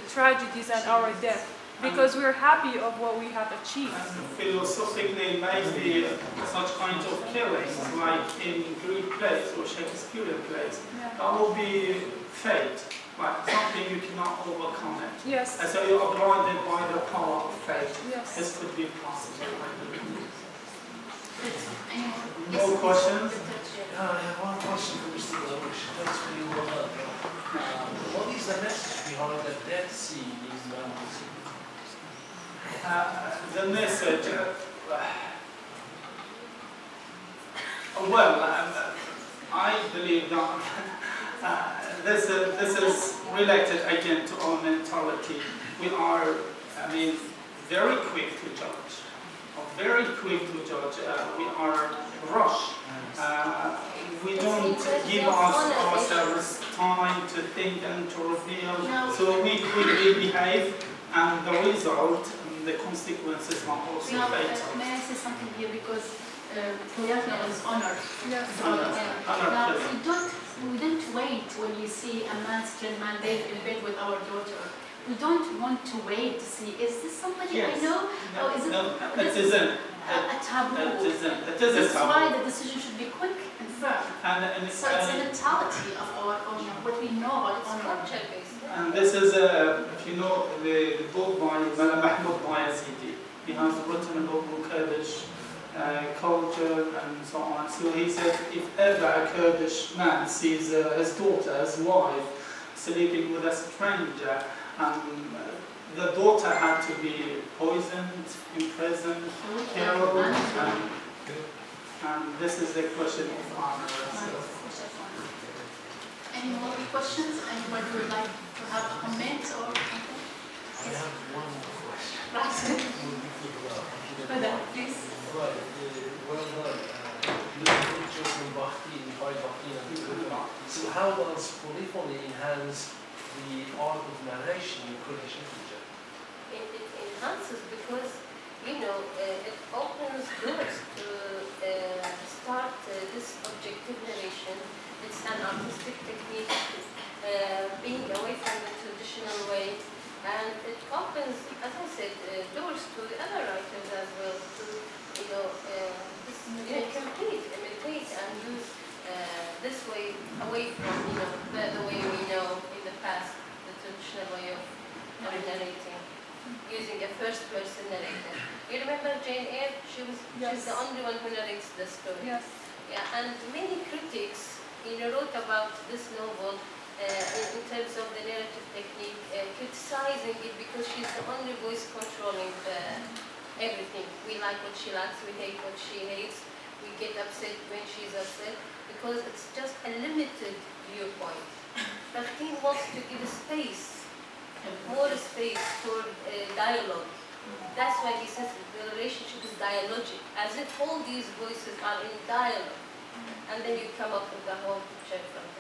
tragedies and our death, because we're happy of what we have achieved. And philosophically, maybe such kind of killings, like in Greek plays or Shakespearean plays, that will be fate. Like something you cannot overcome it. Yes. And so you are blinded by the power of faith. Yes. This could be possible. More questions? I have one question for Mr. Baruch. Thanks for your work. What is the message behind the Dead Sea in The message. I believe that this is related again to our mentality. We are, very quick to judge. Very quick to judge. We are rushed. We don't give ourselves time to think and to reveal. So we quickly behave, and the result, the consequences are also fatal. May I say something here, because Toyota is honored. Yes. Honored. We don't wait when you see a man, strange man, there in bed with our daughter. We don't want to wait to see, is this somebody I know? No, or is it isn't. A taboo? It isn't. It is a This is taboo. why the decision should be quick and firm. So it's a mentality of our honor, what we know about honor. And this is, if you know, the book by Mahmoud Bayazidi. He has written a book on Kurdish culture and so on. So he said, if ever a Kurdish man sees his daughter, his wife, sleeping with a stranger, the daughter had to be poisoned, imprisoned, killed, and this is the question of honor. Any more questions? Anybody would like to have a comment or something? I have one more question. Right. Madam, please. Right, well done. Little picture from Bakhtin, by Bakhtin. So how does polyphony enhance the art of narration in Kurdish literature? It enhances because, it opens doors to start this objective narration. It's an artistic technique, being away from the traditional way, and it opens, as I said, doors to the other writers as well to, imitate and use this way away from, the way we know in the past. first-person narrator. You remember Jane Eyre? She's the only one who narrates the story. Yes. Yeah, and many critics wrote about this novel in terms of the narrative technique, criticizing it because she's the only voice controlling everything. We like what she likes, we hate what she hates, we get upset when she's upset, because it's just a limited viewpoint. But he wants to give space, more space for dialogue. That's why he says the relationship is dialogic, as if all these voices are in dialogue. And then you come up with the whole picture from it.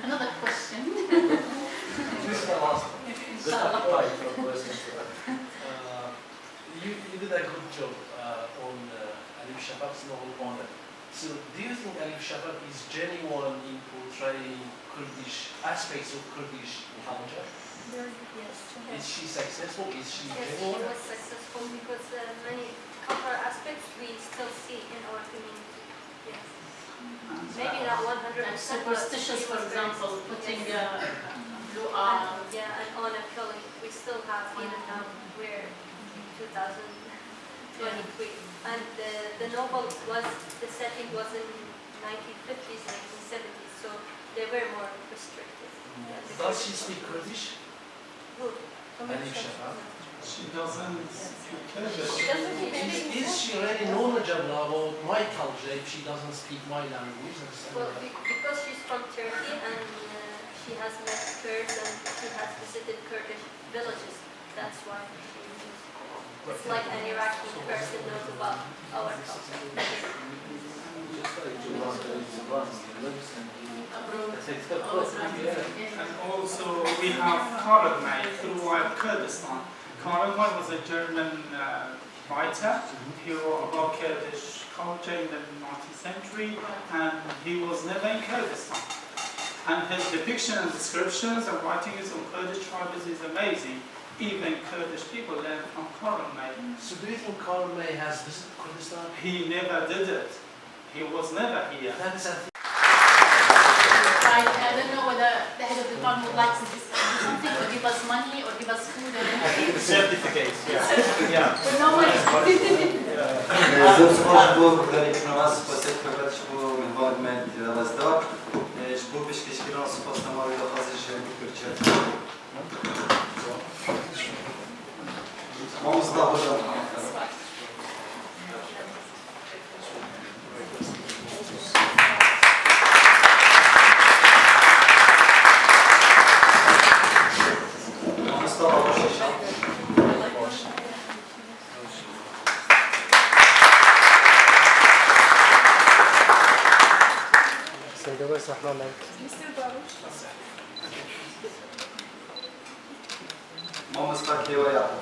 Another question. This is the last one. The top five questions. You did a good job on Alif Shafak's novel Honor. So, do you think Alif Shafak is genuine in portraying Kurdish aspects of Kurdish culture? Yes. Is she successful? Is she Yes, she genuine? was successful because many cultural aspects we still see in our community. Yes. Maybe not 100%. And superstitious, for example, putting blue yeah, and honor killing. We still have even now. We're in 2023, and the novel the setting was in 1950s, 1970s, so they were more restrictive. Does she speak Kurdish? Who? Alif Shafak? She doesn't speak Kurdish. Is she really knowledgeable about my culture if she doesn't speak my language? Well, because she's from Turkey and she has met Kurds and she has visited Kurdish villages. That's why it's like an Iraqi person knows about our culture. And also we have Karagmay throughout Kurdistan. Karagmay was a German writer. He wrote about Kurdish culture in the 19th century, and he was never in Kurdistan. And his depiction and descriptions and writings on Kurdish tribes is amazing. Even Kurdish people learn from Karagmay. So do you think Karagmay has visited Kurdistan? He never did it. He was never here. Right, I don't know whether the head of the department would like to do something, or give us money, or give us food, or anything. Certificates, yeah. But no money. Zbog dla nas posypać było involvement razda, żeby byśmy kiedyś postanowili dochodzić, że kurczę. Mam zdarzenie. Mr. Baruch. Mamy takie ojawy.